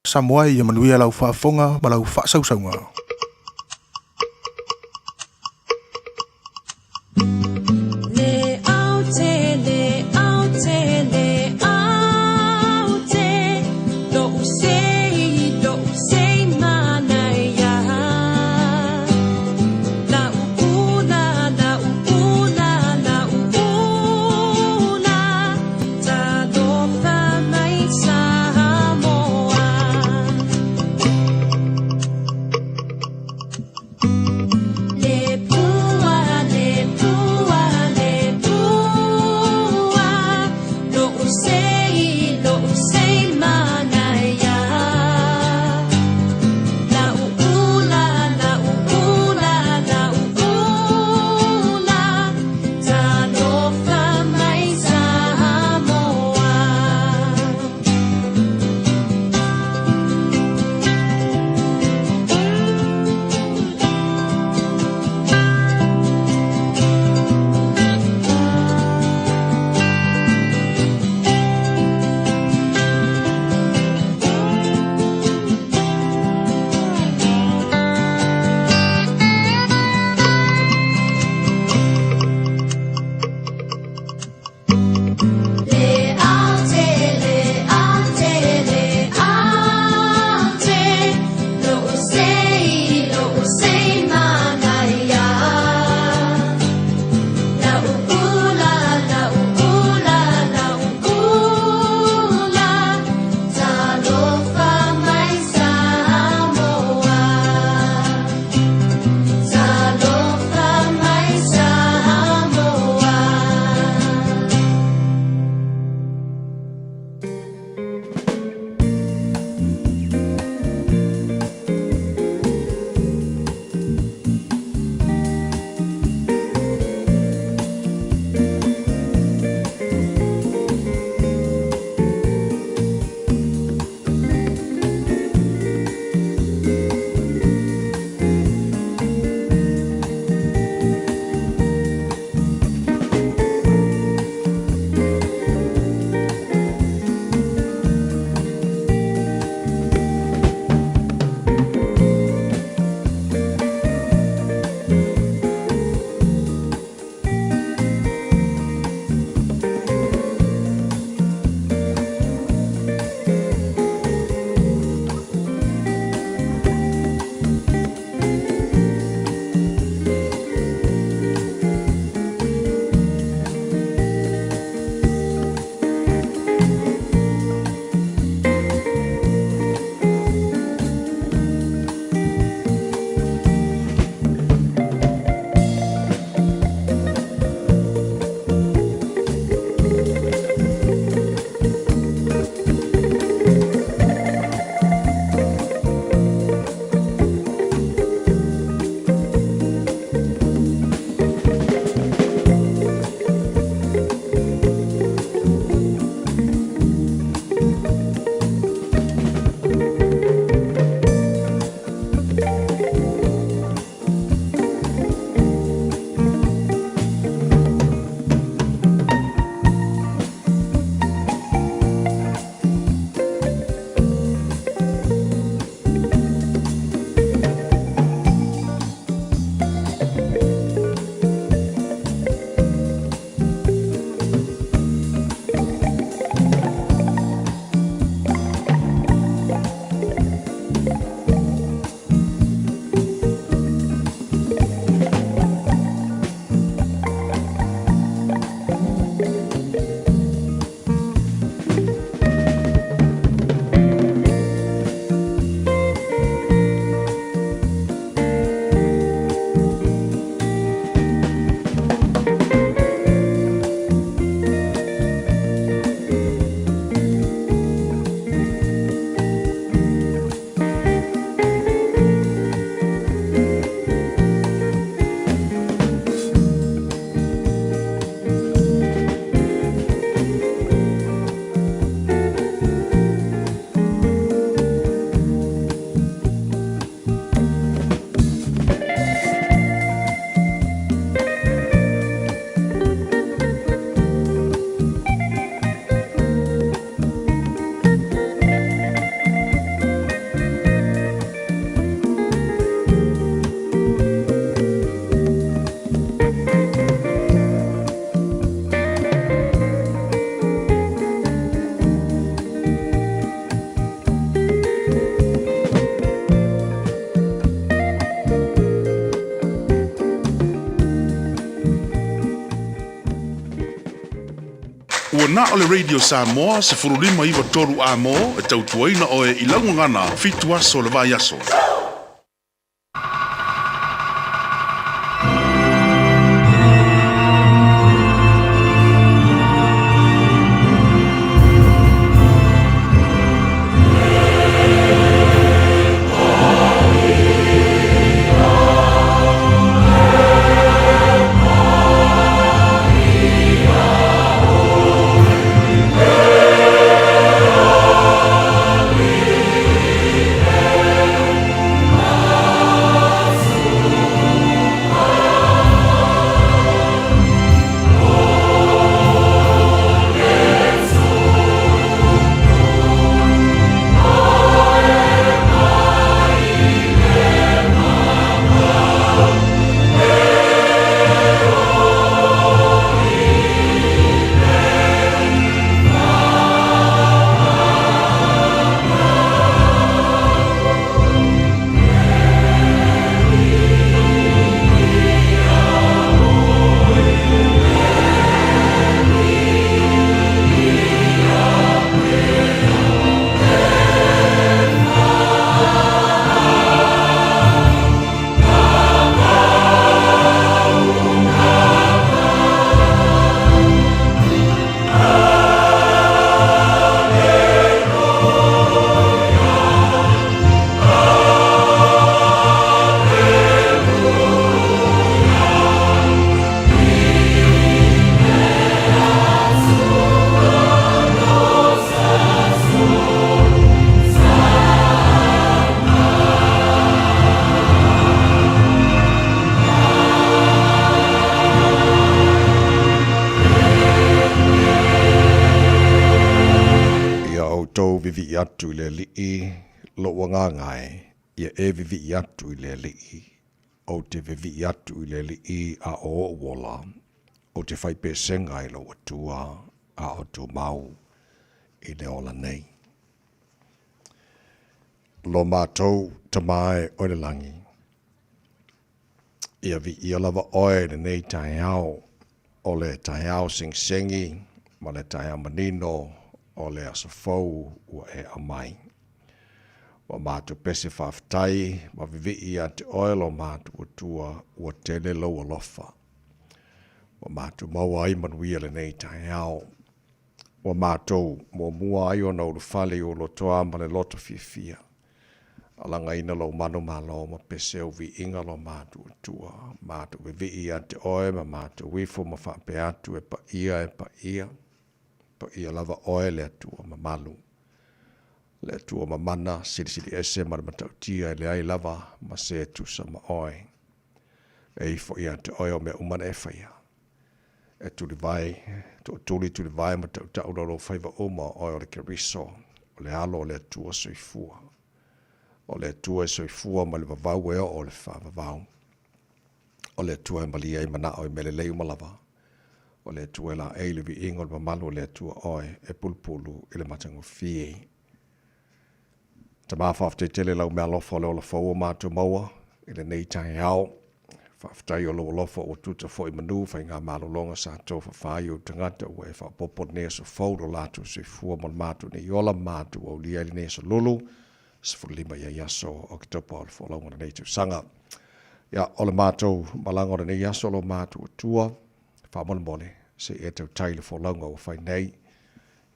Samoa ia manuia lau whaafonga ma lau whaasausaunga. na ole Radio Samoa se furulima iwa toru a mo e tautuaina o e ilaungangana fitua so le vai aso. vivi atu i le li'i, lo wanga ngai, ia e vivi atu i le li'i, o te vivi atu i le li'i a o wola, o te whai pesenga i lo atua, a o tu mau i le ola nei. Lo mātou tamai o le langi, ia vi ia lava oe le nei Taeao, o le Taeao singsengi, ma le Taeao manino, o le asafou ua e amai. Wa mātou pese whawhtai, ma vivi ate oe lo mātou atua ua tele lau alofa. Wa mātou maua ai manuia le nei Taeao. Wa mātou mua ai o na urufale o lo toa ma le loto fia. Alanga ina lo manu malo ma pese o vi inga lo mātou atua. Mātou vivi ate oe ma mātou wifo ma whape atu e pa ia. Pa ia lava oe le atua ma Malu. Le atua ma mana, siri ese ma le matautia e le ai lava ma se tusa ma oe. E ifo ia te oe o mea umana e whaia. E tuli vai, tuli vai ma tautau loro whaiva uma oe o le keriso, o le alo o le atua soifua. O le atua e soifua ma le vavau e o le whavavau. O le atua e malia i mana oe mele lei umalava. O le atua la e le vi ingo le Malu o le atua oe e pulpulu i le matango fie. Ta maa whafte tele lau mea lofa o le ola fau mātua maua i le nei Taeao. Whaftai o lo lofa o tuta fo i manu whai ngā malolonga sa tō whawhai o tangata ua e whapopo nea sa fau do lātu se fua mon mātua ne iola mātua o lia ili nea sa lulu sa fulima ia yaso o ki topa o le wholaunga na neitu sanga. Ia o le mātua malanga o le nei yaso lo mātua tua whamon se e tau taile wholaunga o whai nei.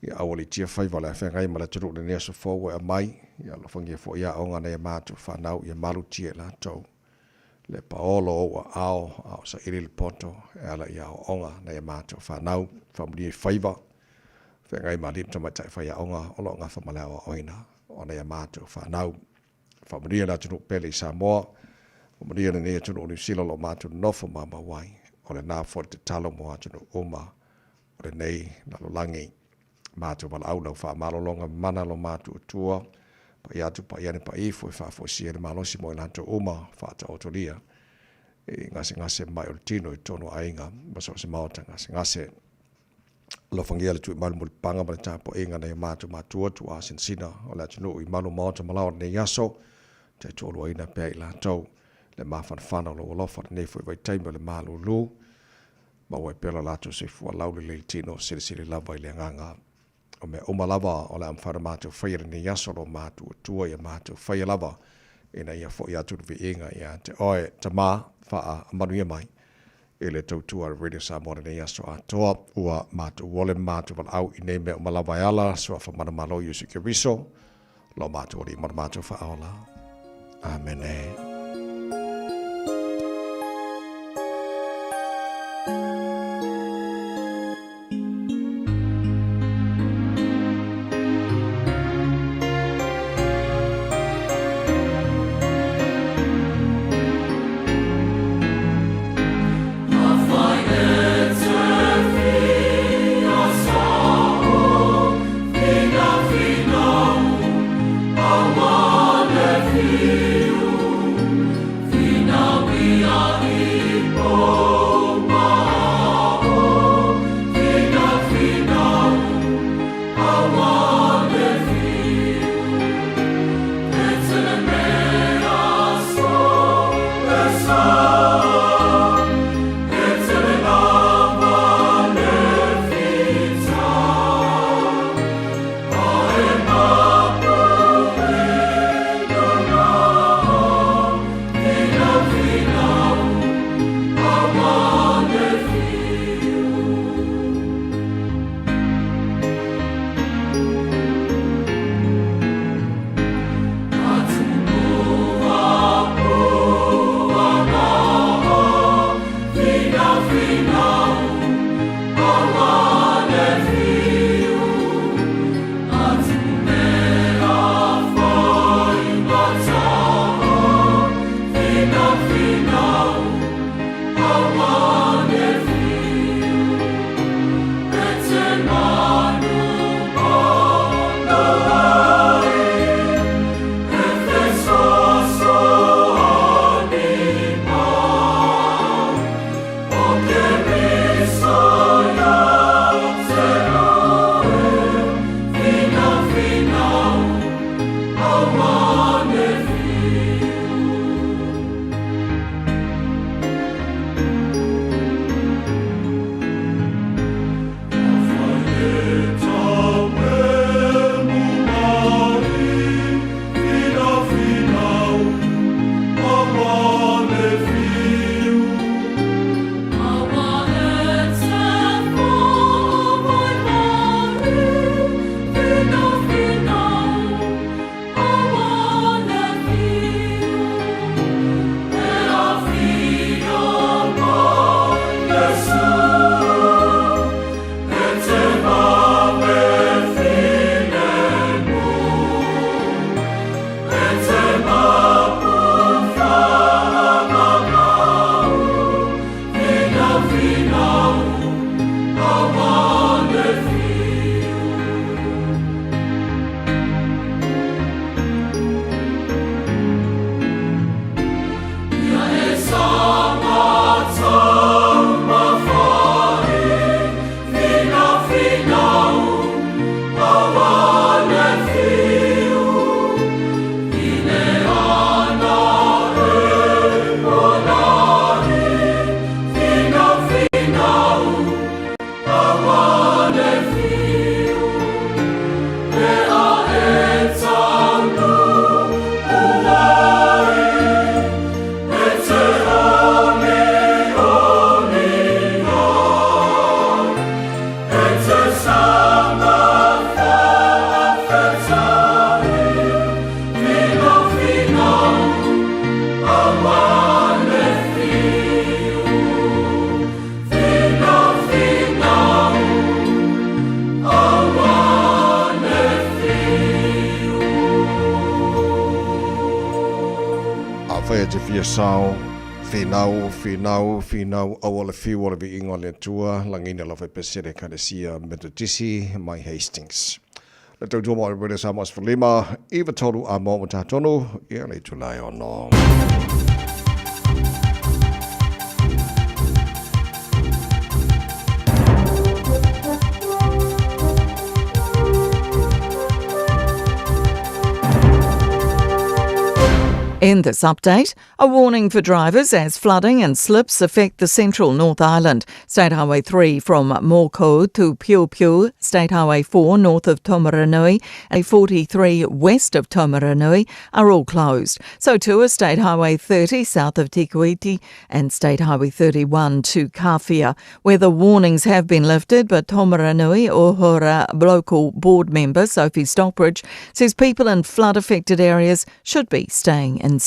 Ia awali tia whai wale a whengai ma le turu le nea sa fau e mai. Ia lo whangia fo ia onga nei mātua whanau ia malu tia la tau. Le paolo o ao sa iri le poto e ala ia o onga na ia mātou whanau, whamuri e whaiva, whengai ma lipta mai tai whaia onga, olo ngā whamaleo o oina, o na ia mātou whanau. Whamuri e la tunu pele i Samoa, whamuri e na nea tunu o New Zealand lo mātou nofo mama wai, o le nā fori te talo mo atunu uma, o le nei na lo langi, mātou wala au nau whamalolonga mana lo mātou tua, pa iatu pa iane pa ifo e whaafosia le malosi mo i lanto uma whaata otoria. E ngase mai o tino i tono ainga, maso se maota ngase. Lo whangia le tui malu muli panga ma le tāpo inga nei mātu mātua tu a sinsina o le atunu i malu maota malawa nei yaso, te tolu aina pēi la tau, le mawhana whana lo alofa le nefo i vai taima le malu lu, ma wai pela lato se fua lauli le tino sili lava i le nganga. O me oma lava o le amwhara mātou whaia ni yasolo mātou tua ia mātou whaia lava ina ia fo ia tūru vi inga ia te oe ta mā wha a manuia mai e le tautua Radio Samoa ni yaso a toa ua mātou wole mātou wal au i nei me oma lava ala sua wha mana malo yusi ke riso lo mātou ori mana mātou wha aola. Amen. te fia sao, whinau, awala whiu wala vi ingo le tua, langina la whai pesere karesia metodisi, mai Hastings. Le tau tua mo i rere Samoa Sfalima, iwa tolu a mo matatono, ia le tulai ono. In this update, a warning for drivers as flooding and slips affect the central North Island. State Highway 3 from Moko to Piu, State Highway 4 north of Tomaranui and 43 west of Tomaranui are all closed. So too are State Highway 30 south of Tikuiti and State Highway 31 to Kawhia, where the warnings have been lifted, but Tomaranui Ohura local board member Sophie Stockbridge says people in flood-affected areas should be staying inside.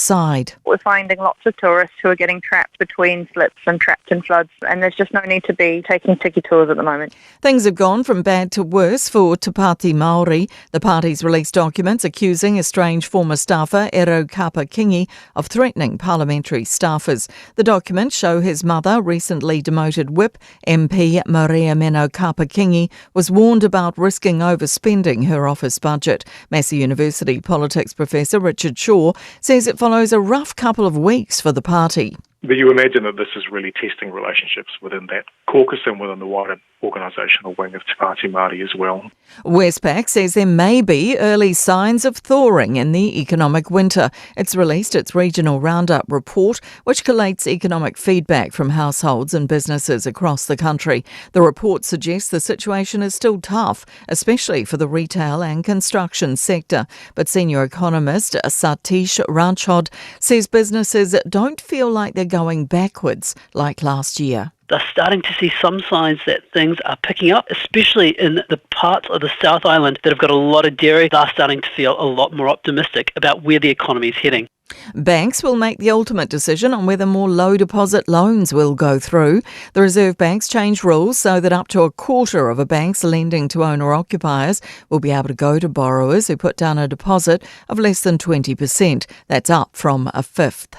We're finding lots of tourists who are getting trapped between slips and trapped in floods, and there's just no need to be taking tiki tours at the moment. Things have gone from bad to worse for Te Pāti Māori. The parties released documents accusing estranged former staffer Ero Kapakingi of threatening parliamentary staffers. The documents show his mother, recently demoted whip MP Maria Meno Kapakingi, was warned about risking overspending her office budget. Massey University politics professor Richard Shaw says it follows a rough couple of weeks for the party. But you imagine that this is really testing relationships within that caucus and within the wider organisational wing of Te Pāti Māori as well. Westpac says there may be early signs of thawing in the economic winter. It's released its regional roundup report, which collates economic feedback from households and businesses across the country. The report suggests the situation is still tough, especially for the retail and construction sector. But senior economist Satish Ranchod says businesses don't feel like they're going backwards like last year. They're starting to see some signs that things are picking up, especially in the parts of the South Island that have got a lot of dairy. They're starting to feel a lot more optimistic about where the economy is heading. Banks will make the ultimate decision on whether more low deposit loans will go through. The Reserve Bank's changed rules so that up to a quarter of a bank's lending to owner-occupiers will be able to go to borrowers who put down a deposit of less than 20%. That's up from a fifth.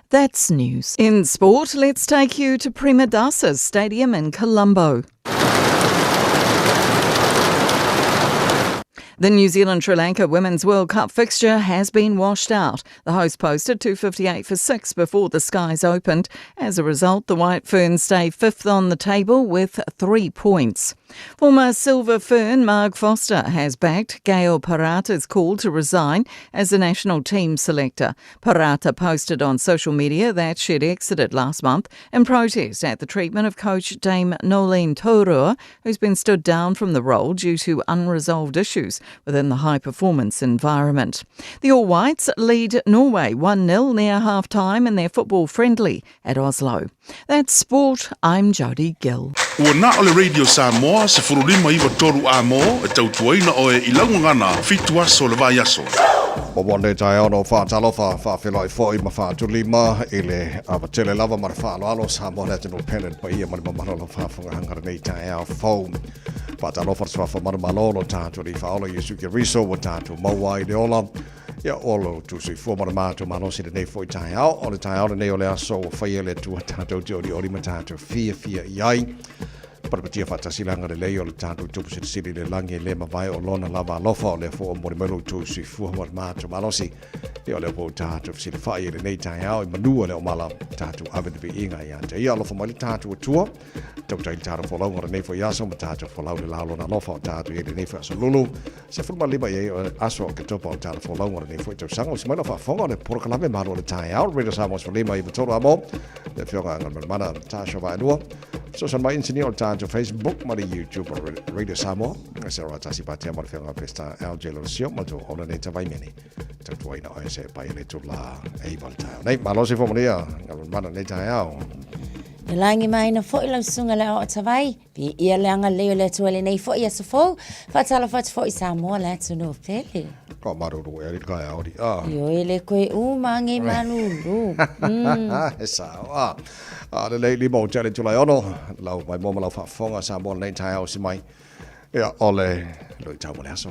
That's news. In sport, let's take you to Premadasa Stadium in Colombo. The New Zealand-Sri Lanka Women's World Cup fixture has been washed out. The host posted 258 for 6 before the skies opened. As a result, the White Ferns stay fifth on the table with 3 points. Former Silver Fern Marg Foster has backed Gail Parata's call to resign as the national team selector. Parata posted on social media that she'd exited last month in protest at the treatment of coach Dame Nolene Taurua, who's been stood down from the role due to unresolved issues within the high-performance environment. The All Whites lead Norway 1-0 near half-time in their football friendly at Oslo. That's sport. I'm Jodie Gill. Ua na ole Radio Samoa se furulima iwa toru a mo e tautuaina o e ilaungangana fitua so le vai aso. Wawande Taeao no whaatalo whawhila I fōi ma whaatulima i le awatele lava ma whaalo alo Samoa National Pennant pa ia marima maralo whaafunga hangara nei Taeao fōu. Whaatalo whaatalo marmalolo tātu li whaolo Yesu ke riso wa tātu maua I le ola. Ia olo tu sui fua maramato manosi le nei fōi Taeao. O le Taeao le nei o le aso o whaia le tua tātou jodi ori ma tātou fia iai. Parapatia whatasilanga le lei o le tātou tupu siri le langi le mawai o lona lava alofa o le fo o morimelo tu sui fua maramato manosi. Ia o le po tātou siri whaia le nei Taeao I manua le o mala tātou awene pe inga ia te. Ia alofa mai le tātou atua. Tau tai tātou wholau ngara nei fo iaso ma tātou wholau le lao lona alofa o tātou i le nei fo aso lulu. Se fulma lima i aso o ke topa o tātou wholau ngara nei fo I tau sanga o si maila whafonga o le porokalame maro o le Taeao. Reda Samos for lima I vitoro amo. Le whionga ngara mana tāsha vai anua. So san mai insini o tātou Facebook, mari YouTube o Radio Samoa. Se ora tasi patea mari whionga pesta LJ Losio, mato ona nei tawai meni. Tau tuaina o se pai le tu la eibal Taeao. Nei, malosi fo maria, ngara mana nei Taeao. E langi mai na fo I lau sunga le o tawai. Pi ia leanga leo le tuale nei fo ia so fo. Whatala whatu fo I Samoa le atu no pele. Ko maruru e ri kai aori. Yo ele koe mangi manulu. E sao. Le lei limo tele tulai ono. Lau mai moma lau whafonga Samoa nei Taeao si mai. Ia ole lui tau mo le aso.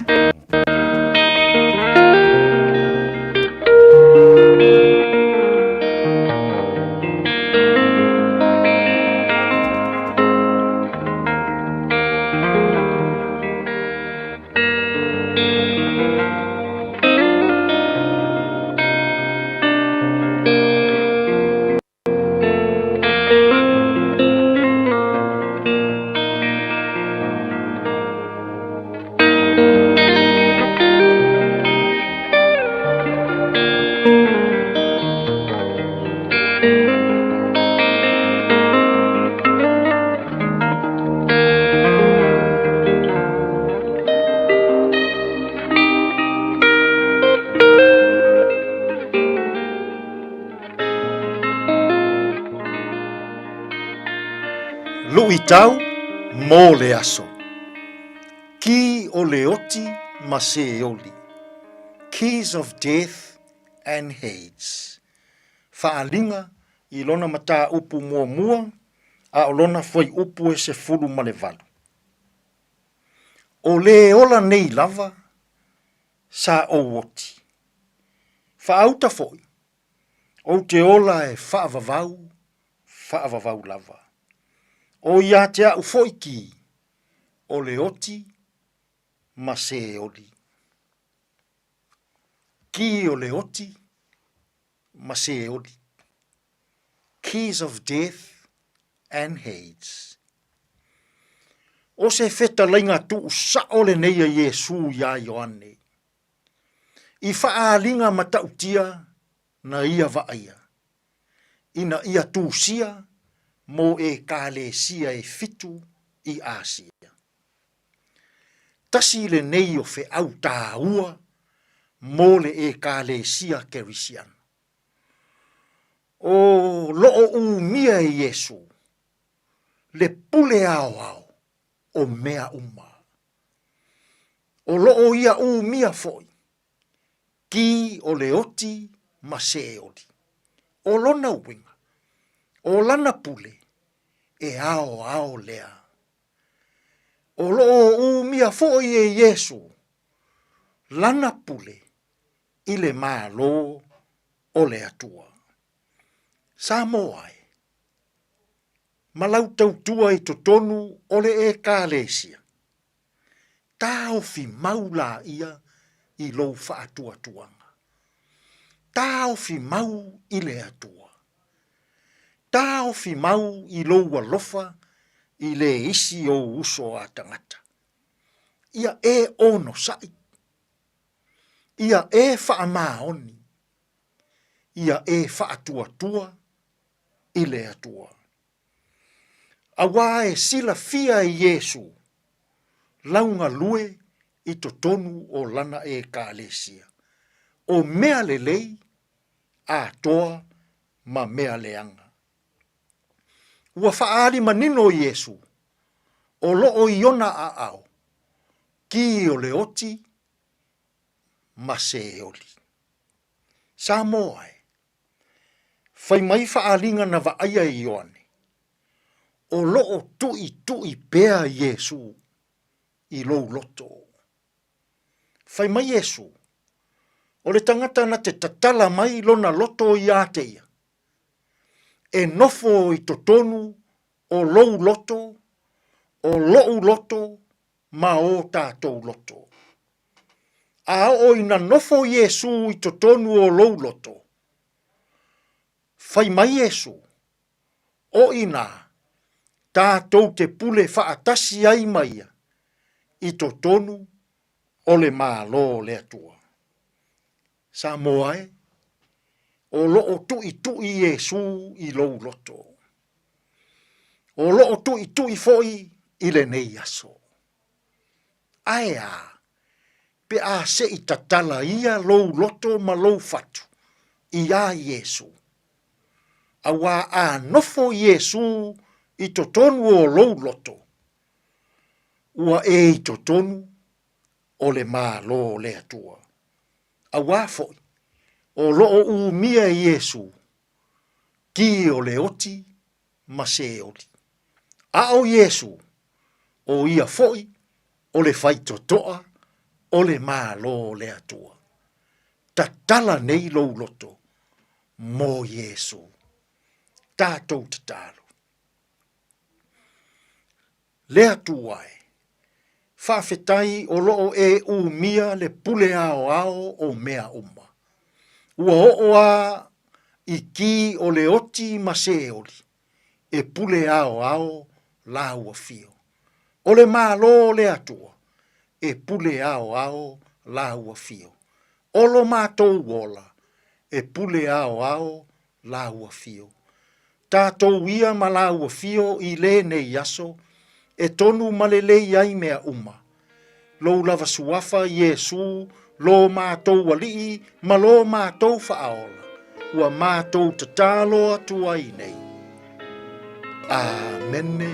lu I tau mō le aso. Ki o le oti ma se oli. Keys of death and Hades. Whaalinga I lona mata upu mua mua, a o lona foi upu e se fulu ma le valu. O le ola nei lava, sa o oti. Whaauta foi, o te ola e whaavavau lava. O ia te au foi ki, o le oti, ma se oli. Ki o le oti, ma se oli. Keys of death and Hades. O se feta lainga tu sa ole nei a Yesu ya Ioane. I whaalinga matautia na ia vaia. Ina ia tūsia mo e kālesia e fitu I Asia. Tasi le nei o fe au tāua mo le e kālesia kerisian. O loo umia e Yesu, le pule ao o mea uma. O loo ia umia foi, ki o le oti ma se oli. O lona winga, o lana pule, e ao lea. O loo umia foi e Yesu, lana pule, I le malo o le atua. Samoa e. Malau tautua I totonu o le e kālesia. Tāo fi maula ia I lou whaatua tuanga. Tāo fi mau I le atua. Tāo fi mau I lou alofa I le isi o uso a tangata. Ia e ono sai. Ia e whaamaoni. Ia e whaatua tua I le atua. Awa e sila fia I Yesu. Launga lue I totonu o lana e kālesia. O mea le lei, a toa ma mea leanga. Ua whaari manino Yesu. O loo iona a ao. Ki o le oti, ma se oli. Samoa e. Fai mai whaalinga na vaaya I Ioane. O loo tui pea Yesu I lou loto. Fai mai Yesu. O le tangata na te tatala mai lona loto I ateia. E nofo I totonu o lou loto, o lou loto, ma o tātou loto. A o ina nofo Yesu I totonu o lou loto. Fai mai Yesu. O ina tātou te pule whaatasi ai maia. I totonu o le mālo le atua. Samoa e. O loo tui Yesu I lou loto. O loo tui foi I le nei aso. Aea. Pe a se I tatala ia lou loto ma lou fatu. I a Yesu. Awa a nofo Yesu I totonu o lou loto. Ua e I totonu o le mālo le atua. Awa foi. O loo umia Yesu. Ki o le oti ma se oli. A o Yesu. O ia foi. O le fai totoa. O le mālo le atua. Tatala nei lou loto. Mo Yesu. Tātou tatalo. Le atua e. Whawhetai o loo e umia le pule ao o mea uma. Ua ooa I ki o le oti ma se oli. E pule ao la ua fio. O le malo le atua. E pule ao la ua fio. O lo mātou wola. E pule ao la ua fio. Tātou ia ma la ua fio I le ne yaso. E tonu malele ai mea uma. Lo lava suafa Yesu, lo mātou walii, ma lo mātou whaaola. Ua mātou tatalo atu ai nei. Amene,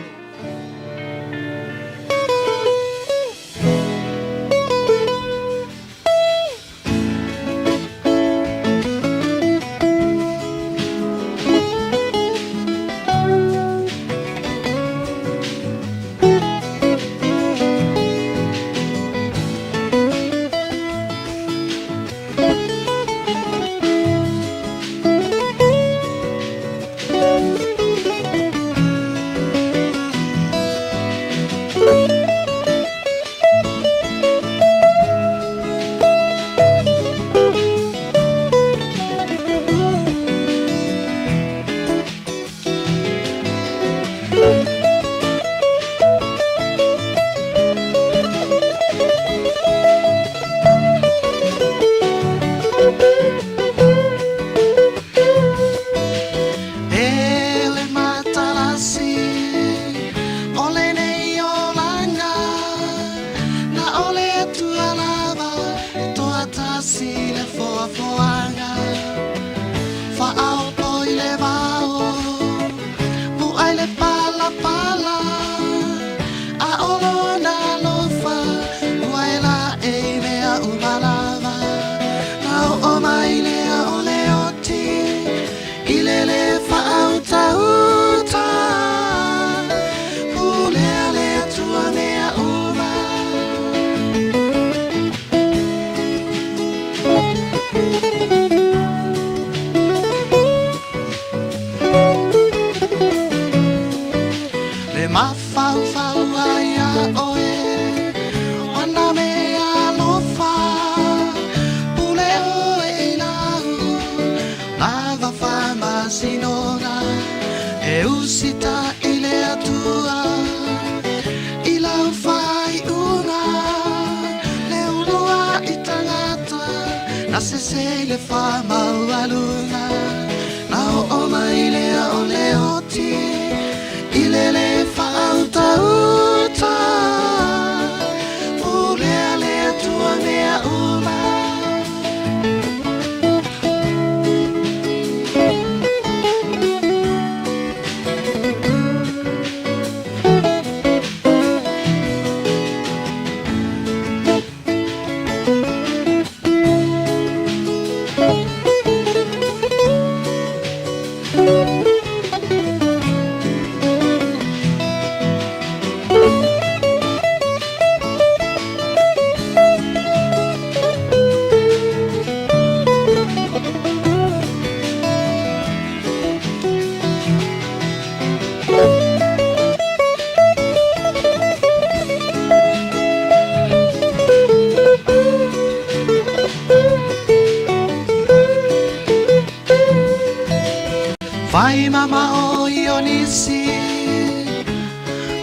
Vai mama o ionisi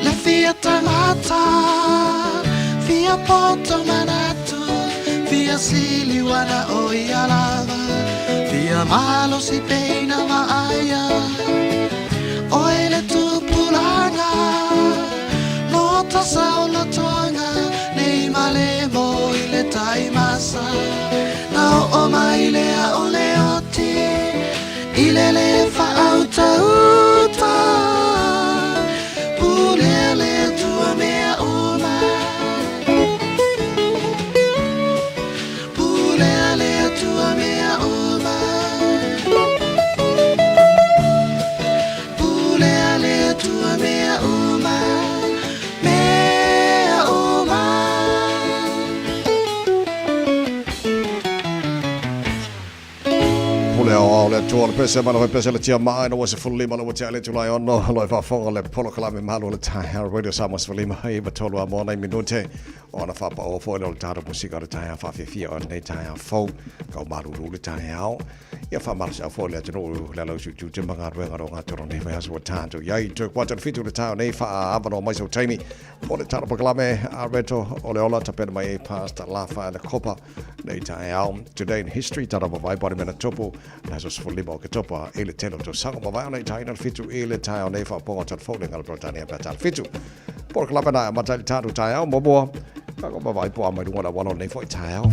le fia tangata fia poto manatu fia siliwana o ialava fia malo si peina maaya o ele tu pulanga lota saula toanga nei male mo ile taimasa na o maile a oleoti ilele fa auta uta pulele tua mea uma pulele tua mea uma pulele tua mea uma mea uma. Ole tuolla pesemalla vai pesellä tia maina vuosi fullima luvat ja tulai on no loi fa fongalle polokalami malu le tai radio samos fulima ei batolua mo nei minute ona fa pa o fo le taro musika le tai fa fi on nei tai fo ka malu le Taeao ia fa mal sa fo le tino le lo su tu manga renga ronga toro nei fa so tanto ia tu kwata fitu le tai nei fa avano mai so taimi o le taro proklame a reto ole ola tapena mai pasta la fa le copa nei Taeao today in history taro vai body mena topo na so fulima ke topa ele telo to sango ma vai nei tai na fitu ele tai nei fa ponga tot fo le ngal Britania batal fitu proklame na matal taro Taeao mo Kako ma vai po mai runga wala nei foi Taeao.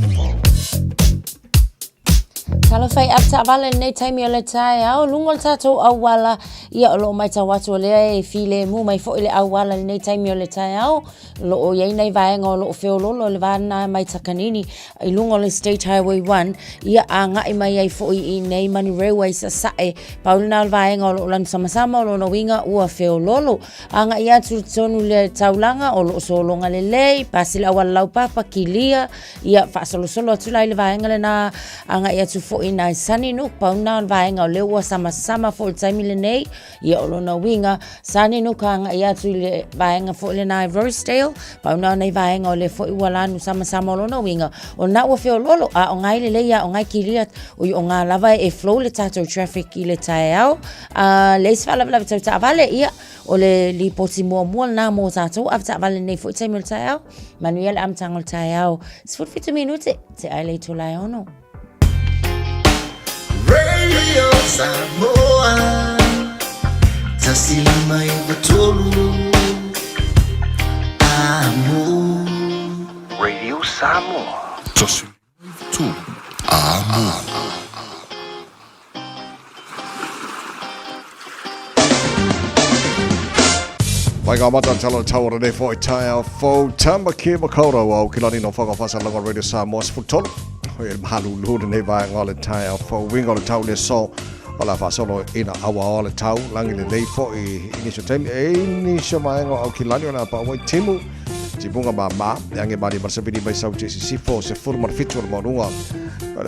Tala fai apta wala nei taimi o le Taeao lungol tatou awala ia o lo mai tawatu le e file mu mai fo ile awala nei taimi o le Taeao lo o ye nei vaenga o lo feololo le vana mai takanini i lungol le State Highway 1 ia anga i mai ai fo i nei mani railway sa sae paulina le vaenga o lo lan sama o lo no winga ua feololo anga ia tonu le taulanga o lo solonga le lei pasila awala lau papa kilia ia fa solo atulai le vaenga le na anga ia tu fo ina sani no pauna vaenga o le ua sama fo taimi le nei ia o lona winga sani no kanga ia tu le vaenga fo le na Rosedale pauna nei vaenga o le fo i walanu sama o lona winga o na ua feololo a o ngai le ia o ngai kilia o nga lava e flow le tatou traffic i le Taeao le sfala lava tau vale ia o le li poti mo na mo tatou afta vale nei fo taimi le Taeao Manuel am tango Taeao 45 minute te ai le tolai ono Radio Samoa Tasilima Ibatolu Amo Radio Samoa Tasilima Ibatolu Amo Mai ngā mata talo tau rene fo I Taeao fo tamba ki makaura wau ki lani no whakawhasa langa Radio Samoa Sputolo. Hoi e malu lūre nei vai ngā le Taeao fo wingo le tau le so. O la whasolo ina awa o le tau. Langi le nei fo I inisio temi. E inisio maengo au ki lani o na pa wai timu. Tibunga mama. Yange mani marsabini mai sau te sifo se furu marfitu o le maununga.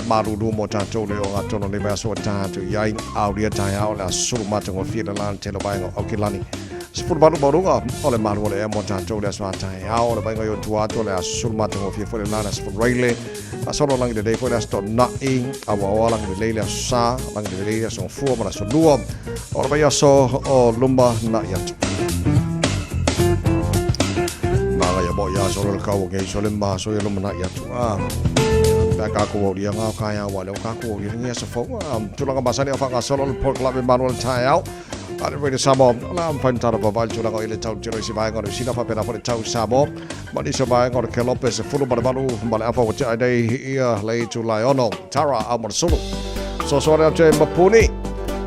Malu lu mo tātou le o ngā tono le mea soa tātou iai. Au ria Taeao le a suru matango fia le lan te lo maengo au ki lani. Sepuluh baru barunga oleh malu oleh mo tātou le aswa Taeao le bainga yo tuato le asul matango fia fo le lana sepuluh raile asolo langi de fo le asto na ing awa langi de leile asa langi de leile so fu ma so lua ora ba so o lumba na yatu manga ya bo ya so le kawo ngai so le ma so le lumba na yatu ba ka ko dia nga ka ya wa le ka ko dia ngi so fo tulanga basani fa ka solo le port club Manuel Taeao Ale Radio Samoa, la mpantara pa valtu la ile tau tiro si vai ngor sina fa pena for tau Samoa. Mani so vai ngor ke Lopez fulu ba balu male afa wacha ai ia lei tu lai ono Tara amor solo. So le te mapuni.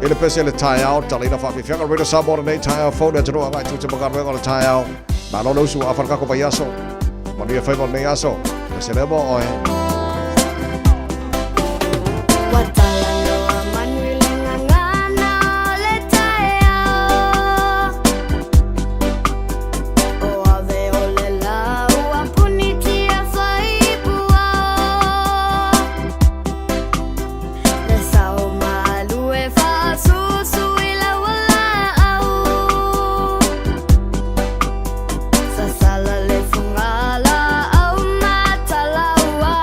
Ile pese le Taeao talina fa fianga Radio Samoa nei Taeao phone te roa vai tu te magar ngor Taeao. Ba lo su afarka ko payaso. Mani fa mo nei aso. Se le mo oi. Sasala le fungala au matala wa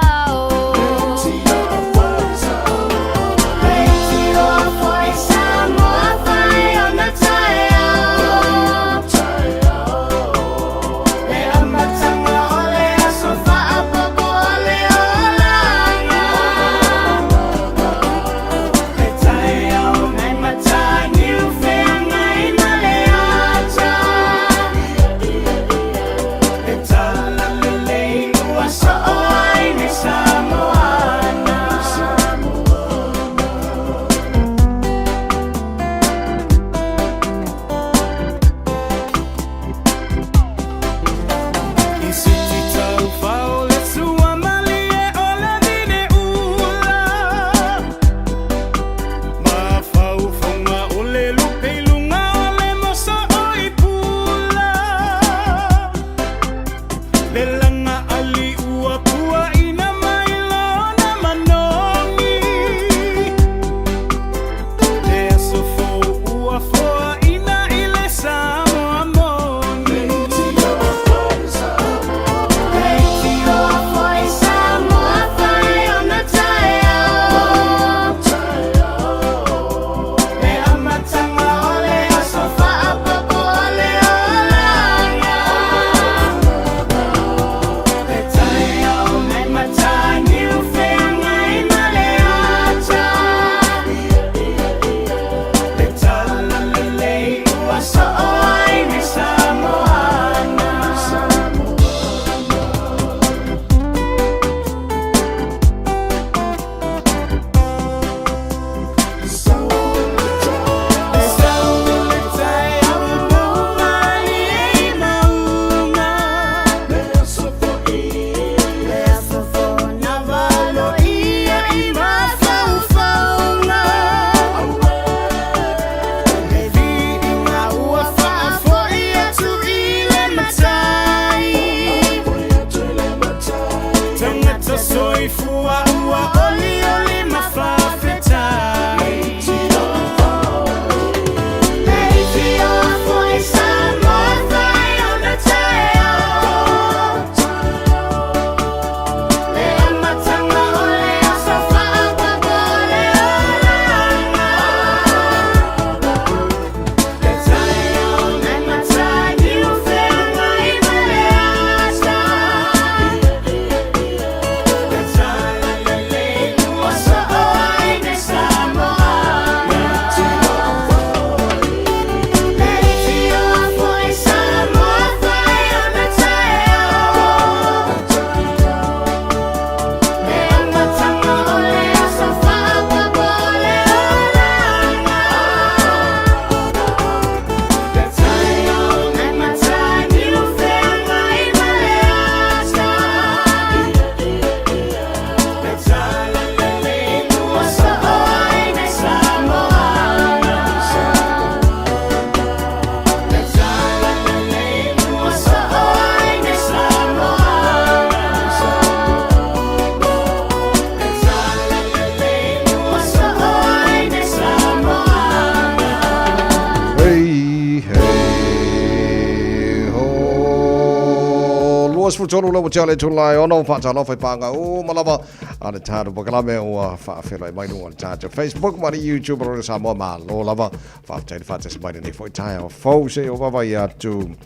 luas futolo lo chale tulai ono fa chalo fa panga o malava ana tado bakalame o fa fela mai no tato Facebook mari YouTube ro Samoa malo lava fa tele fa tes mai ni foi Taeao fo se o va ya tu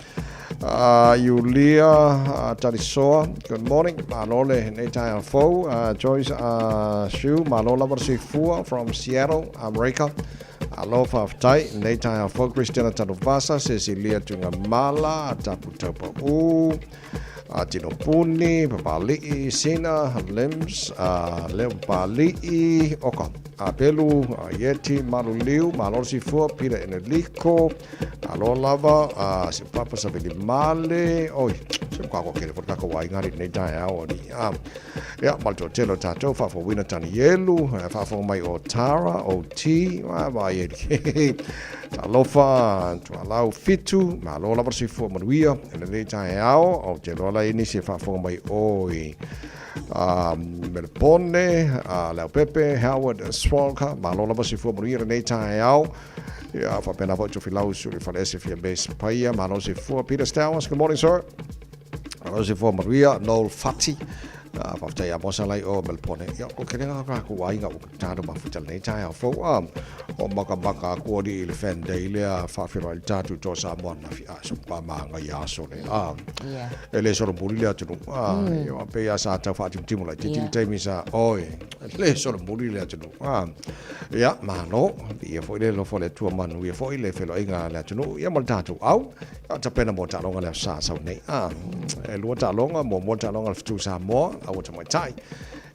Yulia Tarisoa, good morning. Malole Taeao fo Joyce Shu Malola Versifua from Seattle, America. Alofa of Tai, Taeao fo Christiana Tanovasa, Cecilia Tungamala, Tapu Topa Tino Puni, Papali, Sina, Limbs, Leopali, Oka, Apelu, Yeti, Malu, Malorsi Fua, Peter Enelico, Alolava, Papa Savili Male, Oi, Chicago, Kako Waingari, Taeao, yeah, Maltotelo Tato, Fafo Winatani Yelu, Fafo Mai Otara, OT, Alofa, to allow Fitu, Malola Versifua Maria, and the Taeao, of Gelola Inisi Fafo Mai Oi. Melpone, Leo Pepe, Howard, Swalka, Malola Versifua Maria, and Taeao. Yeah, for Benavoto Filau, Suri for SFA base Paya, Manosifua, Peter Stowers, good morning, sir. Manosifua Maria, Noel Fati. Paftai Mosalai o Melpone. Ya, okay, nga ko wai nga tado mafutal nei Taeao fo o maka ko di elephant daily fa firo il tatu to Samoa na fi so pa manga ya so le ele so buli le tu yo pe ya sa ta fa tim la ti ti mi sa oi le so buli le tu ya mano ia fo le lo fo le tu manu ia fo ile felo inga le tu ia mo tatu au ta pena mo ta longa le sa nei e lo ta longa mo ta longa tu Samoa I want to my tie.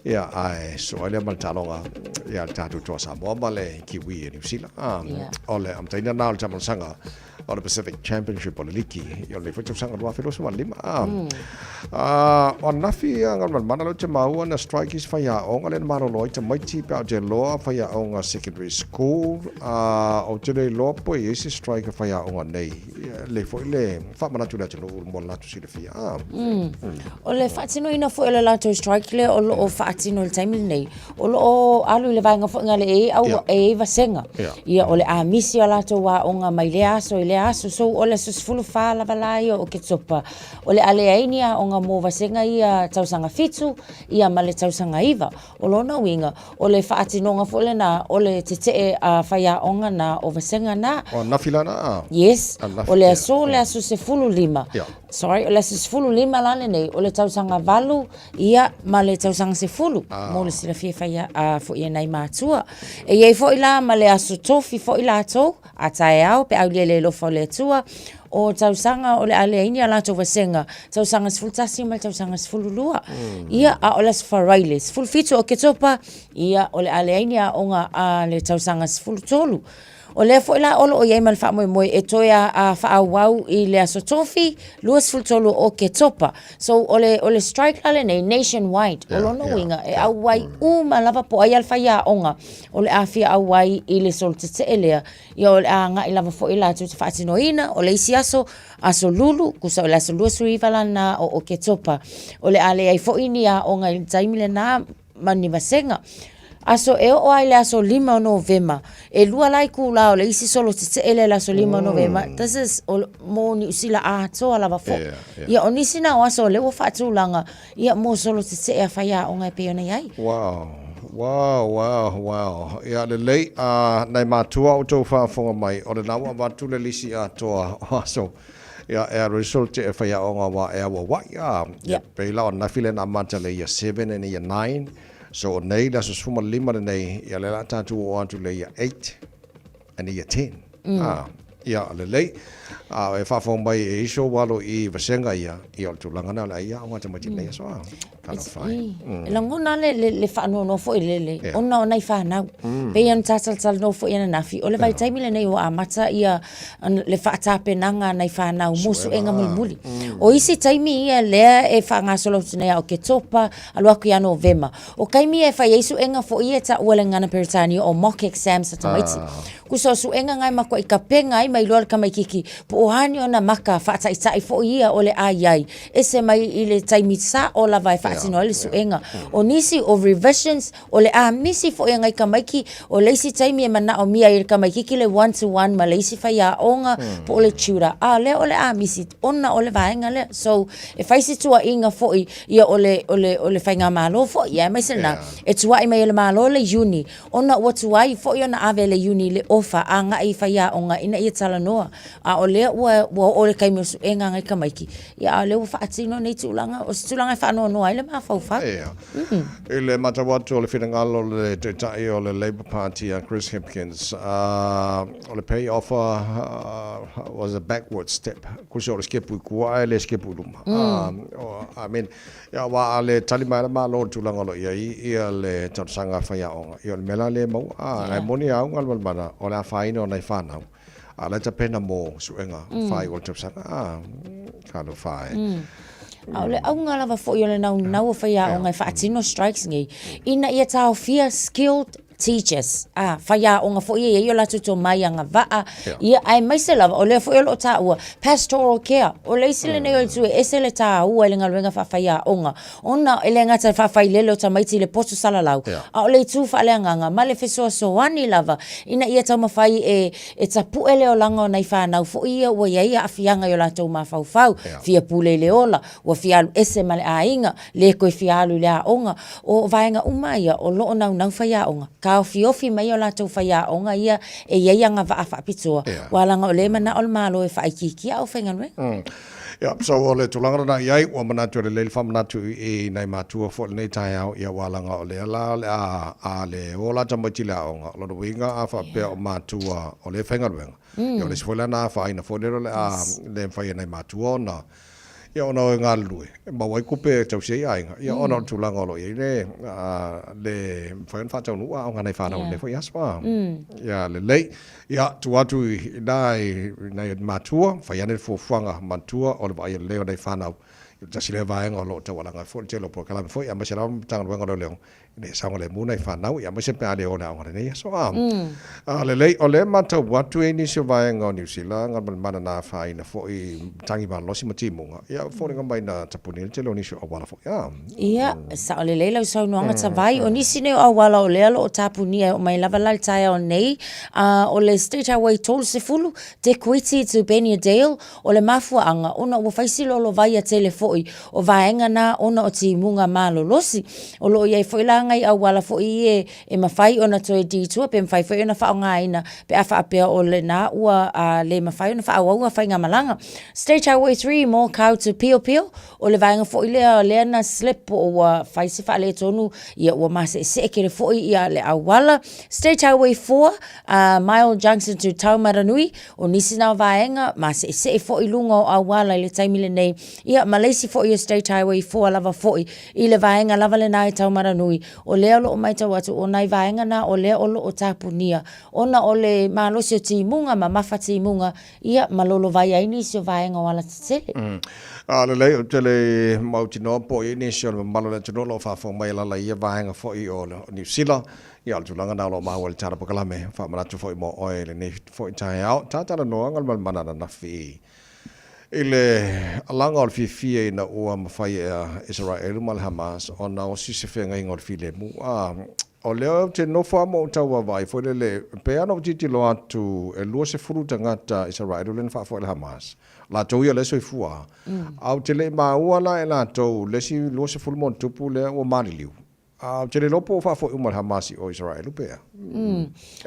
Yeah, I so I never talonga. Yeah, tatu to Samoa male Kiwi New Zealand. Ole am taina na jamal sanga. On the Pacific Championship on Liki, you'll live with Sanga Wafilos one lima. On Nafi, and Manalo Jamau and a strike is fire on and Maroloy, a mighty Belgeloa, fire on a secondary school. Today, law boy is a strike of fire on a day. Le for le, Famana to let you know more to see the fear. Ole Fatino enough for a lato strike le or Fatino time nay. Olo Alu Levanga for a Eva Singer. Yeah, Ole a miss your lato on a Mailea so so ole sus fulu fa la valaio o ke topa ole aleainia o nga mova senga ia tausanga fitu ia male tausanga iva o lona winga ole faatinonga fole na ole tete a faya onga na o vasenga na o na filana yes ole so le asu se fulu lima sorry ole sus fulu lima lale nei ole tausanga valu ia male tausanga se fulu mo le sila fia a fo ia nai matua e ye fo ila male asu tofi fo ila to a Taeao pe au le lo fo le tua o tausanga o le aleini ala to vasenga tausanga sfultasi mal tausanga sfululua ia a olas farailes full fitu o ketopa ia o le aleini a onga a le tausanga sfultolu o le fo ila olo o ye mal fa mo e toya a fa wau I le asotofi luas fultolu o ketopa so ole strike ale nei nationwide o lono winga e awai lava po ai alfa ya onga ole afia awai I le soltete elea ia ole anga I lava fo ila tu fa tinoina ole isiaso aso lulu kusa ole aso luas rivala na o ketopa ole ale ai fo inia onga I taimile na mani vasenga aso e o ai le aso 5 November e lua lai kula o le isi solo te ele la aso 5 November this is mo ni usila a to ala va fo ia onisi na o aso le o fatulanga ia mo solo te e faya o ngai pe ona ai wow ia le lei nei matua o to fa fonga mai o le lawa va tu le lisi a to aso ia e result e faya o nga wa e wa ia pe la na file na mata le ia 7 and ia 9 so nei la so suma lima nei ia le tatu o atu le ia 8 and ia 10 ia le lei e fa fo mai e iso walo I vasenga ia o tu langana la ia o tama nei so kana fai langona le fa no fo le ona nei fa na pe yan tatal no fo ina nafi o le vai taimi le nei o amata ia le fa tape nanga nei fa na musu enga mulmuli o isi taimi ia le e fa nga solo nei o ke topa alua ku ia November o kaimi e fa yesu enga fo ia ta wala ngana peritani o mock exams sa tamaiti kuso su enga ngai mako I kapenga I mai lol kamai kiki po hani ona maka fa tai fo ia o le ai ese mai I le taimi sa o la vai fa whaatino le suenga. O nisi o revisions o le misi fo ia ngai kamaiki o leisi taimi e mana o mia i kamaiki ki le 1-to-1 ma leisi whaia onga po o le tutor. Le o le misi ona o le vaenga le. So e faisi tua inga fo ia o le whainga malo fo ia mai sena. E tua i mai le malo le uni. Ona ua tuai fo ia na ave le uni le ofa a nga i whaia onga ina ia tala noa. A o le ua o le kaimi o suenga ngai kamaiki. Ia le ua whaatino nei tulanga o tulanga whaanoa noa ile maa whauwhau. I le matawatu o le whinangalo le te tai o le Labour Party a Chris Hipkins o le pay offer was a backward step. Kusi o le skepu kua e le skepu luma. I mean, ia wa le talimai ma lo tulanga lo ia le tausanga whaia onga. Ia le mela le mau ai moni au ngal mana o le whaina o nei whanau. A le tapena mo suenga whai o le tausanga. Kano whai. Ole au ngala va fo yo le nau whaia o ngai whaatino strikes ngai. Ina ia tau fia skilled teachers. Whaia o ngā fo ia i o latu tō mai anga vaa. Ia ai maise lava o le fo ilo o tā ua pastoral care. O le isi le nei o tue ese le tā ua le ngaluenga whaia o ngā. Ona ele ngata whawhai lele o tā maiti le potu salalau. A o le tū wha le anganga. Ma le whesoa soani lava. Ina ia tau mawhai e tapu ele o langa o nei whanau. Fo ia ua ia a whianga i o latu ma whau. Fia pule le ola. Ua fialu ese ma le ainga. Le koe fialu le a onga. O vaenga umaia o loo nau whaia onga. Ka ofi mai o lātou whaia o ngā ia e iaianga vaa whaapitoa. Walanga o le mana o le malo e whaikiki au whainganwe. So o le tulanga na iai o manatu le leil whamanatu i nei matua fo le nei Taeao ia walanga o le ala le a le o la tamati la onga. Lo winga a whapea o matua o le whainganwenga. Ia o le sifola na whaina fo le le whaia nei matua na. Ia ona o ngā lue. Ma wai kupe tau sei ainga. Ia ona o tulanga lo i le whain whatau nua o ngā nei whanau le whai aswa. Ia le lei. Ia tuatu i nai matua. Whai ane fuanga matua o le vai leo nei whanau. Tasi le vaenga o lo tawalanga fo te lo po kalame fo ia masela tanga wenga lo leo. Ne sanga le muna i whanau ia mase pe ale ona o nei so le lei o le matau watu e ni se vaenga o New Zealand ngal mana na faina fo i tangi ba losi matimunga ia fo nga mai na tapuni te lo ni so awala fo ia sa o le lei lau sau noanga tawai o nisi ne awala o le alo o tapuni o mai lava lai Taeao nei o le State Highway tolu se fulu te Kuiti to Benidale o le mafua anga ona ua faisilo lo vai a telefoi o vaenga na ona o timunga malo losi o lo iai foi la ngai au wala fo i e mawhai ona toi detour pe mawhai fo ona whao ngaina pe a whaapea o le na ua le mawhai ona whao aua whai ngā malanga. State Highway 3 mo kau to Pio Pio o le vaenga fo i lea na slip o ua whai se wha le tonu ia ua masa e se kere fo i le au wala. State Highway 4 Mile Junction to Taumaranui o nisi nao vaenga masa e se fo i lunga o au wala i le taimile nei ia Malaysia fo i State Highway 4 lava fo i le vaenga lava le nai Taumaranui o lea lo o mai tau atu o nai vaenga na o lea o lo o tapunia ona o le malosi o timunga ma mafa timunga ia malolo vai aini si o vaenga wala titele le lei o tele mautino po i ni si o malo le tino lo whafo mai lala ia vaenga fo i o New Zealand ia al tulanga na lo maua le tara pakalame whamanatu fo i mo oe le nei fo i Taeao tātara noa ngal manana na fi ile alanga o fifia na ua mawhai Israel mal Hamas o na o sisewhenga ingo file mu o leo te nofa mo taua vai fo le pe ano titi lo atu e lua se furu tangata Israel len fa fo le Hamas la to ia le soifua au te le maua la e la to le si lua se furu mo tupu le o maliliu te le lopo fa fo umal Hamasi o Israel pea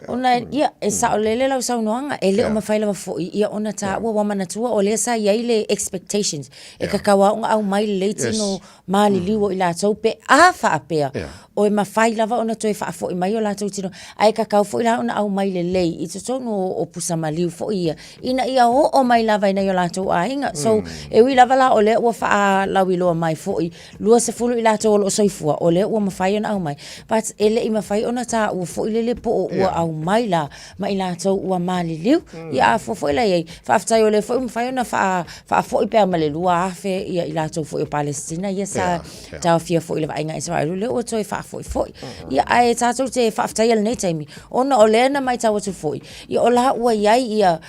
ona ia e sa o lele lau sau noanga e le o mawhai lava fo ia ona ta ua wamanatua o lea sa iai le expectations e kakawa unga au mai le tino maliliu o ila tau pe a whaapea o e mawhai lava ona toi wha fo i mai o la tau tino ai kakau fo ila ona au mai le lei i to tonu o pusa maliu fo ia ina ia o mai lava ina i o la tau a inga so e ui lava la o lea ua wha lau iloa mai fo i lua se fulu ila tau o soifua o lea ua mawhai whai ona au mai. But ele i mawhai ona tā ua fo ilele po o ua au mai la, ma i lātou ua mali liu. Ia a fo ila iei, whaaftai o le fo i mawhai ona wha fo i pēr ma le lua afe ia i lātou fo i Palestina. Ia sa tau fia fo i le vainga Israel. Le ua toi wha fo i fo i. Ia ai tātou te whaaftai ala nei taimi. Ona o lena mai tau atu fo i. Ia o la ua iai ia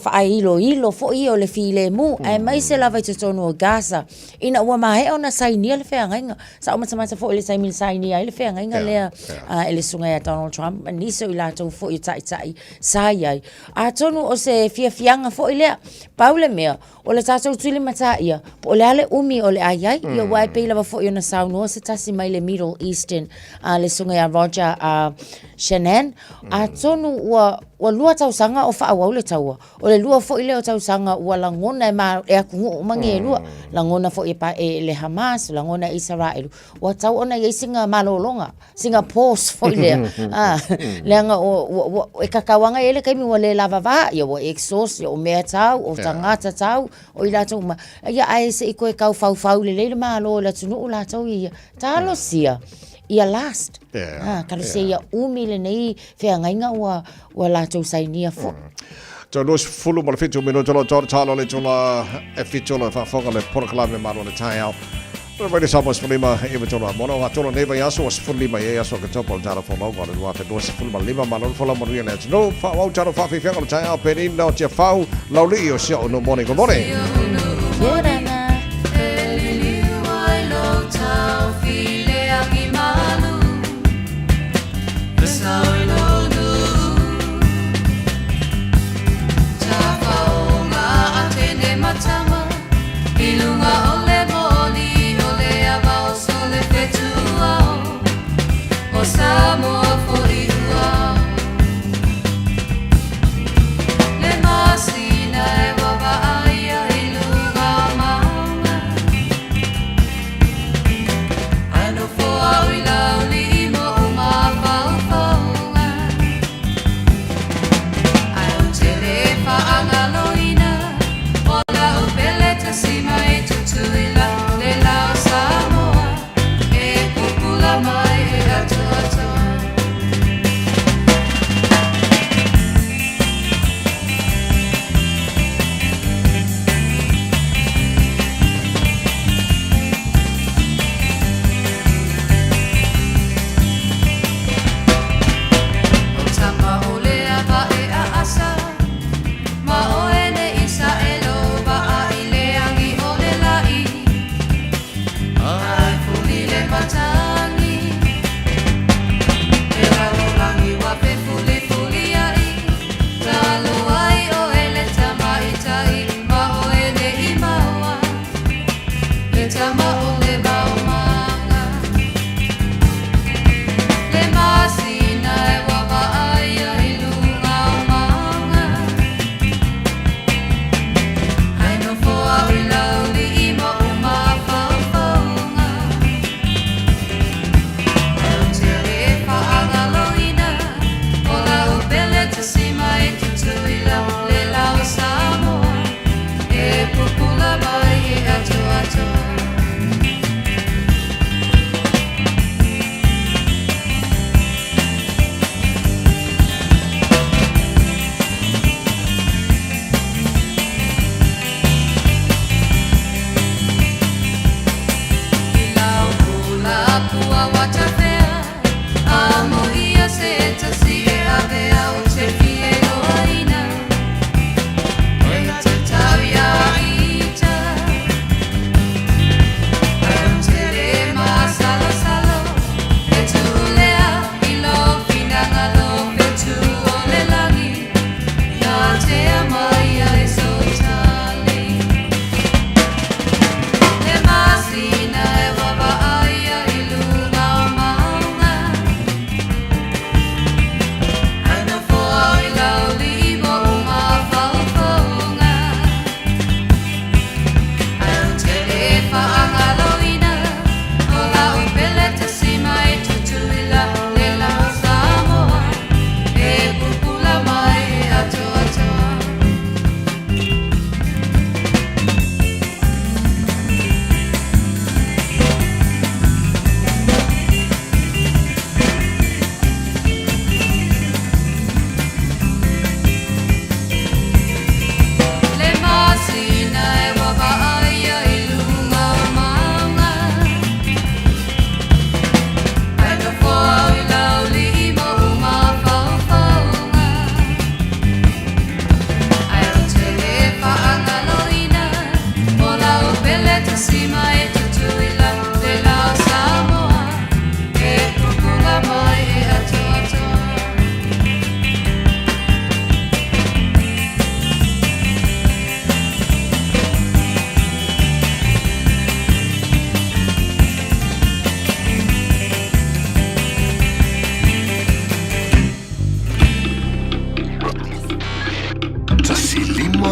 wha ilo fo i o le fi le mu. Ai mai se lava i te tonu o Gaza. Ina ua mahe ona saini le whea ngainga. Sa o matamata fo i le taimi le saini ai le whea ngainga lea ele sunga ia Donald Trump. Niso i lātou fo i tai sa iai. A tonu o se fianga fo i lea. Paule mea, o le tātou tuli mata ia. Po le ale umi o le aiai. Ia wai pei lava fo i ona saunua se tasi mai le Middle Eastern. Le sunga ia Roger Shannon. A tonu ua lua tausanga o whaawau le taua. O le lua fo i leo tausanga ua langona e akungu o mangi e lua. Langona fo i pa e le Hamas, langona Israel. Ua tau ona i singa malolonga. Singa pause fo i lea. Leanga e kakawanga ele kaimi ua le lava vaha. Ia ua exhaust, ia o mea tau, o tangata tau. O i lātou uma. Ia ai se i koe kau fau le leile malo la tunu o lātou ia. Talo sia. Ia last. Kalo se ia umile nei whea ngainga ua lātou sainia fo. So nos fulu mo le fitu mino tolo talo le tula e fitu le whafonga le poroklame maro le Taeao. Vai le Samoa sfulima e tolo mono wa tolo neva yaso was sfulima e yaso ke topo talo fo logo le wa te dos sfulima lima mano fo la mo ria le no fa wa talo fa fi le Taeao perino te fau lauli o sia no morning good morning. Samoa for Iua Le Masina e Wawaia I Luga Maunga I know for Awi Lauli Mo Uma Fau Faunga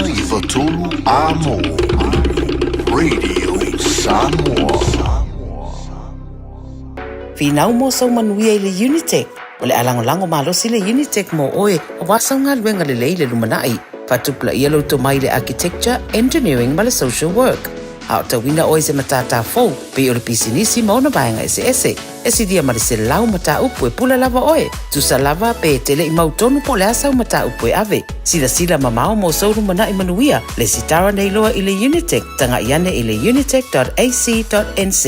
i watolu amo. Radio Samoa. Finau mo sa manuia i le Unitec. O le alango-lango malosi le Unitec mo oe. O wasau ngā luenga le leile lumanai. Patupla ia lo to mai le architecture, engineering ma le social work. A o tawina oe se matata fau. Pe o le pisinisi mauna baenga ese. Esi dia ma le se lau mata upu e pula lava oe. Tusa lava pe tele i mautonu po le asau mata upu e ave. Sila mamao mo sauru mana i manuia. Le sitara nei loa i le Unitec. Tanga iane i le unitec.ac.nz.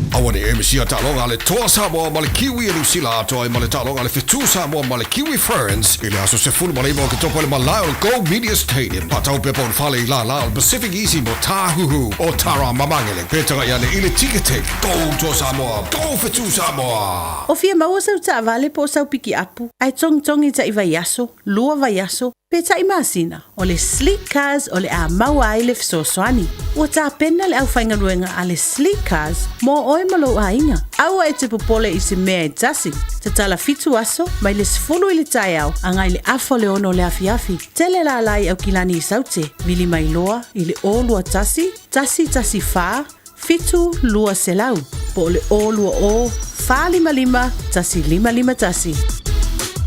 Awane e misia talonga le toa Samoa ma le kiwi e Nusila atoa i ma le talonga le fitu Samoa ma le kiwi ferns i le aso se fulu ma le imo ke topo le malao le Go Media Stadium patau pepo un fale i la le Pacific Easy mo Tahuhu o Tara Mamangele petanga iane i le Ticketek Go toa Samoa Go fitu Samoa. O fia maua sau ta vale po sau piki apu ai tong i ta i vaiaso lua vaiaso pe ta i masina o le sleek cars o le a maua ai le fisoswani o ta pena le au whainga ruenga a le sleek cars mo oe malo a inga au e te popole i se mea e tasi te tala fitu aso mai le sifulu i le Taeao angai le afo le ono le afiafi tele la lai au kilani i saute vili mai loa i le o lua tasi fa fitu lua selau po le o lua o fa lima tasi lima tasi.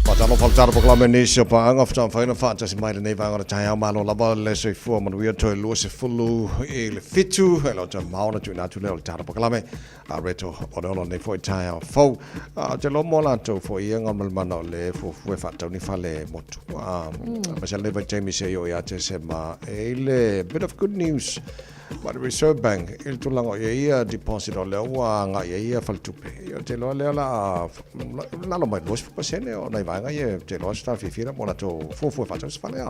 Patalo faltaro proklame nisio pa anga fta faina fa tasi mai le nei vanga na Taeao malo lava le se fu man wia to lu se fulu e le fitu hello to mauna tu na tu le taro proklame a reto ono nei foi Taeao fo te lo mola to fo ia ngam mano le fo fu fa tau ni fa le motu ma se le va Jamie se yo ya te se ma ele bit of good news. But the Reserve Bank il tulango ia deposit o le wa nga ia faltupe yo te lo le la lo mai 2% o nei vanga ia te lo sta fifira mo na to fo fa tau fale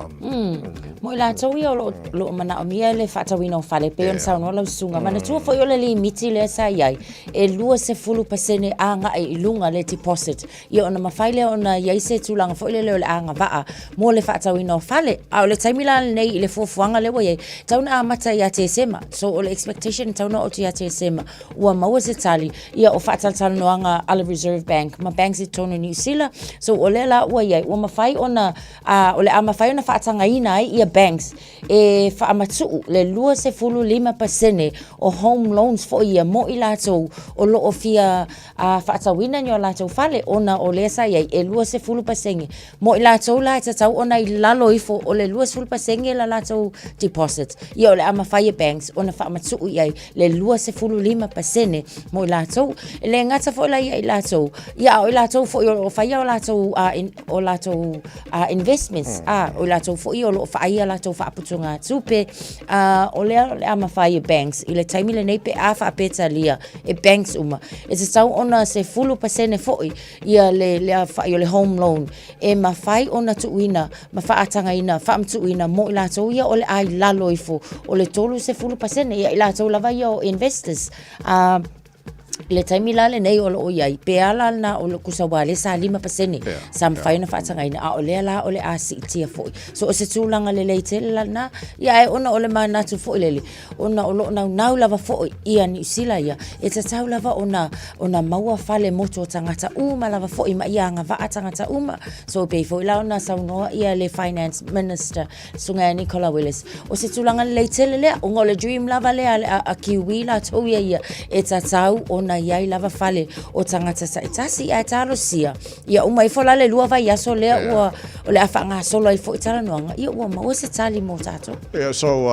mo la tau ia lo mana o mia le fa tau ino fale pe on sa no lo sunga mana tu fo yo le limiti le sa ia e lua se fulu pasene anga e lunga le deposit ia ona mafaile ona ia se tulanga fo le anga va mo le fa tau ino fale a le taimila nei le fo fuanga le wa ia tau na mata ia te sema so all expectation tau no o tia te sema ua maua se tali ia o whaataltala noanga ala Reserve Bank ma banks i tono New Zealand so o le la ua iai ua mawhai ona o le a mawhai ona whaatanga ina ai ia banks e whaamatu le lua se fulu 5% o home loans fo ia mo i latou o lo o fia whaatawina nyo latou fale ona o le sa iai e lua se fulu pasenge mo i latou la tatau ona i lalo ifo o le lua se fulu pasenge la latou deposit ia o le a mawhai banks ona fa matu ia le lua se fulu 5% mo latou le ngata fo la ia latou ia o latou fo o fa ia latou o latou investments o latou fo ia o fa ia latou fa putunga tupe o le ama fa ia banks ile taimi le nei pe fa peta lia e banks uma e se tau ona se fulu pasene fo ia le fa ia le home loan e ma fai ona tuina ma fa atanga ina fa mtuina mo latou ia o le ai lalo ifo o le tolu se fulu pasene ia ila tau lava yo investors le taimila le nei o lo iai pe ala na o lo kusawale sa 5% sam faina fatanga ina o le ala o le ACT foi so o se tulanga le leitele na ia e ona o le mana tu foi le ona o lo na lava foi ia ni sila ia e te tau lava ona maua fale moto tangata uma lava foi ma ia nga va tangata uma so pe foi la ona sa no ia le finance minister sunga Nicola Willis o se tulanga le leitele le o ngole dream lava le a kiwi la to ia e te tau ona iai lava fale o tangata sa itasi ai talo sia ia umai fola le lua vai aso le o le afanga solo ai fo itala noanga ia o mo se tali mo tato so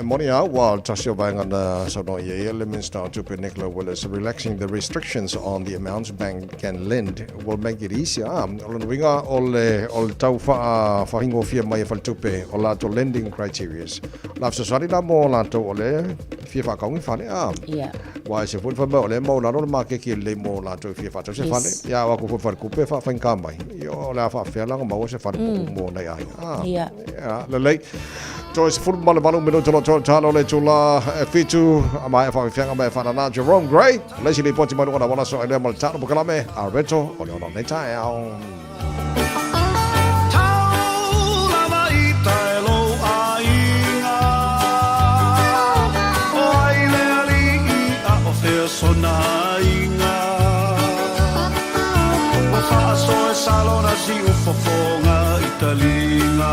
monia while tasio bang on so no ia le minister to Nicola Willis relaxing the restrictions on the amounts bank can lend will make it easier on winga all tau fa hingo fia mai fa tupe o la to lending criteria la so sari la mo la to ole fia fa kaungi fa yeah why se fun fa mo le mo la no ma ke ki le mo la to fia fa to se fa ya wa ku fa ku pe fa fa kambai yo la fa fia la mo se fa mo na ya le Joyce football balu minu tolo le tula fitu ama fa fianga ma fa na Jerome Gray Leslie Poti malu na wana so ele mal tano bukalame Alberto o no ne Taeao Salona si ufofonga Italia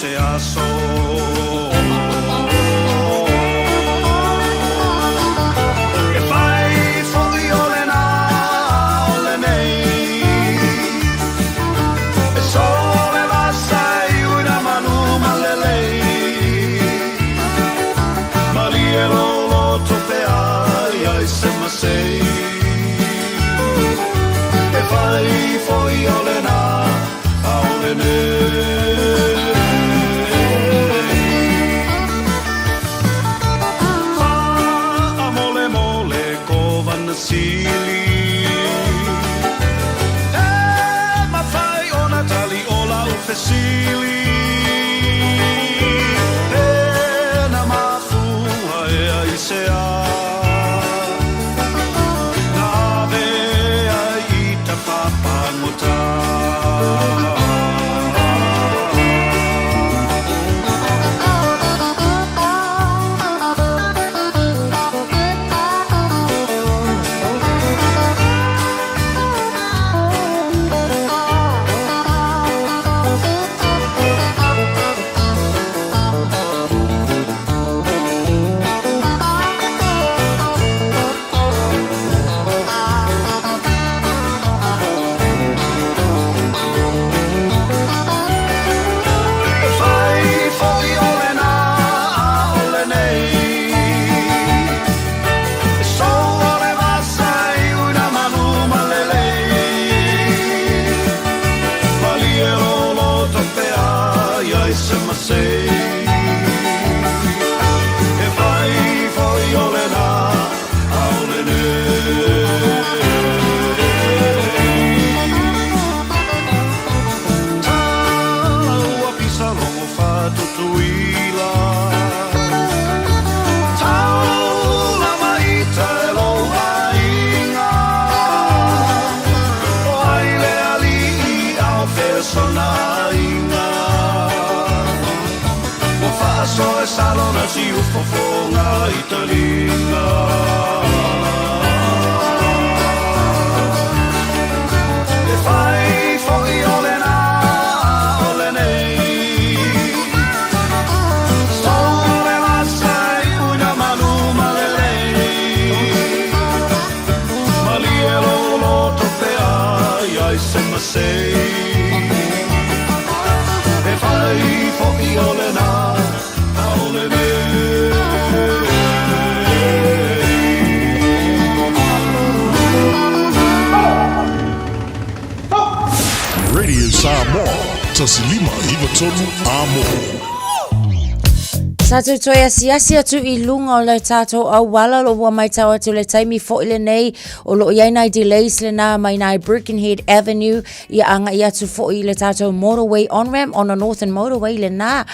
se aso. E fai fuori ole na ole nei. E sole la sai una manu malelei. Malielo lo topea ai sema sei. E fai fuori ole na ole nei. Sili ma fai o Natali o la ufesili na mafu ai sea na ve ai ta papa mota. Salona si ufofonga italinga. E fai fuori ole na ole nei. Sole la sai una manu malelei. Malielo lo topea ai sema sei. E fai fuori ole na Radio Samoa, tasilima iwa tolu amo. Tātou toi asiasi atu I lunga o le tātou au wala lo ua mai tau atu le taimi fo ile nei o lo iainai delays le nā mai nai Birkenhead Avenue ia anga I atu fo I le tātou motorway on-ramp on the Northern Motorway le nā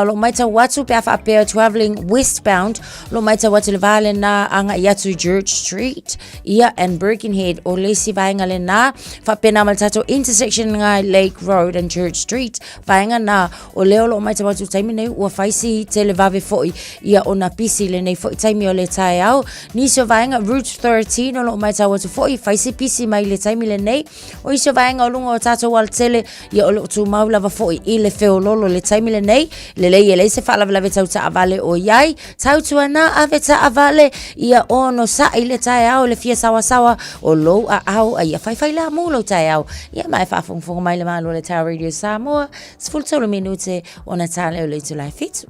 lo mai tau watu pe awha apea travelling westbound lo mai tau atu le vā le nā anga I atu George Street ia and Birkenhead o le si vaenga le nā wha pena mal tātou intersection ngai Lake Road and George Street vaenga nā o leo lo mai tau atu taimi nei ua faisi te le vave foi ia ona pisi le nei foi taimi o le Taeao ni so vaenga Route 13 o lo mai tau atu foi faisi pisi mai le taimi le nei o iso vaenga o lunga o tātou al tele ia o lo tu mau lava foi I le feo lolo le taimi le nei le lei e lei se whala lava tau ta avale o iai tau tuana ave ta avale ia ono sa I le Taeao le fia sawa sawa o lo a au a ia fai la mulo Taeao ia mai whafongfonga mai le malo le Taeao Radio Samoa sful tolo minute o na tale o le tu lai fitu.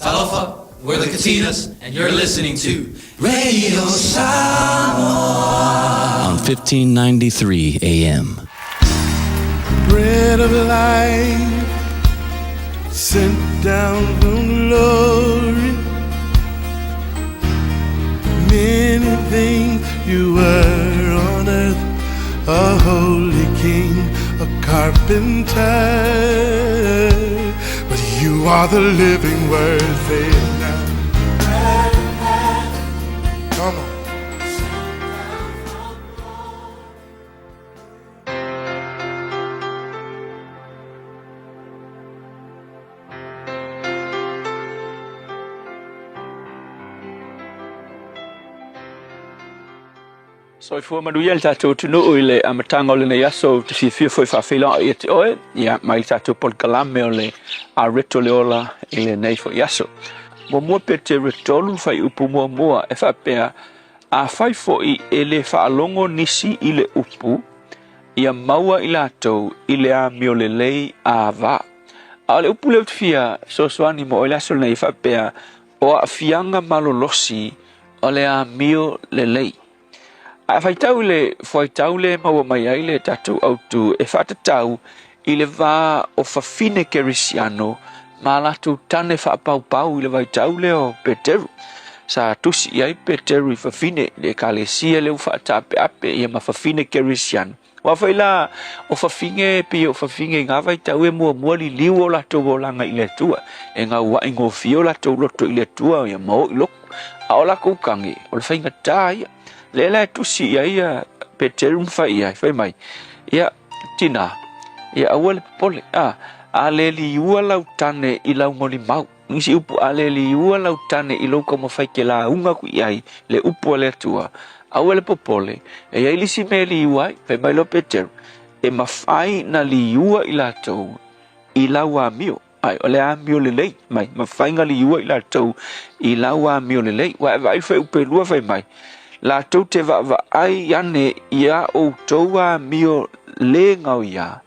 Aloha, we're the Katinas, and you're listening to Radio Samoa on 1593 AM. Bread of life sent down from glory. Many things you were on earth, a holy king, a carpenter. You are the living word, say it now. Come on. So if we're manuia tatou tunu ile amatanga ole na yaso to see fear for fa fela it oe ya mai tatou pol kalame ole a reto le ola i le nei fo yaso. Mua pe te retolu fai upu mua e whapea a fai fo i ele whaalongo nisi i le upu ia maua i lātou i le a mio le lei a vā. A le upu leo fia soani mo o le aso nei whapea o a fianga malolosi o le a mio le lei. A whaitau le maua mai ai le tatou autu e whatatau i le vā o whawhine kerisiano ma lātou tane whaapau i le waitau le o Peteru. Sa tusi ai Peteru i whawhine le kalesia le whaatape ape i ma whawhine kerisiano. Wa faila o whawhinge pi o whawhinge ngā waitau e mua li liu o lātou o langa i le tua. E ngā wa ingo fio lātou loto i le tua i mau i loko. A o lako ukangi o le whainga tā ia. Le la tusi ai Peteru mwhai ai whai mai. Ia tina. Ia aua le pole. A le li ua lau tane i lau ngoli mau. Ngisi upu a le li ua lau tane i lau kama whai ke la unga kui ai le upu a le atua. Aua le popole. E ai lisi me li ua ai. Whai mai lo Peteru. E mawhai na li ua i lātou i lau a mio. Ai, o le a mio le lei. Mai, mawhai nga li ua i lātou i lau a mio le lei. Wa e vai whai upe lua whai mai. La tau te wa ai ane ia o taua mio le ngau ia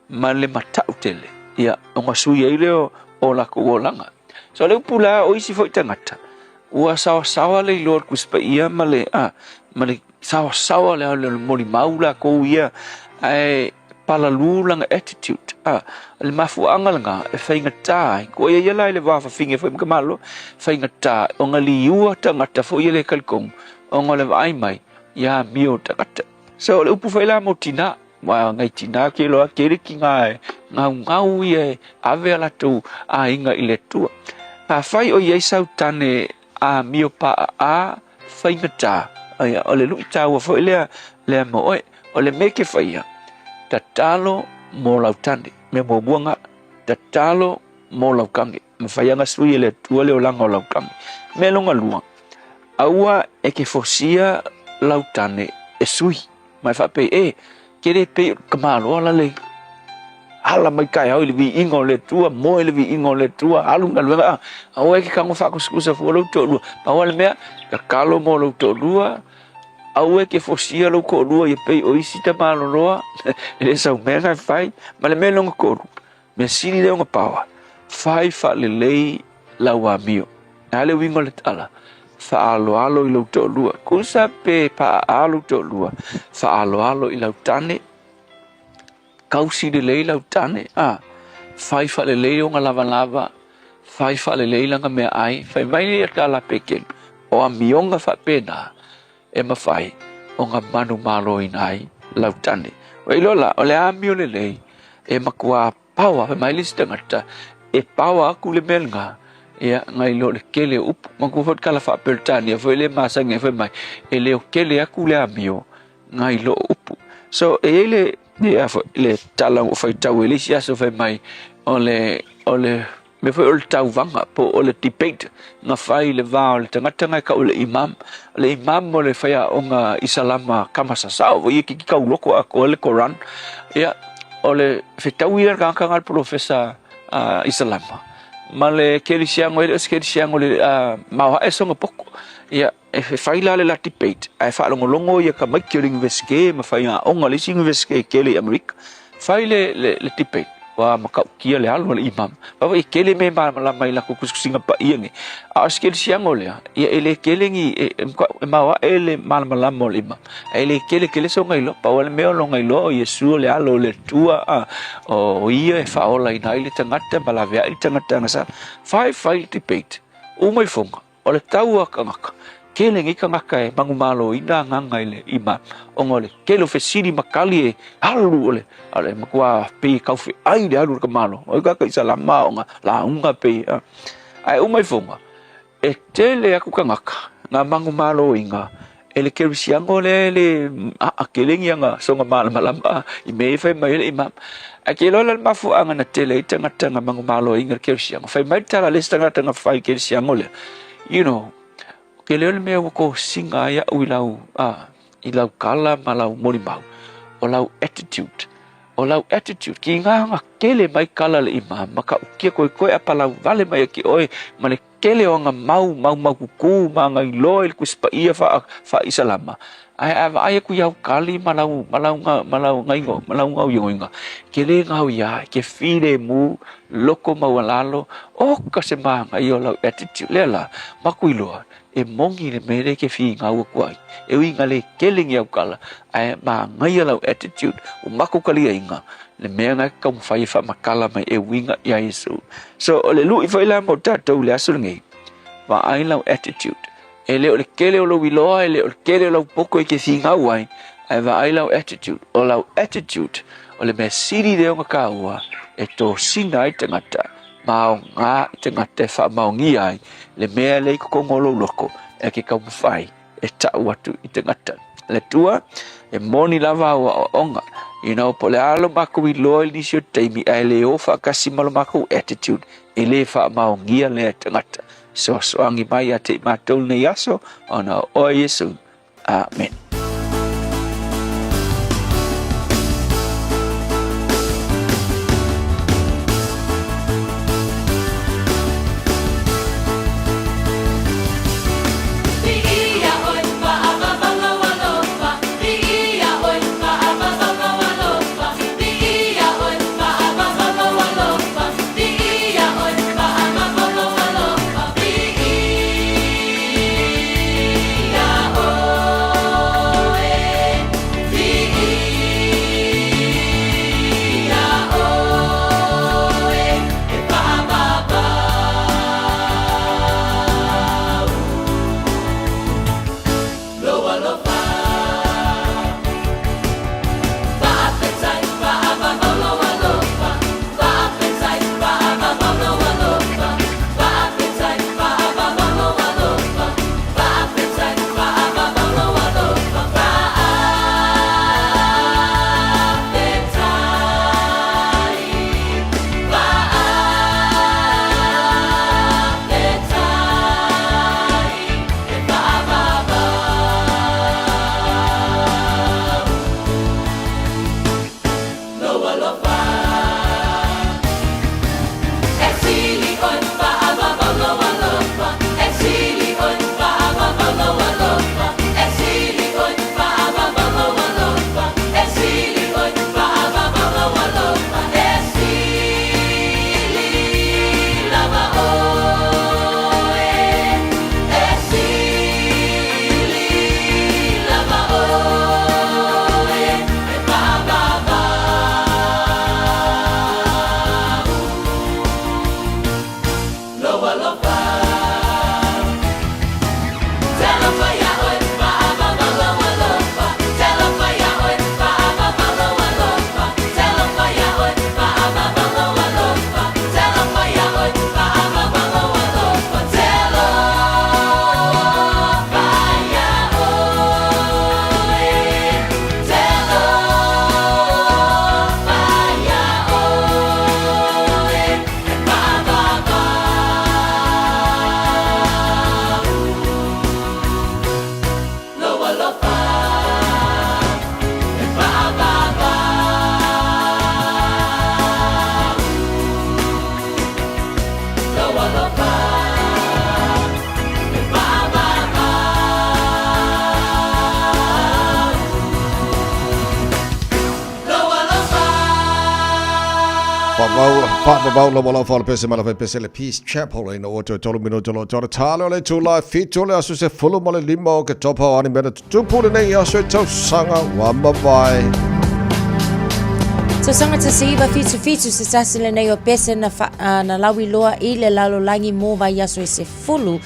ma le matau tele ia o ngasui ai leo o lako o langa. So leo pula o isi foi tangata ua sawa le lor kuspa ia ma le sawa le mori maula ko ia ai palalu langa attitude le mafu angalanga e whainga tā ko ia lai le wafa finge foi mkamalo whainga tā o ngali ua tangata fo ia le kalkong o ngole vai mai ia mio takata. So le upu faila mo tina wa ngai tina ke lo ke ki ngai ngau ie ave ala tu a inga i le tua. Pa fai o ia sau tane a mio pa a fai ngata. Ai o le lu tau fo le mo o le meke faia. Tatalo mo lau tane me mo buanga tatalo mo lau kange. Me faia ngasui le tua le olanga lau kange. Me longa luang. Aua e ke fosia lautane e sui. Mai whape kere pe kamalo ala le. Ala mai kai hau vi ingo le tua, moe le vi ingo le tua, alunga luenga. Aua e ke kango whakuskusa fua lau tō lua. Paua le mea, ka kalo mo lau tō lua. Aua e ke fosia lau ko lua, e pei o isi ta malo roa. E sau mea ngai whai, ma le mea longa koru. Mea siri leo nga paua. Whai wha le lei lau a mio. Nale wingo le tala. Alo i lau tō lua. Kusa pe pa alo tō lua. Alo i lau tane. Kausi le lei lau tane. Fai fa le lei o ngā lava. Fai fa le lei langa mea ai. Fai mai ni ata la peken. O a mionga fa pena. E ma fai. O ngā manu malo in ai. Lau tane. O ilola. O le a mio le lei. E ma kua pawa. Fai mai lisi tangata. E pawa aku le melnga. Ia ngai lo le kele upu maku fot kala fa pertania foi le masanga foi mai ele o kele aku le amio ngai lo upu so ele ia fo le tala o foi tau ele sia so foi mai ole me foi o tau vanga po o le debate na fai le va o le tanga ka o le imam mo le fai o nga isalama kamasa sa o iki ka loko ko le Quran ia ole fetau ia ka ngal professor isalama male kerisiango le mau e songa poko ia e fai la le la debate ai fa longo ia ka mai killing veske ma fai a onga le sing veske kele america fai le debate wa maka kia le alo le imam ba i kele me ma la mai la kusinga pa ienge a kerisiango le ia ele kelengi ma ele mal mala molima ele kele songa ilo pa wale me longa ilo yesu le alo le tua o ia e fa ola ina ile tangata bala vea ile tangata ngasa fai debate o mai fonga o le tau akangaka kelengi kangaka e mangumalo ina nganga ile imam ongole kelo fesiri makali e alu ole ale makua pe kaufi ai le alu kamalo o ka isa lama onga la unga pe ai umai fonga e tele aku kangaka nga mangumalo inga ele kerisiango le kelengi nga songa malama I me fai mai le imam akelo la mafu anga na tele tanga mangumalo inga kerisiango fai mai tala le tanga fai kerisiango le you know kelele me ko singa ya ilau kala malau morimau o lau attitude o lau attitude ki ngā kele mai kala le ima maka ukia koe apa lau vale mai ki oe ma le kele o ngā mau kuku ma ngā iloa il kuspa ia fa isalama ai ku yau kali malau ngau yonga kele ngau ya ke file mu loko mawalalo o ka se ma ngai o lau attitude le la maku iloa e mongi le mere ke fi ngau kuai e winga le kele ngiau kala ai ma ngai lau attitude o maku kali inga le mea ngai ka mwhai wha makala mai e winga ia Yesu so o le lui whai la mo tatou le asu ngai wa ai lau attitude e leo le kele o lau iloa e leo le kele o lau poko e ke fi ngau ai ai wa ai lau attitude o lau attitude o le mea siri leo ngaka ua e tō sina i tangata mao ngā i tangata e wha maongi ai le mea le ko ngolo loko e ke kau mwhai e tau atu i tangata le tua e moni lava o onga po le alo mako i loa i nisio teimi ai le o whakasi malo mako attitude e le wha maongia le tangata so soangi mai a te mātou nei aso ona o Yesu amen. Papa lo bola fal pese mala pese le Peace Chapel in auto tolo minuto lo tolo talo le tula fito le asu se full mole limo ke topa ani mena tupu le nei asu tau sanga wamba vai. So sanga te siiva fitu se sasile nei o pese na lawi loa I le lalo langi mo vai asu se fulu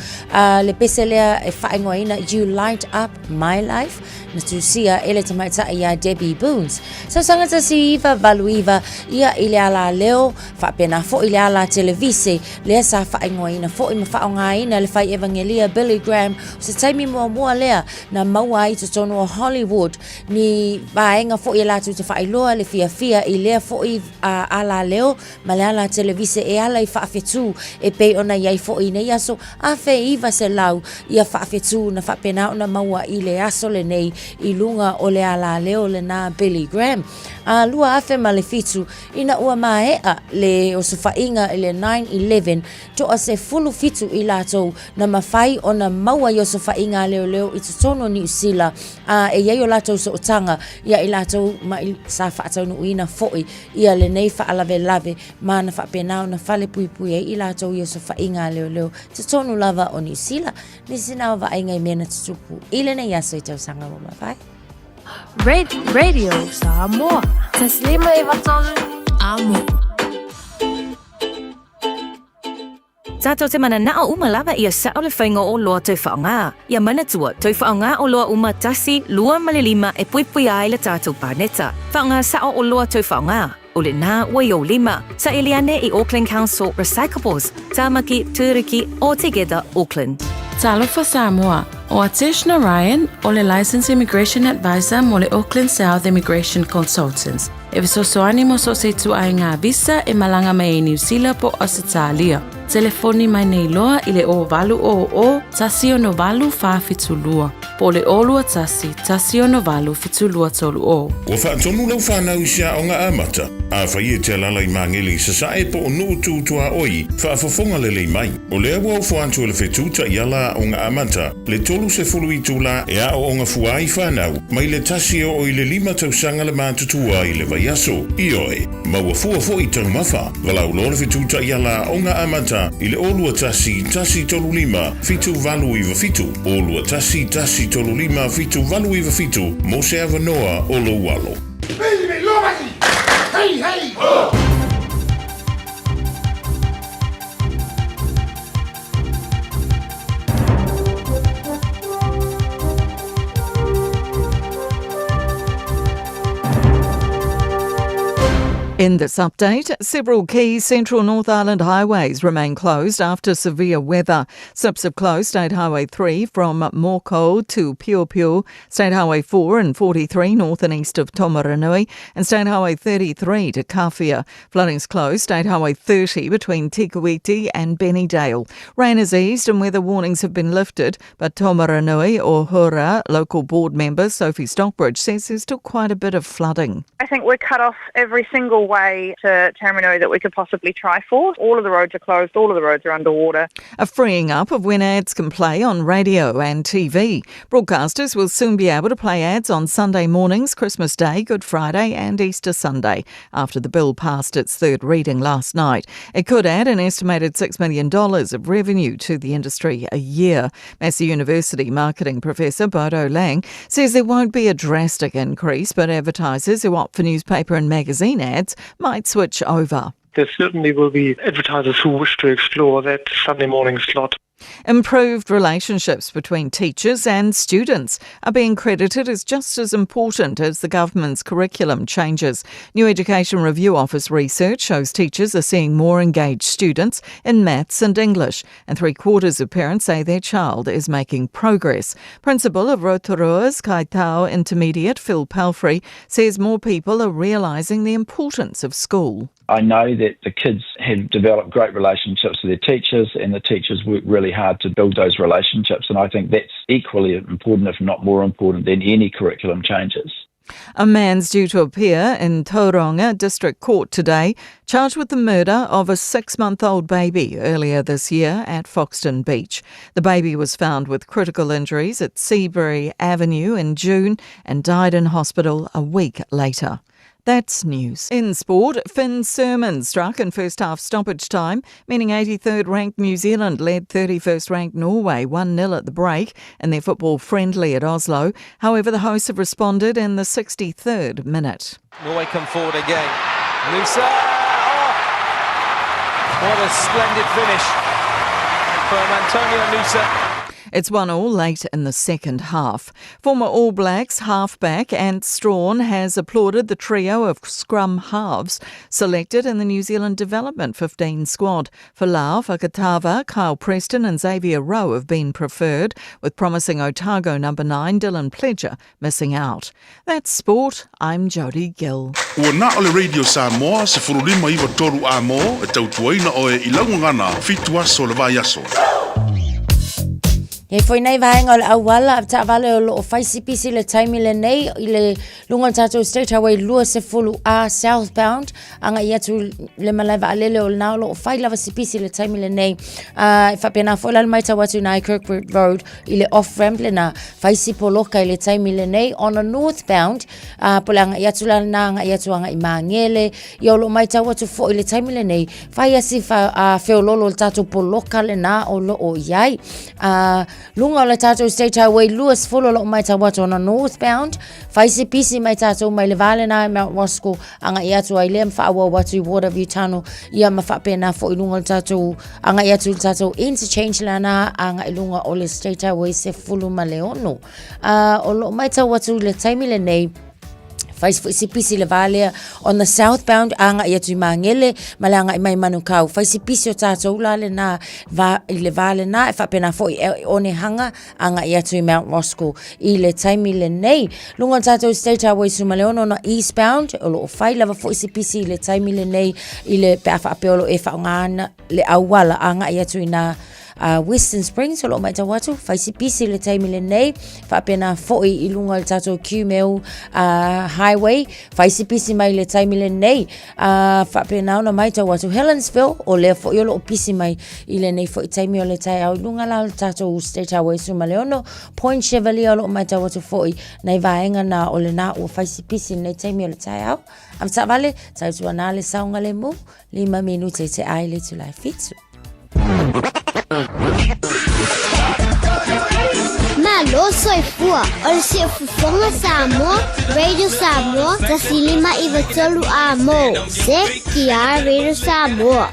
le pese lea e whaingoa ina You Light Up My Life na tusia ele tamaita ia Debbie Boons. So sanga te siiva valuiva ia ile ala leo whapena fo ile ala televise lea sa whaingoa ina fo ima whaonga ina le whai evangelia Billy Graham se taimi mua lea na maua I te tono o Hollywood ni vaenga fo ia latu te whailoa le fia I lea fo'i ala leo ma le ala televise e ala I whaafetu e pei ona iai fo'i nei aso a fe iwa se lau ia whaafetu na whapena ona maua I le aso le nei I lunga o le ala leo le na Billy Graham a lua afe ma le fitu ina ua maea le o se whainga I le 9/11 to a se fulu fitu I latou na mawhai ona maua I o se whainga leo I te tono New Zealand e iei o latou so otanga ia I latou ma I sa whaatau no uina fo'i ia le nei whaalave lave ma na whapenao na whale pui pui I latou I o se whainga leo te tono lava o New Zealand nisi nao wa ainga I mena tutupu I le nei aso I tau sanga mo mawhai Radio Samoa. Taslima iwatolu amo. Tato te mana nao uma lava ia sao le whainga o loa tau whaonga. Ia manatua, tau whaonga o loa uma tasi, 2 e pui pui ai le tātou pāneta. Whaonga sao o loa tau whaonga. O le nā waio 5, sa Eliane I Auckland Council Recyclables, Tāmaki, Tūriki, All Together, Auckland. Talofa Samoa, o Atishna Ryan, o le Licensed Immigration Advisor mo le Auckland South Immigration Consultants. E visosoani mo so se tu ai ngā visa e malanga mai New Zealand po Australia. Telefoni mai nei loa I le o valu o tasi o no valu whawhitulua. Po le olua tasi o no valu fitulua tolu o. Ua whaatonu lau whanau isia o ngā amata. A whaie te lalai mangeli sa sae po o nuu tūtua oi. Whaafafonga le lei mai. O lea wau whaantua le whetūta I ala o ngā amata. Le tolu se fulu I tūla e a o ngā fuai whanau. Mai le tasi o I le 5 tausanga le mātutua I le vaiaso. I oe, maua fua I tau mawha. Walau lo le whetūta I ala o ngā amata. I le olua tasi tolu 5 fitu valu iwa fitu. Olua tasi tolu 5 fitu valu iwa fitu. Mo se ava noa o lo walo. Baby, lomaki! Hey, hey! Oh! In this update, several key central North Island highways remain closed after severe weather. SIPs have closed State Highway 3 from Moko to Piopio, State Highway 4 and 43 north and east of Tomaranui, and State Highway 33 to Kawhia. Flooding's closed State Highway 30 between Tikawiti and Bennydale. Rain has eased and weather warnings have been lifted, but Tomaranui or Hura local board member Sophie Stockbridge says there's still quite a bit of flooding. I think we're cut off every single way to Tamarino that we could possibly try for. All of the roads are closed, all of the roads are underwater. A freeing up of when ads can play on radio and TV. Broadcasters will soon be able to play ads on Sunday mornings, Christmas Day, Good Friday and Easter Sunday, after the bill passed its third reading last night. It could add an estimated $6 million of revenue to the industry a year. Massey University marketing professor Bodo Lang says there won't be a drastic increase, but advertisers who opt for newspaper and magazine ads might switch over. There certainly will be advertisers who wish to explore that Sunday morning slot. Improved relationships between teachers and students are being credited as just as important as the government's curriculum changes. New Education Review Office research shows teachers are seeing more engaged students in maths and English, and 3/4 of parents say their child is making progress. Principal of Rotorua's Taeao Intermediate, Phil Palfrey, says more people are realising the importance of school. I know that the kids have developed great relationships with their teachers, and the teachers work really hard to build those relationships, and I think that's equally important, if not more important, than any curriculum changes. A man's due to appear in Tauranga District Court today, charged with the murder of a 6-month-old baby earlier this year at Foxton Beach. The baby was found with critical injuries at Seabury Avenue in June and died in hospital a week later. That's news. In sport, Finn Sermon struck in first half stoppage time, meaning 83rd ranked New Zealand led 31st ranked Norway 1-0 at the break in their football friendly at Oslo. However, the hosts have responded in the 63rd minute. Norway come forward again. Musa! Oh! What a splendid finish from Antonio Musa. It's 1-1 late in the second half. Former All Blacks halfback Ant Strawn has applauded the trio of scrum halves selected in the New Zealand Development 15 squad. For Lau, Fakatava, Kyle Preston and Xavier Rowe have been preferred, with promising Otago number 9 Dylan Pledger missing out. That's sport. I'm Jodie Gill. Ua na ole Radio Samoa se furulima iwa toru a mo e tautuaina o e ilangu ngana fitua so le vai aso. E foi nei vaenga o le awala ap ta'avale o lo faisipisi le taimi le nei i le lunga tatou State Highway lua se fulu a southbound anga i atu le malai va'alele o le nao lo fai lava sipisi le taimi le nei e whapena foi la mai tawatu nai Kirkwood Road i le off-ramp le na faisipoloka i le taimi le nei on a northbound pole anga i atu la na anga i atu anga i mangele i o lo mai tawatu fo i le taimi le nei fai asi feololo le tatou poloka le na o lo o iai lunga o le tatou State Highway Lewis fulo lo mai tawatu on a northbound faisi pisi mai tatou mai le vale na Mount Roscoe anga i atu ai lem whaawa watu i Waterview Tunnel ia mawhapena fo i lunga o le tatou anga i atu le tatou interchange lana anga i lunga o le State Highway se fulu ma le ono o lo mai tawatu le taimi le nei faisipisi le vale on the southbound anga i atu mangele malanga i mai manukau faisipisi o tatou la le na le vale na e whapena fo i one hanga anga i atu Mount Roscoe i le taimi le nei lunga tatou State Highway sumaleono na eastbound o lo fai lava fo isipisi i le taimi le nei i le pe apeolo e whaongana le awala anga i atu na Western Springs o lo mai tawatu faisipisi le taimi le nei whapena fo i lunga le tatou Qmel Highway faisipisi mai le taimi le nei whapena ona mai tawatu Helensville o le fo i lo pisi mai i le nei fo i taimi o le Taeao lunga la le tatou State Highway sumaleono Point Chevalier o lo mai tawatu fo i nei vaenga na o le na o faisipisi nei taimi o le Taeao am savale tautu ana le saunga le mu 5 minute te ai le tu lai fitu Malu soifua o le siafufonga Samoa Radio Samoa tasilima iwa tolu a mo se kia Radio Samoa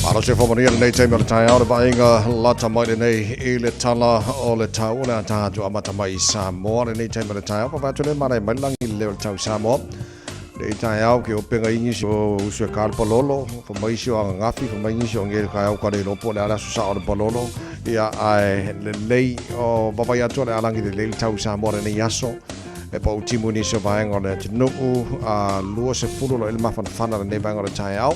Maro se whamania nei teimi o le Taeao le vainga lata mai le nei i le tala o le tau na tātu amata mai Samoa le nei teimi o le Taeao pawatu le marai mai langi le o le tau Samoa le Taeao ke o penga ingi so usua kalpa lolo mai sio a ngafi mai ingi so ngere kai au kare lopo le ala susa o le pololo ia ai le lei o baba ya tole alangi le lei tau Samoa le nei aso e pa utimu ni so vaenga le tinu a lua se fulu lo ilma fana le nei vaenga le Taeao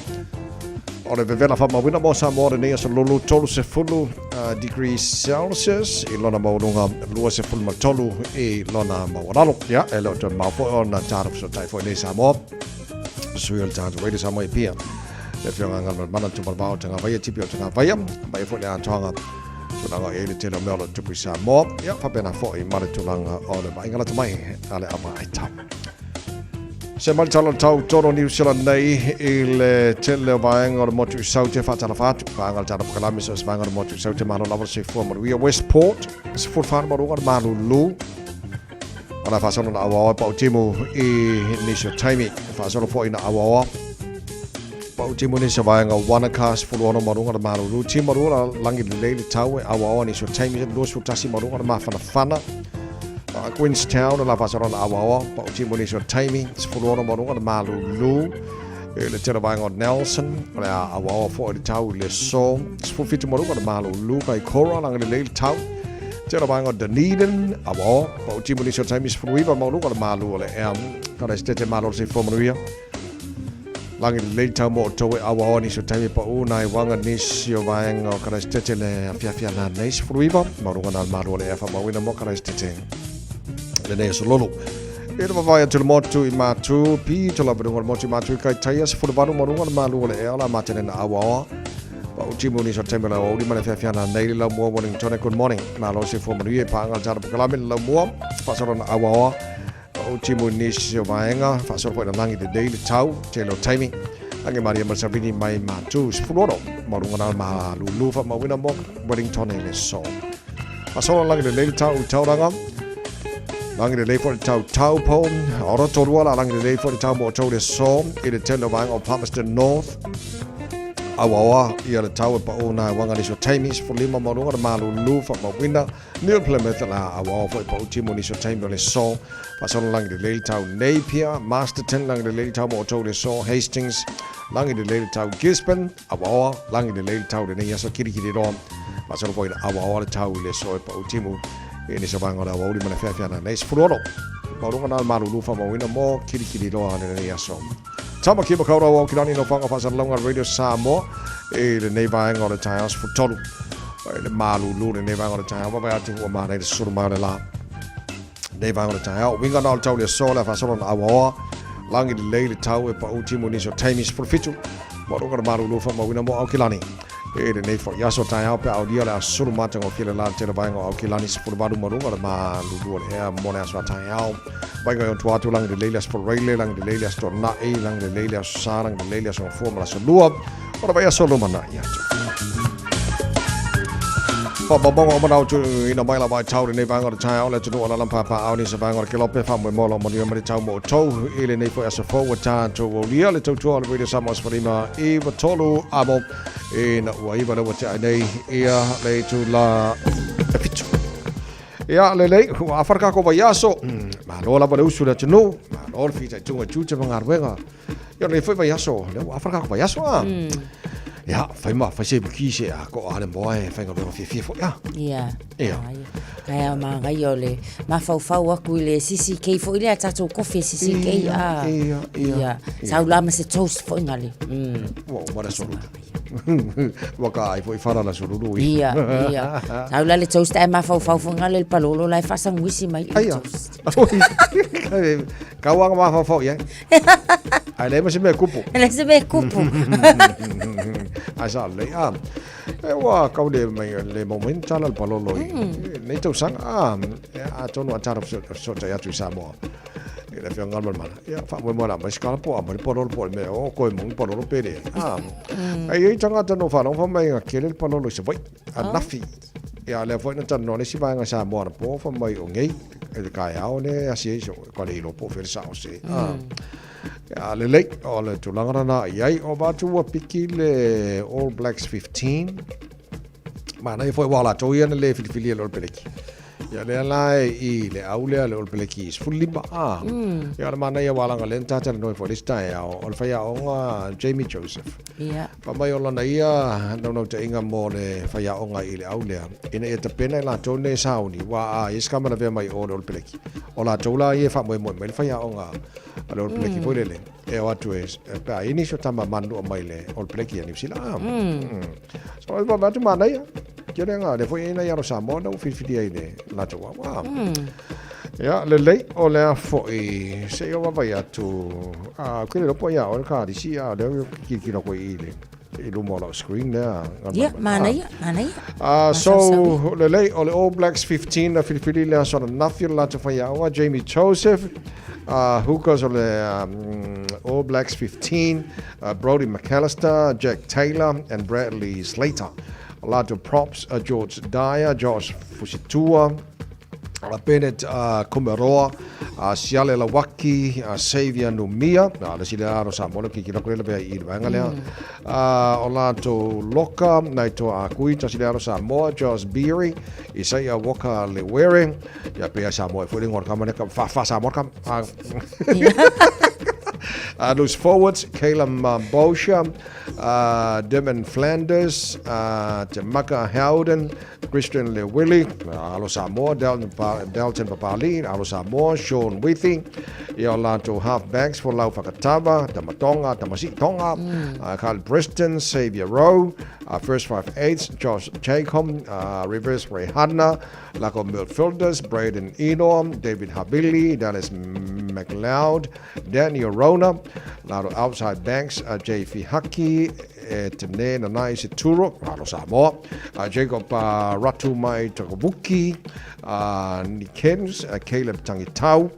o le vevela fa mawina mo Samoa le nei aso lulu tolu se fulu degrees Celsius i lona maununga lua se fulu matolu i lona mawaralo ia e leo te mawfo o na tārafu so tai fo nei Samoa sui o le tātu Radio Samoa i pia le whionga ngana mana tumalmao tanga vaia tipi o tanga vaia mai fo le atoanga tulanga e le telo meo lo tupu Samoa ia whapena fo i mare tulanga o le maingala tamai ale ama ai tau se mai tala tau toro New Zealand nei i le tele o vaenga o le motu i saute whatala whatu vaenga le tala pakalami so se vaenga o le motu i saute mahalo lawa se fua maruia Westport se fua whanu marunga le Malu ana whasono na awawa pa utimu i nisio taimi whasono fo i na awawa pa utimu nisio vaenga Wanaka se fulu ono marunga le Malu timu marunga langi le leili tau e awawa nisio taimi luas futasi marunga le mawhana Queenstown la whasono na awawa pa utimu nisio taimi se fulu ono marunga le Malu le tera vaenga o Nelson le awawa fo i tau le so se fulu fitu marunga le Malu kai Cora langi le leili tau tera vaenga o Dunedin awawa pa utimu nisio taimi se fulu iwa marunga le Malu le kada stete Malu se fomanuia langi le leili tau mo towe awawa nisio taimi pa unai wanga nisio vaenga o kada stete le afiafia na nei se fulu iwa marunga na Malu le efa mawina mo kada stete le nei so lolo e le vai atu le motu i matu pi to la brunga le motu i matu i kai taia se fulu vanu marunga le Malu le ea la matene na awawa pa utimu ni so taimi la o lima le afiafia na nei la mua Wellington good morning malo se fomanuia i pa angal tara pakalami la mua pasoro na awawa utimu ni se vaenga pasoro po na langi de daily tau te lo taimi langi Maria Masavini mai matu se fulu oro marunga na Malu lufa mawina mo Wellington le so pasoro langi de daily tau tauranga langi le leifo tau tau po ora torua la langi le leifo tau mo tau le so i le telo vaenga o Palmerston North awawa ia le tau e pa o na wanga niso taimis for lima marunga le malu lu fa ma wina Neil Plymouth la awawa fa pa utimo niso taimi le so fa son lang de le tau Napier Masterton lang de le tau mo to le so Hastings lang de le tau Gisborne awawa lang de le tau de ia so kiri ro fa son foi awawa le tau le so pa utimo e ni so banga la wodi mana fa na nes furoro marunga na malu lu fa ma wina mo kiri ro le ia so Tama ki ma kaura wa kirani no whanga whasalalonga Radio Samoa e le nei vaenga o le Taeao for tolu e le Malu le nei vaenga o le Taeao wa atu wa mana le suru mai le la nei vaenga o le Taeao winga na o le tau le sola whasalo na awaoa langi le tau e pa utimu niso taimis for fitu ma runga le Malu fa ma wina mo au kilani e le nei for yaso Taeao pe au dia le suru matanga o kile la te le vaenga au kilani for baru ma runga le Malu le ea mo le aso Taeao Vai ngai ontu atu lang de leilas for raile lang de leilas to na e lang de leilas sarang de leilas on formula so lua ora vai solo mana ia pa bongo mana tu ina mai la vai tau nei vanga de Taeao le tu ala lampa pa au ni se vanga ke lope fa mo mo mo ni tau mo to ile nei for asfo wa ta to o lia le tu ala video samos for ima e va tolu amo e na wa iba le wa ta nei ia le tu la pitu ia lelei a farka ko vaiaso ma lola ba usu la tino ma lol fita tunga chucha ma ngarwenga ia le foi vaiaso le a farka ko vaiaso ia fai ma fai se buki se a ko ale moe fai ngalo fi fo ia ia ma ga yo le ma fau aku le sisi ke fo ile tato kofi sisi ke ia saula ma se toast fo ngale wo mara solo waka ai foi fara la solo ia saula le toast e ma fau ngale le palolo lai fa sang wisi mai toast kawang ma fau ia ai le ma se me kupu asa le e wa kau le moment tala le palolo nei tau sang a tonu atara so ya tu Samoa e le fianga mal ia fa mo la mas kala po ama palolo po me o ko mo palolo pere ai tanga tano fa no fa mai ke le palolo se vai a nafi ia le foi no tano le si vai nga Samoa po fa mai o ngei e kai ao le asi so ko le lo po fer sa o se ya le lei o le tulanga na iai o batu wa piki le All Blacks 15 mana foi wala to ia le filifili le peleki ya le ala I le aule le peleki is fully ba ya le mana ia wala ngalenta tata no for this time o le faya o Jamie Joseph pa mai o lana ia no te inga mo le faya o I le aule ina e te pena la to ne sauni wa is kamera ve mai o le peleki o la to la ia fa mo le faya o Allora pleki foi le e o atu es pa inicio tama mandu mai le ol pleki ani sila so va batu mana ia kere nga le foi ina ia Samoa no fifidi ai le la to wa ya le lei o le foi se yo va ia tu quelle lo poi o ka di sia le ki lo poi ile il mo lo screen there mana ia so le lei o le All Blacks 15 la fifidi le so na fil la to foi o Jamie Joseph hookers on the All Blacks 15, Brody McAllister, Jack Taylor, and Bradley Slater. A lot of props: George Dyer, Josh Fusitua, Bennett Kumeroa, Siale Lawaki, Xavier Numia. Le sila Samoa ki kira kule be I bangalea. Olato Loka, Naito Akuita sila Samoa, Josh Beery, Isaiah Walker Lewere. Ya pe Samoa foi ngor kamane kam fa Samoa kam. Loose forwards, Caleb Bosha, Devin Flanders, Jamaica Howden, Christian Lewilly, Alo Samoa, Dalton Papali, Alo Samoa, Sean Withy, Iolato halfbacks for Lau Fakatava, Tamatonga, Tamasi Tonga, Carl Preston, Xavier Rowe, first 5/8, Josh Jacob, reverse Ray Hadna, Laco midfielders, Braden Enorm, David Habili, Dallas McLeod, Daniel Rona, Lado outside banks, J.F. Haki, Tene Nanai Situro, Lado Samoa, Jacob Ratumai Takobuki, Nikens, Caleb Tangitau,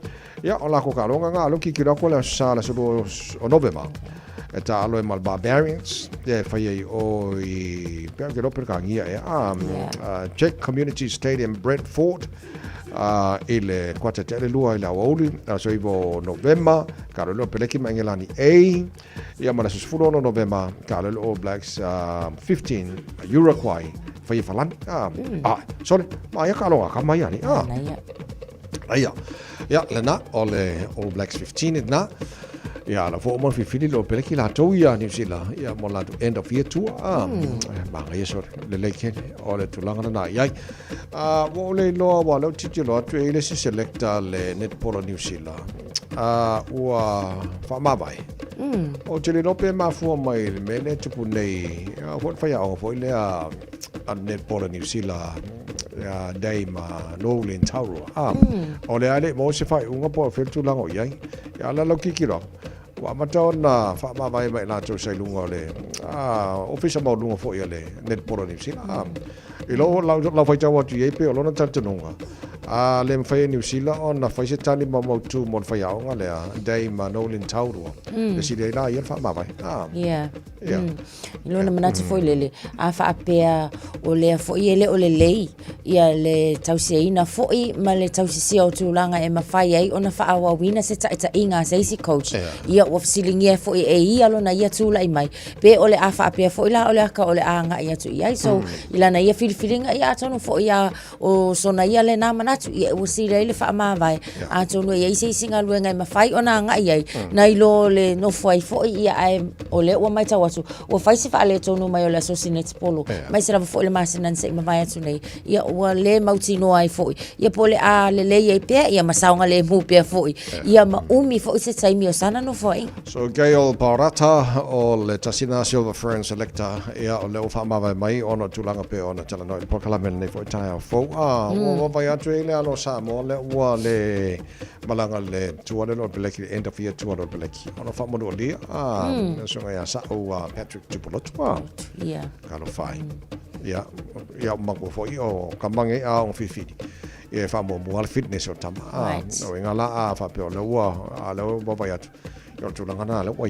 ya ola ko kalonga nga lo kikira ko la sala so o November eta alo mal barbarians de faye o I per che lo per kangia Czech Community Stadium Brentford ile kwata tele lua ile auli so ivo November karolo peleki mangelani A ia mana susfulo no November karolo All Blacks 15 Uruguay fai falan sorry ma ya kalonga kamaya ni aya ya lena ole All Blacks 15 na ya la fo mo fili lo peleki la toia New Zealand ya mo la end of year tour ma ya so le leke ole tulanga na ya wo le lo wa lo titi lo le selector le netball New Zealand wa fa ma bai o te le no pe ma fu mai me le tupu nei fo fa ya fo le a netball New Zealand ya dai ma no le tauro ole ale mo se fa unga po fel tulanga o ya ya la lo kikiro wa matona fa ma vai mai la to sai lunga le official mo lunga fo le netball New Zealand ilo la fa jawa tu ye pe lo na tantunga le fai New Zealand on fa se tani mo tu mo fa ya nga le dai ma no le tauro le si le la ye fa ma vai ilo na manati fo le fa apea o le fo ile o le lei ia le tausiaina fo I ma le tausisia o tulanga e mafai ai ona fa awa wina se ta inga se isi coach ia o fsilingia fo e ia lo na ia tula I mai pe o le afa apea fo ila o le aka o le anga ia tu ia so ila na ia feelinga ia tonu fo ia o so na ia le na manatu ia o si le fa ma vai a tonu ia se singa luenga e mafai ona nga ia na ilo le no fo ia ai o le o mai tawatu o fai se fa le tonu mai o le associate polo mai se fo le masinan se ma vai atu nei ia o le mautino ai fo ia po le a le le ia pe ia masaunga le mu pe fo ia ma umi fo se taimi o sana no fo so Gail Barata o le Tasina Silver Fern selector ia o le o fa ma vai mai ona tulanga pe ona tala no po kala men nei fo Taeao fo o vai atu ele alo Samoa le ua le malanga le tuale lo peleki end of year tuale lo peleki ona fa mo dia so ya sa o Patrick Tupolot kalo fai ia mango fo o kamange a on fifidi e fa mo mo fitness o tama no ngala fa pe le ua le bo vai atu yo tulanga na le ua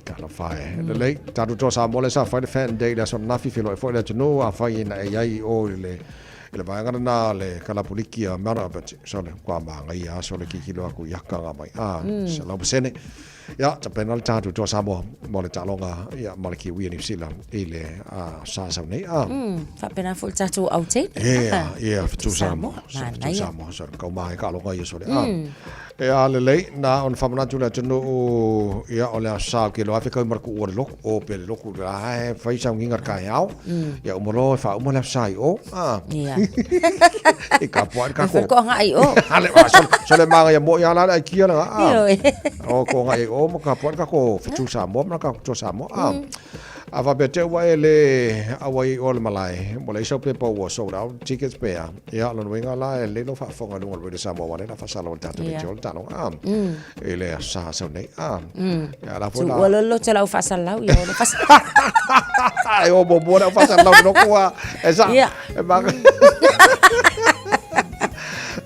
kalo fai le tatu to sa mo le sa fa fan day la so na fifilo fo le no a fa ina ai o le vai ngana na le kala poliki a mara but so le kwa manga ia so le kikilo aku yakanga mai se la busene ya ta penal tatu to Samoa mo le talonga ya malaki wi New Zealand ile sa nei fa pena fo tatu outate tu Samoa so ko mai ka longa ia so le le na on famana tu le tunu ya ole sa ke lo afika marku o lo o pe lo ku la fa isa nginga ka yao ya o mo fa o mo la sai o e ka po ka ko ngai o ale so le manga ya mo ya la kia la o ko ngai o mo ka po ka ko tu Samoa na ka tu Samoa ava bete wa ele awai ol malai mo le so pe po wo so da tickets pe ya lo wenga la le no fa fonga no le Samoa wa la fa sala ta te jol ta no ele sa so nei ya la fo la lo te la fa sala yo lo fa ai o bo na fa sala no ko esa e ma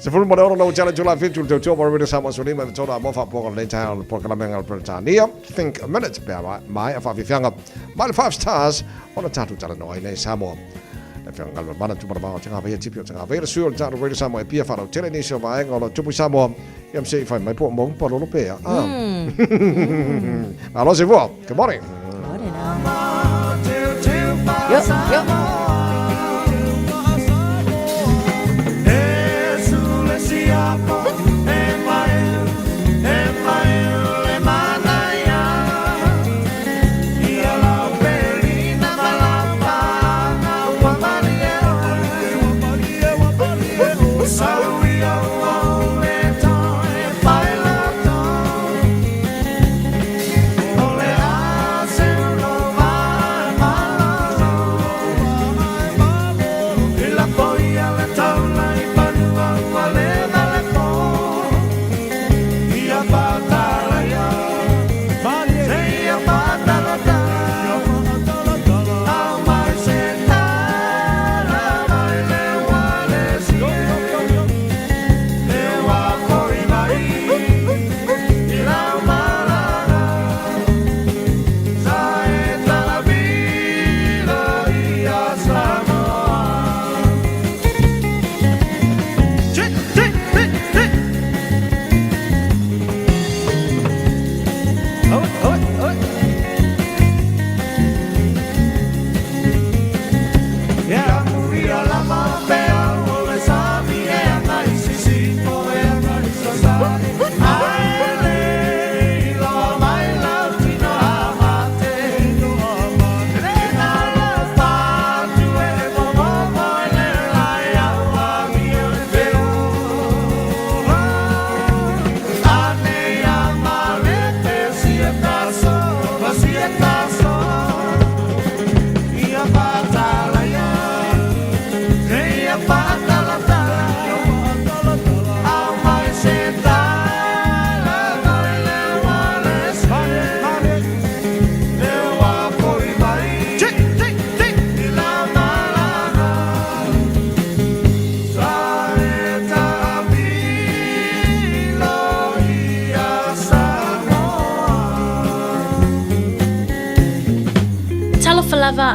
se fu mo no challenge la fitu to to mo Samoa so ni ma to la mo fa po le ta por la menga Britannia think a minute be mai fa vi fianga mal 5 stars on a tatu tala no ai Samoa e fianga lo mana tu ma tanga vai tipio tanga vai su ta Radio Samoa e pia fa no tele ni so vai ngolo tu Samoa yam se fa mai po mo po lo pe allo se vuoi good morning yo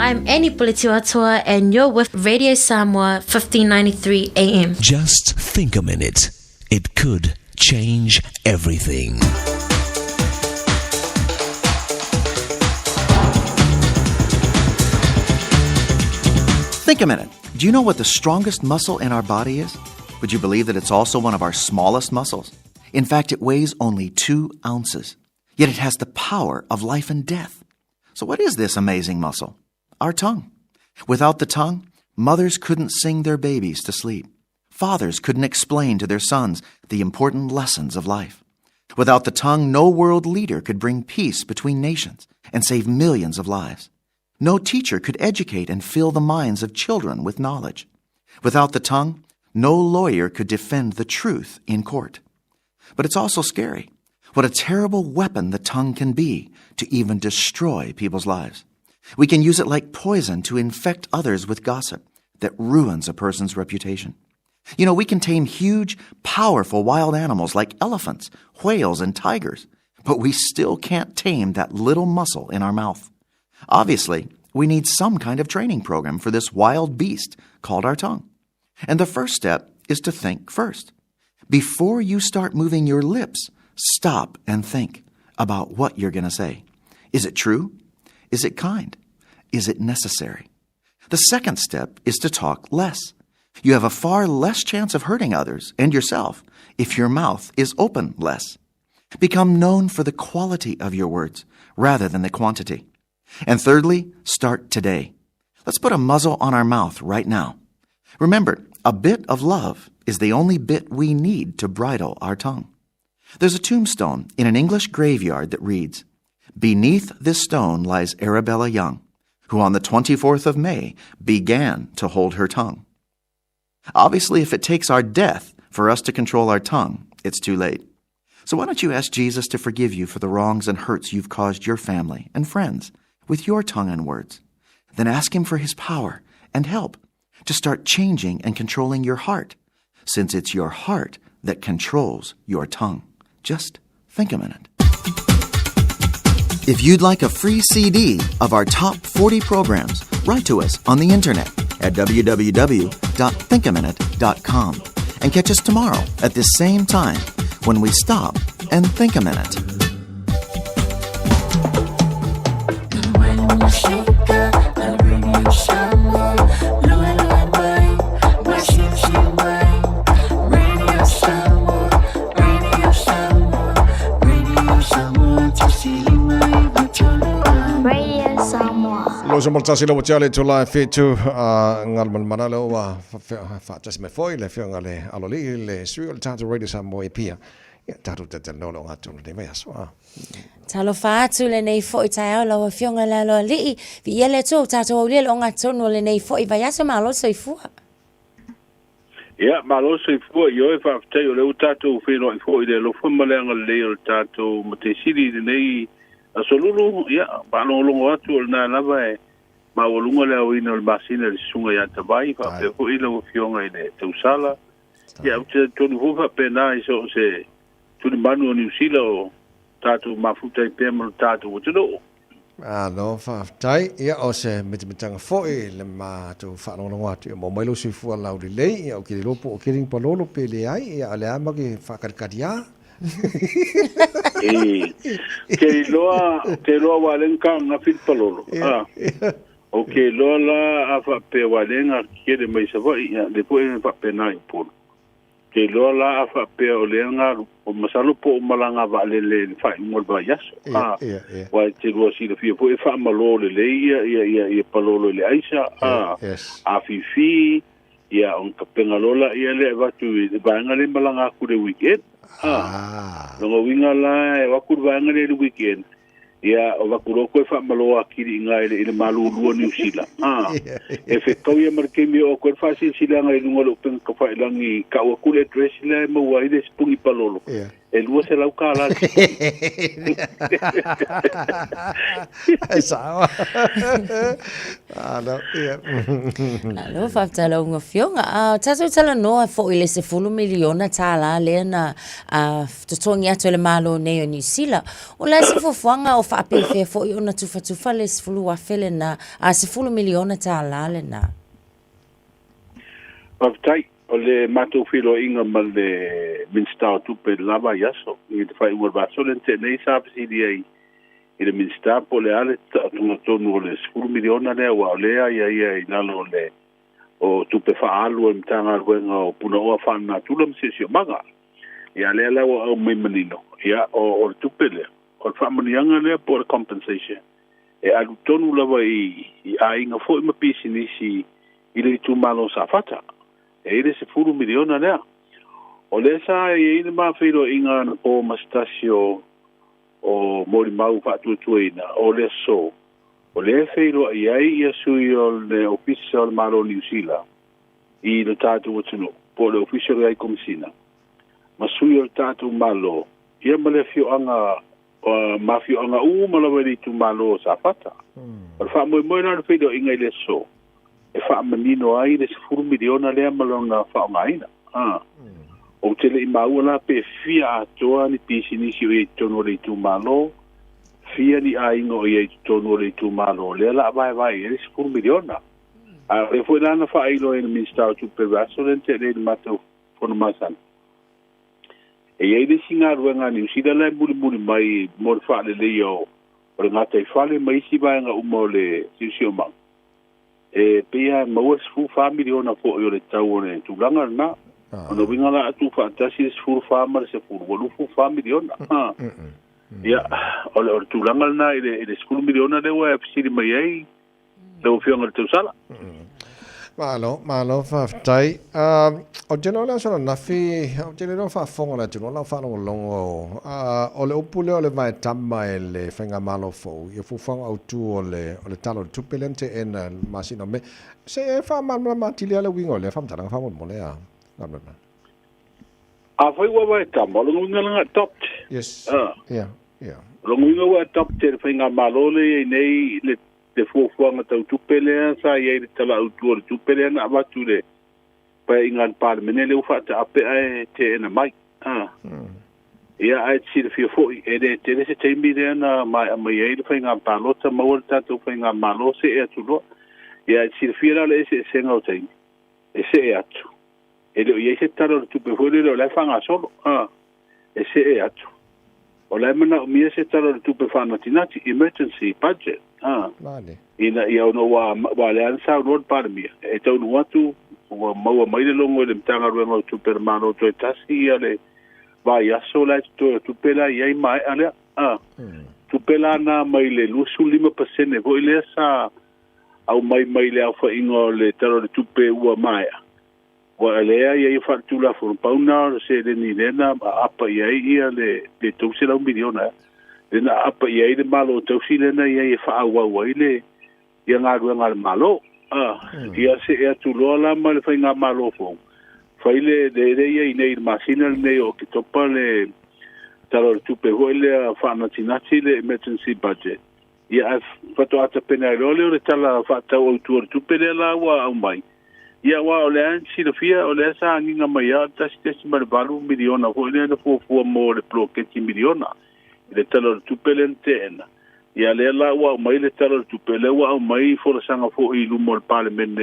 I'm Annie Politiwatua, and you're with Radio Samoa 1593 AM. Just think a minute. It could change everything. Think a minute. Do you know what the strongest muscle in our body is? Would you believe that it's also one of our smallest muscles? In fact, it weighs only 2 ounces. Yet it has the power of life and death. So what is this amazing muscle? Our tongue. Without the tongue, mothers couldn't sing their babies to sleep. Fathers couldn't explain to their sons the important lessons of life. Without the tongue, no world leader could bring peace between nations and save millions of lives. No teacher could educate and fill the minds of children with knowledge. Without the tongue, no lawyer could defend the truth in court. But it's also scary. What a terrible weapon the tongue can be to even destroy people's lives. We can use it like poison to infect others with gossip that ruins a person's reputation. You know, we can tame huge, powerful wild animals like elephants, whales, and tigers, but we still can't tame that little muscle in our mouth. Obviously, we need some kind of training program for this wild beast called our tongue. And the first step is to think first. Before you start moving your lips, stop and think about what you're going to say. Is it true? Is it kind? Is it necessary? The second step is to talk less. You have a far less chance of hurting others and yourself if your mouth is open less. Become known for the quality of your words rather than the quantity. And thirdly, start today. Let's put a muzzle on our mouth right now. Remember, a bit of love is the only bit we need to bridle our tongue. There's a tombstone in an English graveyard that reads, "Beneath this stone lies Arabella Young, who on the 24th of May began to hold her tongue." Obviously, if it takes our death for us to control our tongue, it's too late. So why don't you ask Jesus to forgive you for the wrongs and hurts you've caused your family and friends with your tongue and words? Then ask him for his power and help to start changing and controlling your heart, since it's your heart that controls your tongue. Just think a minute. If you'd like a free CD of our top 40 programs, write to us on the internet at www.thinkaminute.com and catch us tomorrow at this same time when we stop and think a minute. Lo se molta sila wachale to live fetu ngal manalo wa fa just me foi le fianga le aloli le suil tata radio Samoa ipia ya tatu tata no lo ngatu le me so Talo fatu le nei fo i Taeao la fionga la lo li vi ele to tato le lo ngatu no le nei fo i vai aso malo so i fu. Ya malo so i fu yo e fa te yo le tato fe no i fu i le fo malenga le tato mate siri nei asolulu ya ba lo lo atu na lava e ma o lunga le o ina le basina le sunga ya tabai fa pe ko ina o fionga ine te usala ya te tonu hofa pe na iso se tu manu ni usila o tatu mafuta i pe mo tatu o tudo no fa tai ya o se mitanga foi le ma tu fa no no atu mo mai lo si fu ala o le ya o ki lo po o ki ring pa lo pe le ai ya le ama ki fa karkaria ke loa walen ka na fit palolo Okay, lola afa pe walenga kede mai savai ya depois fa pena impor. Ke lola afa pe olenga o masalo po malanga valele fa imol ba yas. Wa te lo si de fio po fa malo le ia palolo le aisa a fifi ia on kapenga lola ia le watu de banga le malanga ku de weekend. Lo winga la wa ku banga le weekend. Ia o vakuro ko fa malo akiri ngai le malu lua New Zealand e fe ko ia marke mi o ko fa si sila ngai ngolo pen ko fa langi ka o ku le dress le mo wa ile spungi palolo e lua se lau kala sawa no Alo fa tala unga fionga taso tala no fo ile se fulu miliona tala le na to tongi ato le malo ne New Zealand o la se fo fanga o fa pe fe fo ona tu fa le se fulu wa fele na se fulu miliona tala le na Paftai o le matou filo inga ma le minsta tu pe lava yaso i te fai ua baso le te nei sa pisi di ai i le minsta po le ale tunga tonu o le 10 miliona le wa o lea ia i nalo le o tu pe fa alu e mtanga ruenga o puna oa fa na tula msesio manga ia lea la o mai manino ia o tu pe le o fa manianga le po compensation e alu tonu lava i a inga fo ima pisi nisi i le tu malo sa fata e ile se 10 miliona lea o le sa e ile ma filo inga o mastasio o mori mau fa tuina o le so o le filo ia sui o le official malo New Zealand i le tatu watuno po le official ai komisina ma sui o le tatu malo ia ma le fio anga ma fio anga ma le weri tu malo sa fata o fa mo na filo inga ile so e fa manino ai le 10 miliona le malona fa maina o tele mau la pe fia atoa ni pisini si e tono le tu malo fia ni ai no e tono le tu malo le la vai e 10 miliona a e foi lá na fa ilo en minsta tu pe vasolente le mato fono masan e ai de singa ruanga ni si la buli mai mo fa le yo o ngata fale mai si ba nga umole si ma e pia mauas fu miliona fo yo le tau ne tu langa na ono winga la tu fantasis fu famar se fu wolu fu miliona ya o tu langa na ile skulu miliona de wa fsiri mai ai do fionga tu sala malo fa tai o genola sono na fi o genola fa fonga na genola fa no longo o le opule o le vai tamma le fenga malo fo e fu fonga au tu o le talo tu pelente en masino me se fa ma tilia le wingo le fa tanga fa mo le a foi wa vai tamma lo ngunga top yes yeah lo ngunga wa top te fenga malo le nei le te fuanga tau tupele sa ia i tala utua tupele na abatu le pa ingan parmene le ufa ta ape ai te ena mai ia ai si le fio e de te se te mi na mai ai le fenga palota mawal ta tu fenga malo se e tu lo ia si le fio le se ngau te e se e atu e le ia se talo tupe fole le fanga solo e se e atu o le mana mi se talo tupe fana tinati emergency budget vale ina ia no wa le ansa road parmia e tau no atu wa mau mai le longo le mtanga ruenga tu permano to tasi ale va ia sola tu pela ia mai ale tu pela na mai le lusu 5% vo ile sa au mai le afa ingo le taro tu pe ua mai wa le ia fa tu la for pauna se de ni lena apa ia le tu se la 1 miliona na apa ia ile malo tau silena ia fa wa ile ia nga malo ia se e tu lola mal fa nga malo fo fa ile de ia nei masina nei o ki topa le talo tu pe ile fa na tinati le emergency budget ia fa to ata pena le tala fa tau tu pe la wa au mai ia wa ole ansi le fia ole sa nga mai ya tas mal valu miliona fo ile fo mo le bloqueti miliona le talo tu pelente ena ia le la wa mai le talo tu pele wa mai fo sanga fo i lu mol parliament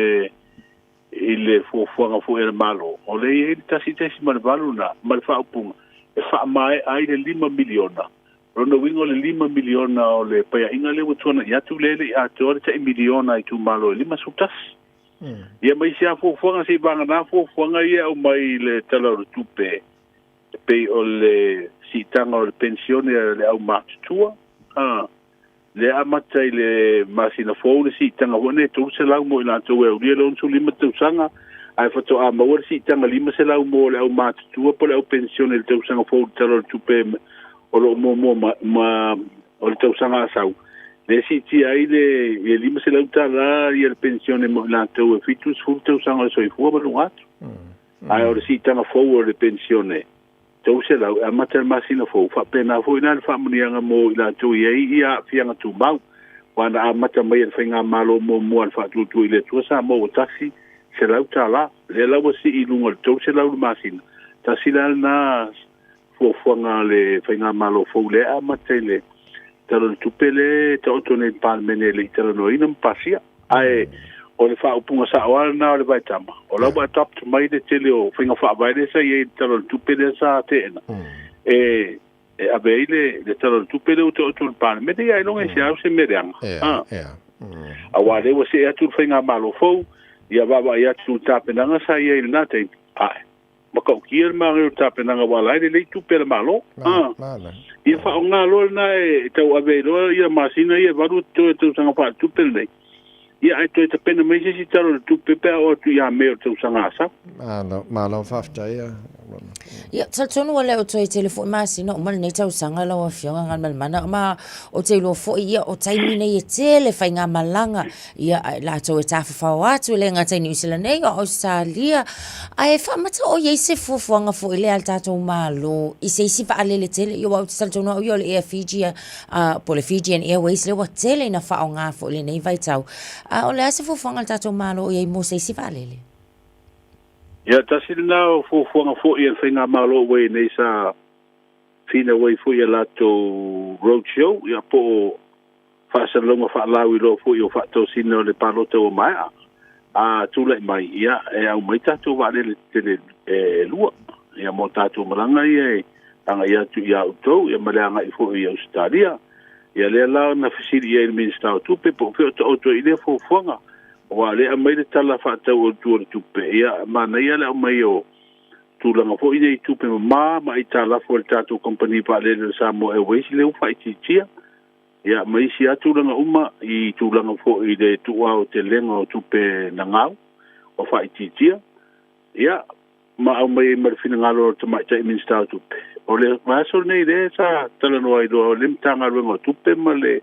ile fo nga fo el malo ole i tasi mal valuna mal fa pung e fa mai ai le 5 miliona Rono wingo le 5 miliona o le paya inga le wutona ya tu lele a tore te miliona I tu malo 5 sutas. Ia mai sia fofonga se banga na fofonga ia o mai le tala tupe. Pe o le sitanga o le pensione le au matutua. Le amata I le masina fōle sitanga hone tu se lau mo ina tu e uria lon su 5 tausanga. Ai fato a mawar sitanga 5 se lau mo le au matutua po le au pensione le tausanga fōle tala tupe o lo mo o le tausanga asau. Le siti ai le 5 se lau tala I le pensione mo ina tu e fitus fu tausanga soifua ma lungato. Ai o le sitanga fōle le pensione. Tau se lau, a mata masina fōu, wha pēnā fōu ina le whamunianga mō ila tui ei ia whianga tū mau. Wana a mata mai e whainga malo mō mua le whaatutu I le tua sa mō o taksi, se lau tā la. Le lau si I lunga le tau se lau le masina. Ta sila na fōwhanga le whainga malo fōu le a mata le. Tala le tupele, ta otone pālmene le itala no ina mpasia. Ai, o le whaupunga sa oara na o le vaitama. O lau ba top to mai de tele o whinga whaavaile sa I e talo le tupele sa teena. E avei le talo le tupele o te otu le pane. Mete ia ilonga se au se mereanga. A wale wa se atu le whinga malo fau, ia wawa I atu le tapenanga sa I e le nate. Ai, makau kia le maare o tapenanga wala le le tupele malo. Ia wha o ngā lor na e tau avei loa ia masina ia varu to e tau sanga wha tupele nei. Ia ai toi te pena mai se si taro le tupe pea o tu ia meo tau sanga asa. Malo whafta ia. Ia, taltonu wale o toi telefoni maasi no umane nei tau sanga lau a fionga ngan malmana. Ma o te ilo fo ia o taimi nei e tele whai ngā malanga. Ia la tau e tawhawhau atu le ngā tai New Zealand nei o Australia. Ai whamata o iei se fuafuanga fo ile al tātou malo. I se isi wa alele tele. Ia wau te taltonu au ia le Air Fiji, po le Fijian Airways le wa tele na whao ngā fo ile nei vai tau. O le ase fuafuanga al tātou malo o iei mo se isi wa alele. Ia tasiri na o fuafuanga fo I whainga malo wei nei sa fina wei fo I lato roadshow. Ia po o whaasalonga whaalau I lo fo I o whaatau sino le palota o mai a. A tūlai mai ia e au mai tātou wale le tele lua. Ia mo tātou maranga ia e anga ia tu ia utou. Ia maleanga I fo I Australia. Ia lea lao na whasiri ia I minsta o tupe po whio ta oto I le fuafuanga. Wa le mai le tala whaatau o tuore tupe. Ia mana ia le mai o tūlanga fo I nei tupe ma I tala fo le tātou company pa le Samoa Airways le uwha I titia. Ia mai si atūlanga uma I tūlanga fo I le tua o te lenga o tupe na ngau o wha I titia. Ia ma au mai marifina ngalo o te mai tai minsta o tupe. O le maso nei le sa tala noa I doa o le mtanga ruenga o tupe ma le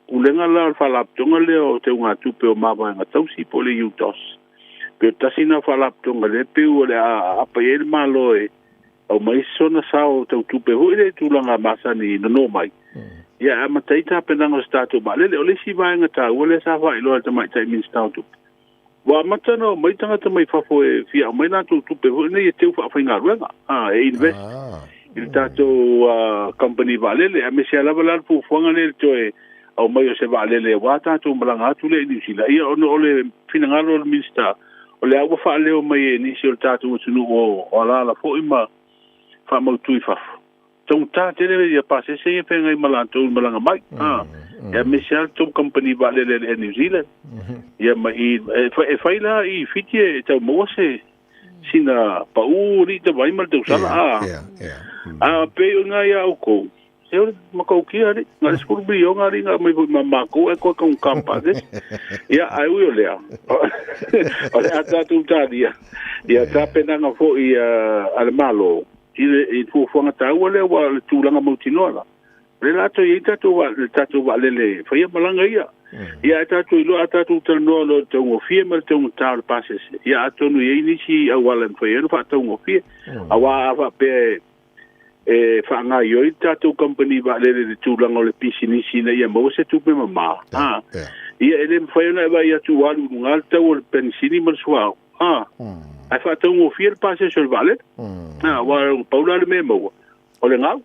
ulenga la whalaptonga le o te unga tupe o mawa nga tausi po le utos. Peo tasina whalaptonga le peu o le apa e le malo e au mai sona sao tau tupe hui le tūlanga masani no mai. Ia amatai ta penanga stato ba le o le si vaenga ta o le sa vai lo te mai tai min stato. Wa matano mai tanga te mai fafo e fia mai na tupe hui ne e te ufa whainga ruenga. E invest. Il tato company vale le a me se alava la fuanga le toe au mai o se valele wa tātou malanga atu le New Zealand. Ia ono o le finangalo o le minsta. O le awa wha leo mai e nisi o le tātou tunu o alala fo ima wha mautui whafu. Tau tā tere ia pase se ia whenga I malantou malanga mai. Ia me se al tau company valele le New Zealand. Ia mai e whaila I fiti e tau maua se sina pa uri te vai mal tau sala. Pe o ngā ia au kou. Eu makau kia ri nga skuru bi yo nga ri nga mai mamako e ko ka kampa de ya ai u lea o le ata tu tadia ya ta pena nga fo I al malo I fu nga ta u le wa tu langa mutinola le la to ita to wa le fa ya malanga ia ya ta tu lo ata tu tel no lo to ngo fie mal to ta passes ya to no ye ni si awala fa ya fa to ngo fie awa fa pe whaanga I oi tātou company wa lere tūlanga o le pisinisi na ia mau se tupe mama. Ia ele mwhaiona e wai atu walu ngal tau o le pensini marsuao. Ai whaatau ngō fia le pase so le vale. Wa paula le me maua. O le ngau.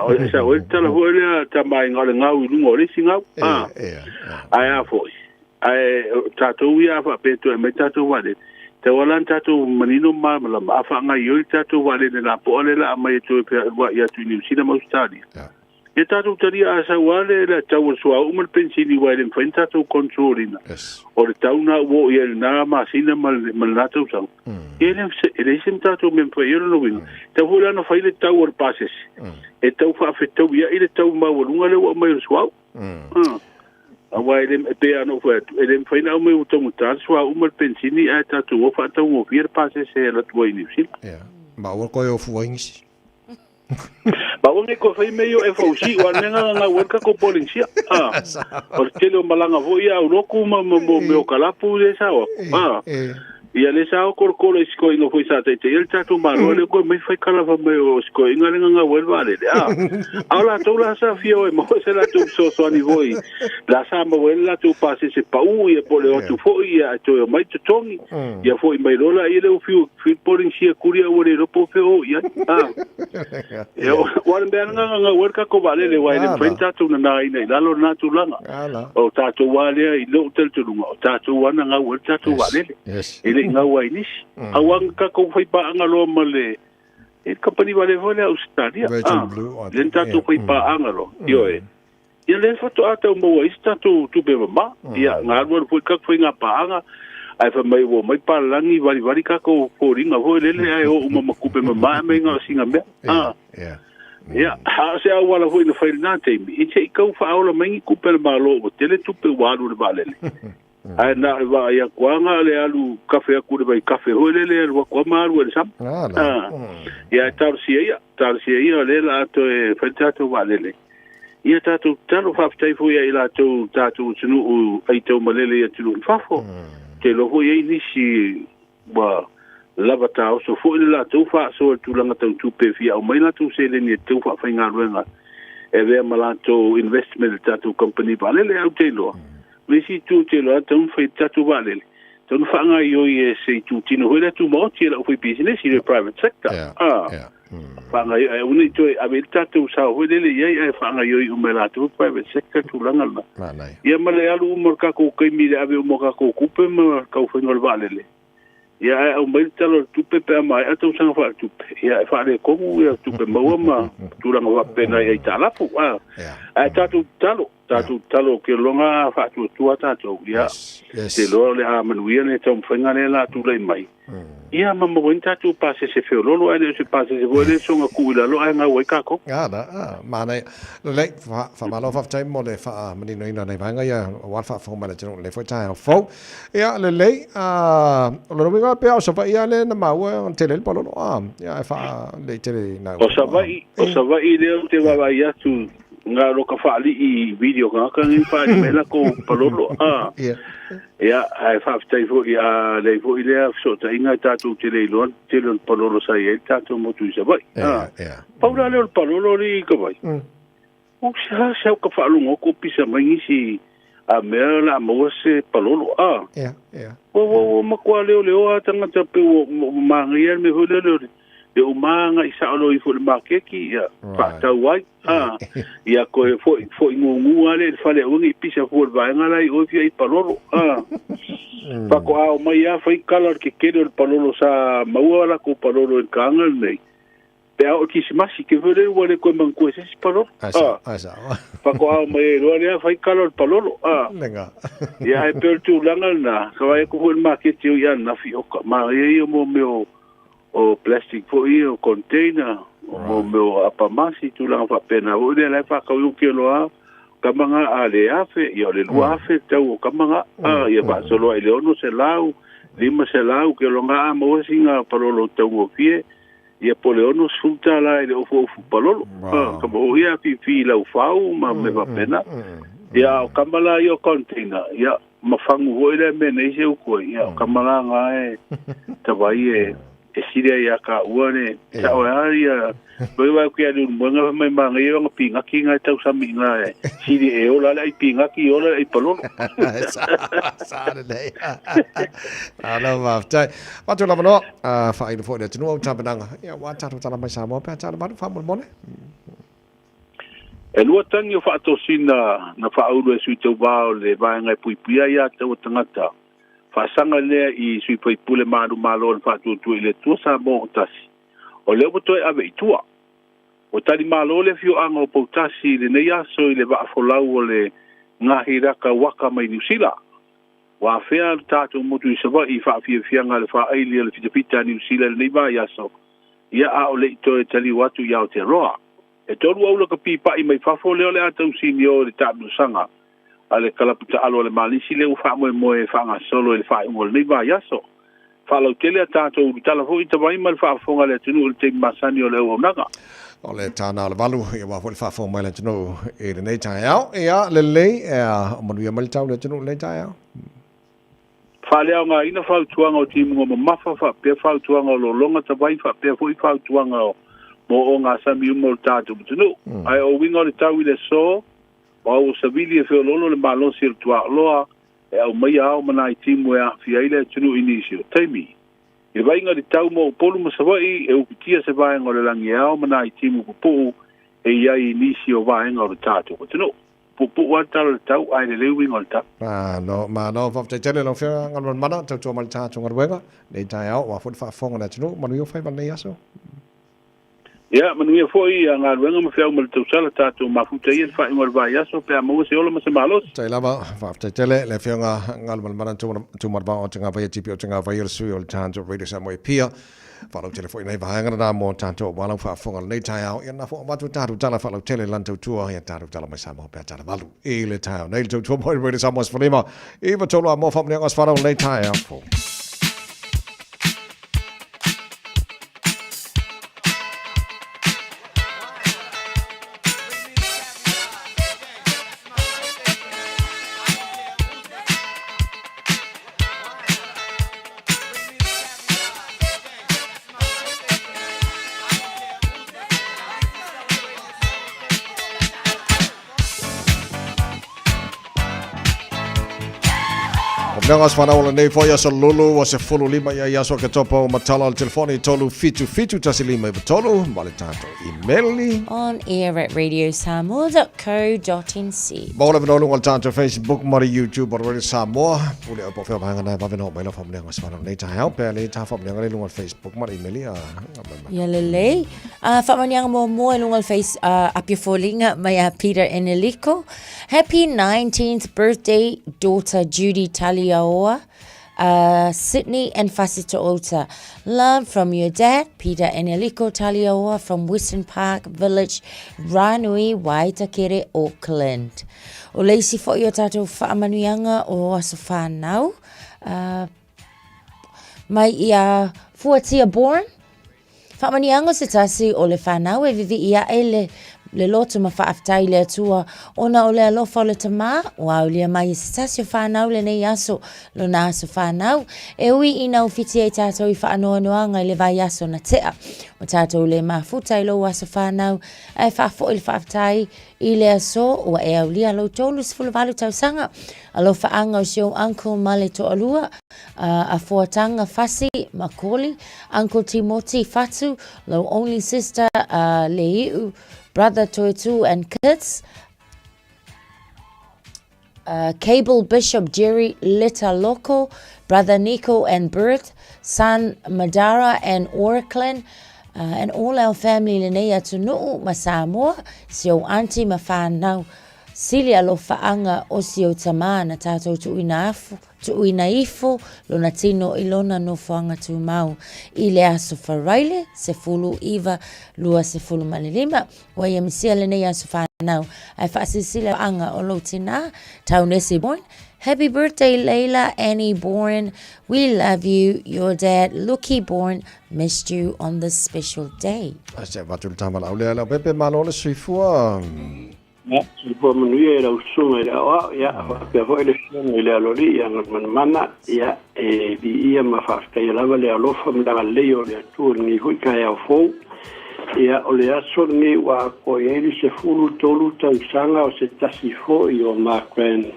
O le sa o le tala hoi lea ta mai ngā le ngau I lunga o le si ngau. Ai a foi. Ai tātou ia whapeto e me tātou wale. Te walan tātou manino māmala maafa ngā ioi tātou wale le la po ale la amai e tue pia wa ia tu New Zealand Australia. e tātou tari a sa wale la tau sua umal pensini wa le mfain tātou controlina o le tau na uo i el nā masina mal nātou sang ele sim tātou me mfai ero no winga tau hula na fai le tau ar pases e tau whaafetau ia i le tau mawalunga le wa mai suau awa ele pe ano fa ele mfai na ume utongu tā sua umal pensini a tātou o whaatau o fier pases e la tua inipsil ma o koe o fuaingisi ba onge ko fai meio e fausi wa nga werka ko polisia o tele malanga vo ia o roku me o kalapu de sa ia le sa ko isko ino foi sa te el tatu maro le ko me fai kala va me o isko inga nga welva le ala to la sa fio e mo se la tu so ni voi la sa mo la tu pase se pa u e pole o tu foi ia to mai tu tongi ia foi mai lola ia le fiu polisia kuria o le po feo ia eu wan ben nga werka ko vale le wai le frente tu na ina lalo na tu langa o tatu wale i lo tel tu o tatu wana nga werka tu vale ele nga wai nis awang ka ko fai pa nga lo male e company vale vole Australia len tatu fai pa nga lo yo e ia le foto ata mo wai tatu tu be ma ia nga lo foi ka foi nga pa nga ai fa mai wo mai pa langi vari ka ko ringa vo le ai o uma kupe ma me nga singa me ya ha se awala foi no fail na te mi e ka fa aula mai kupe malo o tele tupe walu le balele ai na va ya kwanga le alu kafe ku le kafe ho le wa kwa maru le sam ya tarsia le la to e fentato valele ia tatu talo fa ftai foi ila to tatu tunu ai to malele ya tunu fafo te lo ho ye ni si ba lava tau so fo la tu fa so tu langa tu pe fi au mai la tu se le ni tu fa nga ruenga e ve malato investment tatu company vale le au te lo me si tu te lo tu fa tatu vale tu fa nga yo ye se tu tino ho la tu mo ti la foi business i le private sector fa nga yo uni tu ave tatu sa ho le ye fa nga yo u mela tu private sector tu langa ma ia male alu mo ka ko kai mi ave mo ka ko kupe ma ka fa ngol vale le ia o mai talo tupe pe mai atu sanga fa tupe ia fa le komu ia tupe ma turanga wa pena ia tala pu a tatu ke longa fa tu tatu ia te lo le a manuia ne tom fanga le la tu le mai ia ma mo tatu pase se fe lolo ai se pase se vole songa ku la lo ai nga wai ka ko ma nei le fa malo fa tai mo le fa mani no ina nei vanga ia wa fa fo ma le tino le fo tai fo ia le lo vinga pe o sa ia le na ma wa te le palo ia fa le te na o sa vai le te va ia tu nga lo ka fa li i video ka ni fa ni mela ko palo ia ai fa tai fo ia le fo ile so ta inga tatu te le palo sa ia tatu mo tu sa vai paula le palo ri ka vai o sa ka fa lu ko pisa mai si a mela mo se palo o ma kwa le a tanga te pe o mangia me ho le o manga isa lo i fo le makeki ia pa ta wai ia ko fo ngungu ale fa le ungi pisa fo va ngala i o fi palolo pa ko a mai a foi color que quero el palolo sa maua ko palolo en kangal nei pe o ki se masi que vele o le ko manco ese palolo pa ko a mai lo ale foi color palolo venga ia e per tu langal na so vai ko el maketi ia na fi o ma ia mo meu o plastic fo o container o meu apamasi tu la fa pena o le la fa ka u ke lo a kamanga ale afe yo le lua afe tau kamanga ia ba solo ele ono se lau lima se lau ke lo nga mo singa palolo tau o fie ia pole ono sulta la ele o fo palolo ka mo ia fi la fau ma me va pena ia kamala yo container ia mafangu ho ele me nei se ko ia kamala nga e tawai e siria ia ka uane tau aria bai wa ku adu manga mai manga ia nga pinga ki nga tau sami nga siri e ola lai pinga ki ola ai palolo sa nei ala ma tai wa tu la no fa i fo de tunu o tabananga ia wa tatu tala mai sa mo pa tala ba fa mo mo ne e lua tangi o fa to sina na fa ulu e sui tau ba le ba nga pui ia tau tangata fa sanga le i sui pui pule malu malo fa tu ile tu sa mo tasi o le boto ave tua O tali malo le fio anga o potasi le nei aso i le vaafolau o le ngahi raka waka mai New Zealand. Wa fea tātou motu i sawa i whaafiafianga le whaaili le fitapita New Zealand le nei vai aso. Ia a o le ito e tali watu i Aotearoa. E toru au laka pipa i mai whafo leo le atau sini o le tātou sanga. A le kalaputa alo le malisi le u whaamoe moe whaanga solo e le whaingo le nei vai aso. Whalau tele a tātou i talafo i tawai ma le whaafonga le atunu o le te masani o le au naga. O le tāna o le walu i wa hoi whaafonga mai le atunu e le nei Taeao. Ia le lei e a manuia mai le tau le atunu le Taeao. Whalea ngā ina whautuanga o timu ngā mafa whapea whautuanga o lo longa tawai whapea fui whautuanga o mo o ngā sami umo le tātou mutunu. Ai o winga o le tau i le so, o au savili e whiololo le malosi le tua loa, e au mai ao mana i timu e a whiaile e tunu inisi o taimi. I le wainga le tau mo polu masawai e upitia se vaenga o le langi ao mana i timu kupu e iai inisi o vaenga o le tātou mutunu. Pupu wata le tau ai le leu winga o le tau. No, ma no whafte tele no whia ngan mana tau tua mali tātou ngaruenga, le Taeao wa hoi whaafonga na tunu, manu i o whaiva nei aso. Ia, manuia foi a ngā ruenga ma whiau ma le tausala tātou mafuta i e whainga le vai aso, pea maua se ola ma se malos. Tai lava, whafte tele, le whia ngā mana tu marba o te ngā vai tipi o te ngā vai sui o le tātou Radio Samoa pia. Whalau tele fo i nei vahanga na mō tātou walau whaafonga le Taeao. Ia na fo watu tātou tala whalau tele lantau tua, ia tātou tala mai Samoa pia tala walu. I le Taeao, nei le tau tua moi Radio Samoa sfalima. Iwa tolu a mō whamni angas whalau le Taeao. Nangas whanaola nei fo ia so lulu o se fulu lima ia ia so ke topo o matala al telefoni tolu fitu tasi lima iwa tolu male tato emaili on air at radiosamoa.co.nz Maula vinolu ngal tato Facebook mari YouTube o Radio Samoa pule o po feo bahanga na vavino maila fo mnengas whanau nei Taeao pe le ta fo mnenga le lungal Facebook mari emaili ia lele whamanianga mo lungal face apia folinga mai a Peter Eneliko. Happy 19th birthday daughter Judy Taeao. Sydney and Fasito Ota. Love from your dad, Peter Eneliko Taeao from Western Park Village, Ranui, Waitakere, Auckland. O leisi fo i o tātou whaamanuianga o aso whanau. Mai ia fuatia born. Whaamanuianga se tasi o le whanau e vivi ia e le loto ma whaaftai le atua ona o le alofa o le tamā wa o le mai se tasi o whanau le nei aso lo na aso whanau e ui ina o fiti e tātou i whaanoanoanga i le vai aso na tea o tātou le mafuta i lo aso whanau e whaafo i le whaaftai i le aso o e au lia lo tolu se fulavalu tausanga alofa anga o sio uncle male to alua a fuatanga fasi makoli uncle Timothy Fatu lo only sister le iu brother Toitu and kids, Cable Bishop Jerry Litaloko, brother Nico and Bert, son Madara and Auckland, and all our family Linnea Tunu, Masamoa, sio auntie Mafana, Silia Lofaanga, Osio Tamana, Tato Tuina Ifo, Lonatino Ilona no Fanga tu Mau, Ilea Sofaraile, Sefulu Iva, Lua Sefulu Malilima, Wayamsia Linnea Sofanau, I Fasisilia Anga Olotina, Taunesi born. Happy birthday, Layla Annie Born. We love you. Your dad, Lucky Born, missed you on this special day. I said, what will time allow Layla Pepe Manola Sifua? Ya, sifua manuia la usunga ila wa ya pa foi le sunga ila lori ya mana ya e di ia ma fa ya lava le alofa mda leo le tu ni hui ka ya fo ya o le aso ni wa ko ye se fulu tolu tausanga o se tasifo i o ma kwen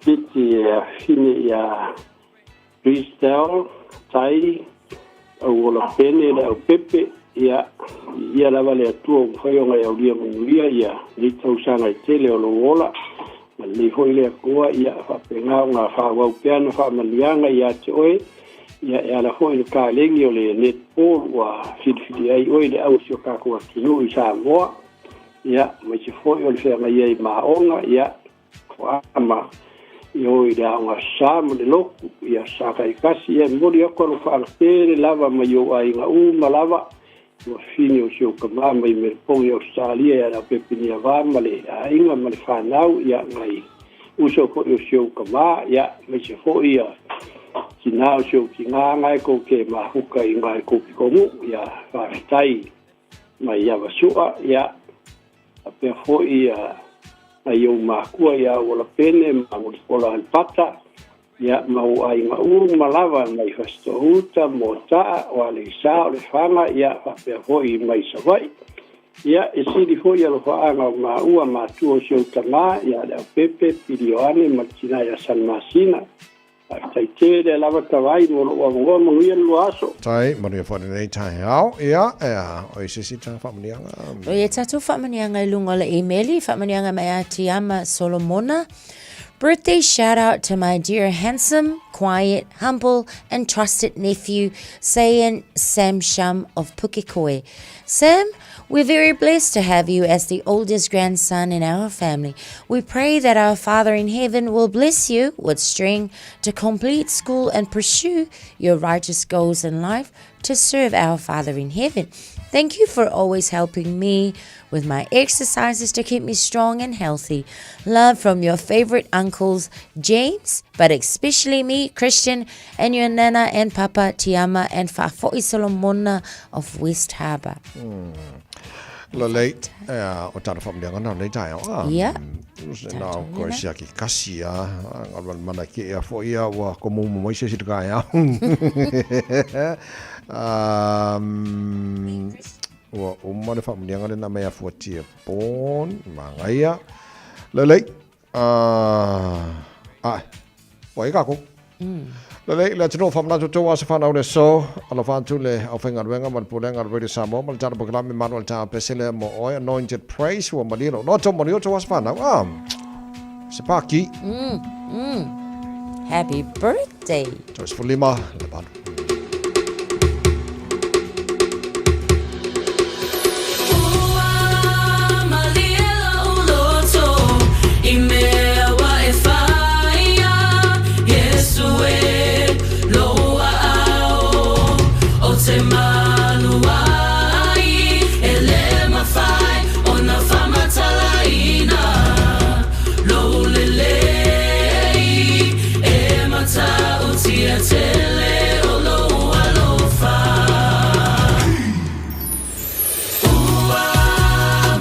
piti fini ya Crystal Tai o la pene la pepe ia lava le atua foi o ngai aulia mulia ia ni tausanga tele o lola le foi le koa ia fa penga nga fa wa piano fa malianga ia te oi ia la foi ka lengi o le net por wa fiti ai oi le au sio ka ko tinu I Samoa ia mai se foi o le fe ngai ai maonga ia ko ama io ida nga sam le loku ia sa kai kasi e mori ko lo fa le lava mai o ai nga malava o fini o sio ka mai me po i Australia ia pe pinia va male inga male fa nau ia ngai uso ko o sio ka ia mai se foi ia Now so kinga ngai ko ke ma huka I ngai ko ko mu ya fa tai mai ya vasua ya ape fo ia ai o ma ku ya wala pene ma mo pola pata ya ma ai ma malava mai fasto uta mota wala sa le fama ya ape fo I mai savai ya isi di fo ya lo fa ma ma tu so tama ya da pepe pilioane martina ya san masina Tai te le lava tawai mo lo ngo mo ia lo aso. Tai maria fa nei Taeao ia o I sisi ta fa manianga. O ia tatu fa manianga I lunga le emaili fa manianga mai a Tiama Solomona. Birthday shout out to my dear handsome, quiet, humble and trusted nephew Sayan Sam Sham of Pukekohe. Sam, we're very blessed to have you as the oldest grandson in our family. We pray that our Father in heaven will bless you with strength to complete school and pursue your righteous goals in life to serve our Father in heaven. Thank you for always helping me with my exercises to keep me strong and healthy. Love from your favorite uncles, James, but especially me, Christian, and your Nana and Papa, Tiama, and Fa'afo'i Solomona of West Harbour. Lo late o tara familianga na nei Taeao. Yeah. Na ko sia ki kasi ngal mana ki ia fo ia wa ko mo mo se si ka ia. Wa umma familianga na mai fo tie pon mangaia. Lo late wa ka ko. Le tino famna to was fan out so ala fan to le ofenga wenga mal pulenga radio Samoa mal tar program manual ta pesele mo oi anointed praise wa malino no to monio to was fan sepaki Happy birthday to is for lima le ban Malu ele mafai ona fama talaina lo lele e mata utia tele olo alofa ua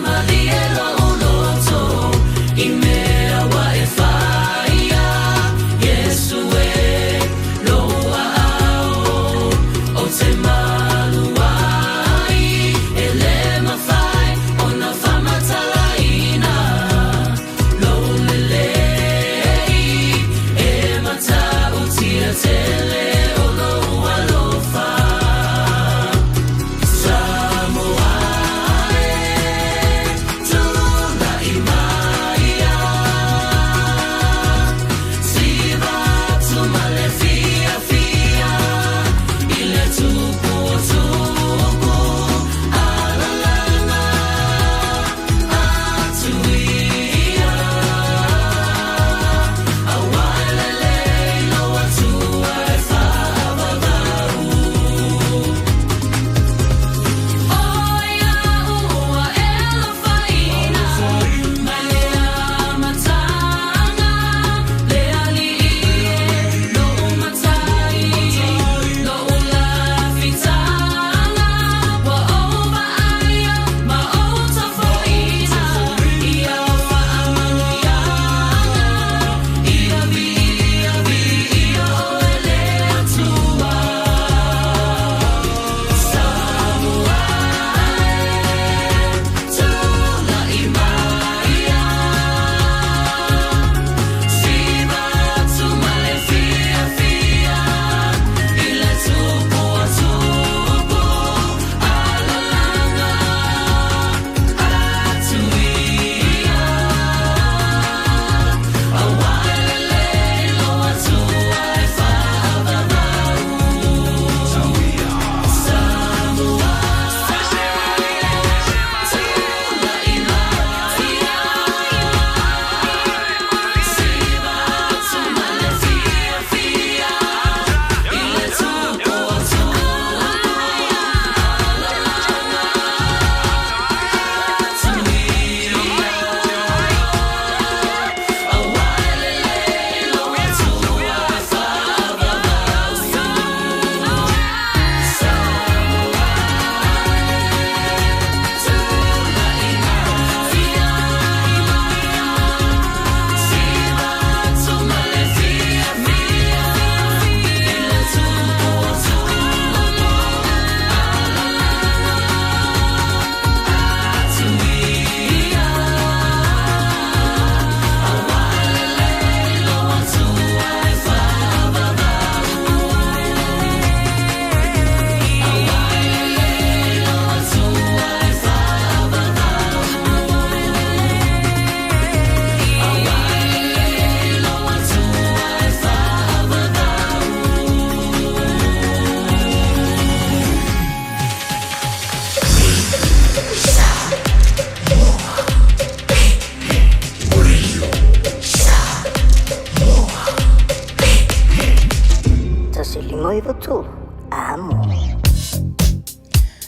malielo uloto imea wa efaia Yesu e lo ao o te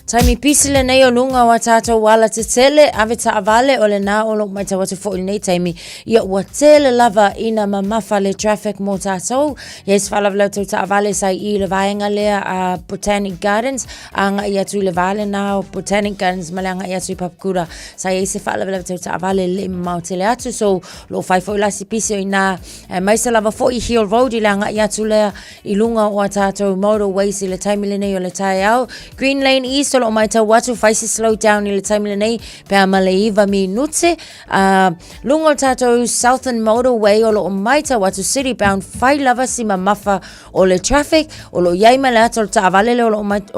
Taimi pisi le nei o lunga wa tātou wala te tele, ave ta avale o le nā o lo mai ta watu fo nei taimi. Ia ua tele lava ina mamafa le traffic mo tātou. Yes, whala vlau tau ta avale sai I le vaenga lea a Botanic Gardens. Anga ia tu le vale nā o Botanic Gardens malanga ia tu papkura. Sai se whala vlau tau ta avale le mau tele atu. So, lo fai fo ilasi pisi o ina maisa lava fo I Hill Road I langa ia tu lea I lunga o tātou motorways I le taimi le nei o le Taeao. Green Lane East o lo mai tau watu faisi slow down I le taimi le nei pea maleiva minute. Lunga o tātou Southern Motorway o lo mai tau watu city bound fai lava si mamafa o le traffic o lo yaima le ato ta avale le o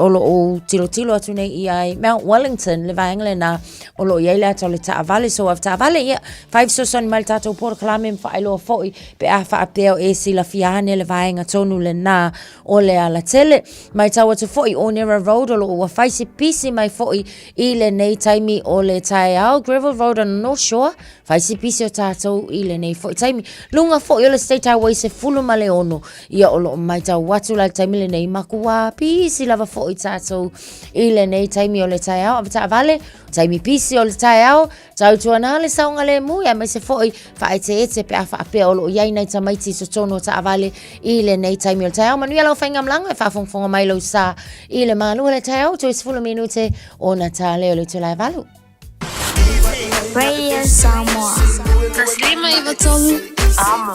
lo tilo atu nei I ai Mount Wellington le vaengle na o lo yaile ato le ta avale so af ta avale ia 5 so son mal tātou por klamen fa ilo foi pe a fa apeo e si la fiane le vaenga tonu le na o le ala tele mai tau atu foi o Nera Road o lo wa faisi pisi mai foi I le nei taimi o le Taeao Gravel Road on North Shore faisi pisi o tātou I le nei foi taimi lunga foi o le State Highway se fulu male ono ia o lo mai tau watu la taimi le nei makua pisi lava foi tātou I le nei taimi o le Taeao avata avale taimi pisi o le Taeao tau tuana le saunga le mu ia mai se foi fa ete pe afa pe o lo ia nei tamaiti so tono ta avale I le nei taimi o le Taeao manu ia lo fainga mlanga fa fonga mai lo sa I le Malu le Taeao to is fulu minute o Natale o le tula valu Radio Samoa. Taslima Ivatolu. Amo.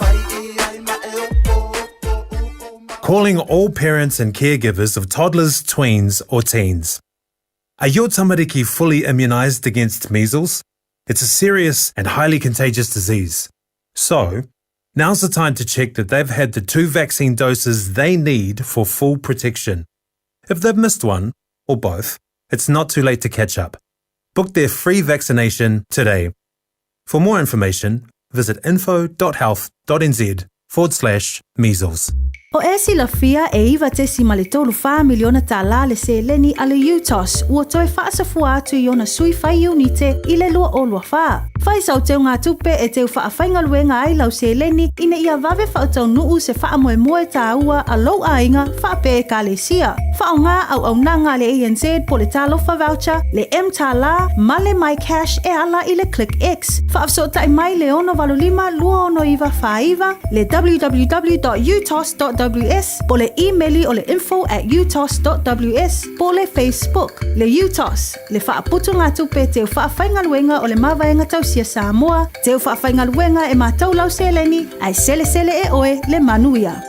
Calling all parents and caregivers of toddlers, tweens or teens. Are your tamariki fully immunised against measles? It's a serious and highly contagious disease. So, now's the time to check that they've had the 2 vaccine doses they need for full protection. If they've missed one, or both, it's not too late to catch up. Book their free vaccination today. For more information, visit info.health.nz/measles. O e sila fia e iwa te si malitolu wha miliona ta la le se leni ale UTOS ua toe wha asafua atu I ona sui whai unite I le lua o lua wha. Whai sau teo ngā tupe e teo wha awhainga luenga ai lau se leni ina ia vave wha tau nuu se wha moe moe ta ua a lau ainga wha pe e ka le sia. Wha o ngā au nanga le ANZ po le talofa voucher, le M ta la, ma le My Cash e ala I le Click X. Wha afso tai mai le ono valulima lua ono iwa wha iwa, le www.utos.ws po le emaili o le info@utos.ws po le Facebook le UTOS le whaaputu ngā tupe te whaawhainga luenga o le mawaenga tausia Samoa te whaawhainga luenga e mātau lau seleni ai sele e oe le manuia.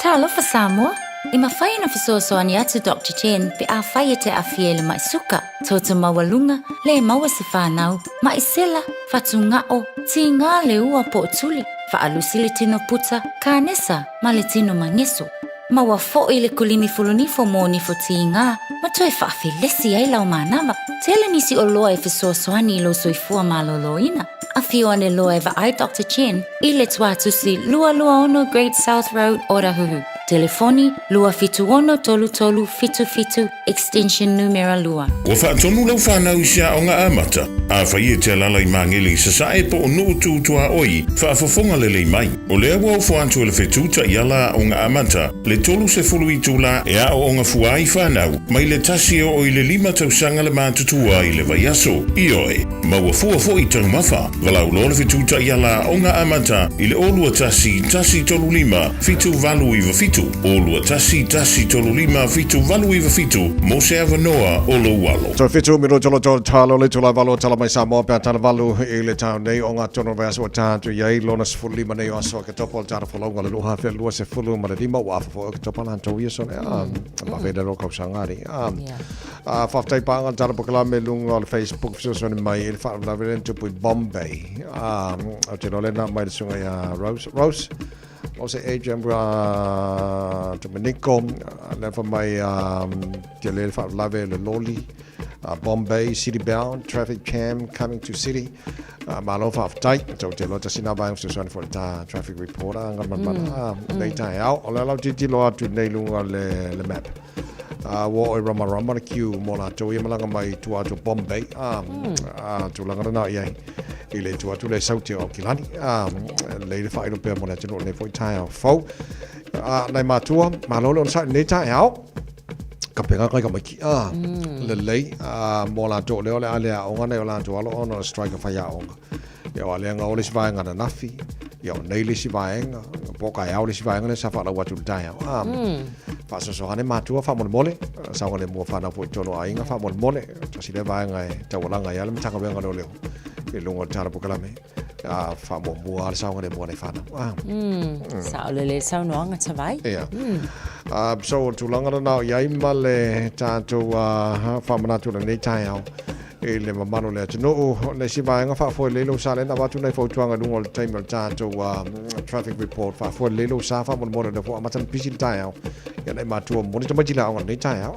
Ta alofa Samoa I mawhai na fisoasoani atu Dr. Chen pe a whai te awhie le mai suka tauta mawalunga le maua se whanau mai sela whatu ngao ti ngā le ua po tuli whaalusi le tino puta ka nesa ma le tino mangeso maua fo I le kulimi fulunifo mo nifo ti ngā ma toi whaawhilesi ai lau manawa tele nisi o loa e fisoasoani lo soifua maloloina a fio ane loa e va ai Dr. Chen I le tuatusi lua ono Great South Road Orahuhu. Telefoni lua fitu ono tolu fitu extension numero lua. Wa whaatonu lau whanau sia o ngā amata. A whaia te lalai mangeli sa sae po o nuu tūtua oi whaafafonga lelei mai. O lea wau whaantua le whetuta I ala o ngā amata le tolu se fulu I tūla e a o ngā fuai whanau mai le tasi o I le 5 tausanga le mātutua I le vaiaso. I oe, maua fua fo I tau mawha. Walau lo le whetuta I ala o ngā amata I le olua tasi tolu 5 fitu valu I fitu. Olua tasi tolu 5 fitu valu I fitu. Mo se avanoa o lo walo. So fitu miro tolo talo le tula valo tala mai Samoa pe tala valu I le tau nei o ngā tono vea so tātu iai lona se fulu 5 nei o aso ke topo le tāra whalonga le luha whea lua se fulu ma le 5 o afo ke topo lan tau ia so ne ma veda ro kau sangari whaftai pānga tāra pokala me lunga o le Facebook so ni mai il wha la velen tupu I Bombay o te rolena mai le sunga ia Rose Ose Adrian Domenico lefa mai te le wha lave le loli Bombay city bound traffic jam coming to city malo whaftai so te lo tasina vai so so for the traffic reporter ngama nei Taeao o le lau titi lo atu nei lunga le map wo o rama na queue mo la to malanga mai tu atu Bombay tu langa na ia I le tu atu le sauti o Kilani le le whaero pēr mo le tino le foi Taeao fau nei matua malolo on sa nei Taeao ka penga kai ka maki le lei mo la to le ole ale o ngana la to alo ono strike fa ya onga ya ale nga ole siva nga na nafi ya nei le siva nga poka ya ole siva nga le sa fa la watu tai fa so hane matua fa mo mole sa ngale mo fa na po tono ai nga fa mo mole to si le va nga ta wala nga ya le mtaka nga no le ke longo tara po kala me fa mo mua sa ngale mo le fa na sa le sa no nga tavai so tu langa na ya imale tato fa mana tu le Taeao le mamano le no le si va nga fa fo le lo sa le na va tu nei fo tu nga lungo le time tato traffic report fa fo le lo sa fa mo mo le fo amatan pisi Taeao ya nei ma tu mo ni tama jila nga nei Taeao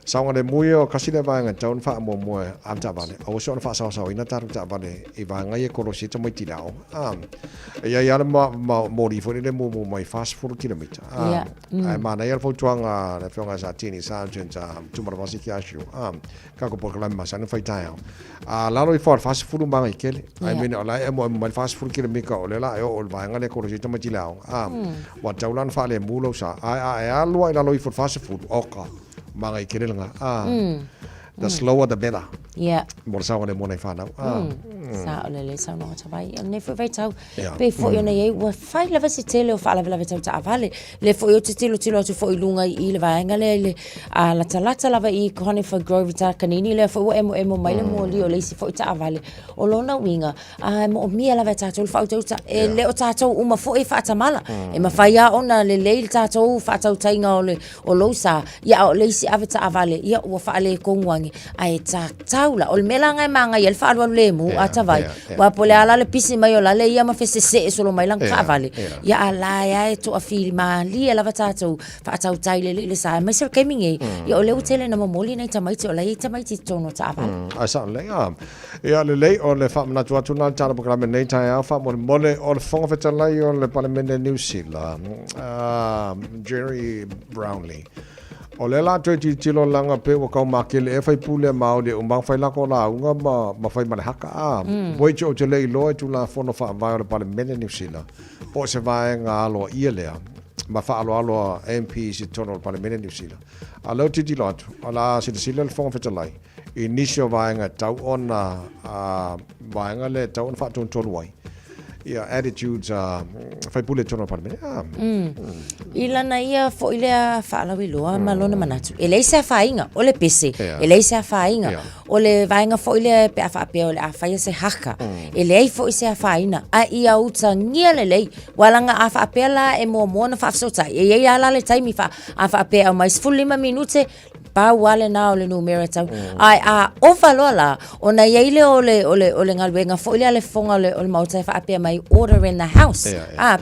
sa nga le muyo kasi le va nga taun fa mo mo am ta vale o so fa sa ina ta ta vale e va nga ye ko lo si tama jila ya mo ri fo le mo mai fast food kilometer ai ma na ya fo tu nga le fo nga sa tini sa jenja tu ma va si ki ashu ka ko por la ma sa no fai Taeao la lo for fast food ma ngai kele ai me la e mo mai fast food kilometer o le la o va nga le ko lo si tama jila wa taulan fa le mulo sa ai lo ina lo for fast food oka mangai kele nga the slower the better mo sa ngone mo nei fa na sa le sa no tavai ne fo vai tau pe fo yo nei wa fai lava si tele o fa lava tau ta vale le fo yo tilo tu fo ilunga I le va ngale a la talata lava I kone for grove ta kanini le fo emo mai le mo li o le si fo ta vale o lona winga mo mi lava ta tu fa ta le o ta tu uma fo fa ta mala e ma fai ya ona le ta tu fa ta tainga o lo sa ya o le si ava ta vale ya o fa le kongwangi ai ta taula o mela ngai manga yel fa le mu vai wa pole ala le pisi mai o la le ia ma fese se solo mai lang ka vale ya ala ya to a fil ma li ala vatato fa tau tai le sa mai se keminge ya o le utele na momoli nei tamai o la ia tamai ti tono ta vale a sa le ya le o le fa na tu na tara programa nei Taeao fa mo mole o le fonga feta lai o le parlamento New Zealand Jerry Brownlee o le la toi tilo langa pe o ka makele e fai pule ma o le o mang fai la ko la unga ma fai mana haka boi cho te lei lo tu la fono fa vai o parlamento New Zealand o se vai nga alo ia le ma fa alo MP si tono o parlamento New Zealand alo titi lot ala si sila le fonga feta lai inicio vai nga tau ona vai nga le tau fa ton ton wai attitudes fai pule tono parlamento ilana ia fo ile fa la wiloa malona manatu ele se fainga o le pese ele se fainga o le vainga fo ile pe fa pe o le fa se haka ele fo se faina a ia uta ngiele walanga a fa pe la e mo na fa so tai e ia la le tai mi fa a fa pe o mais fulima minute pa wale na o le numero tau ai a ovalola ona ile o le ngalwenga fo ile le fonga o le mauta fa pe mai order in the house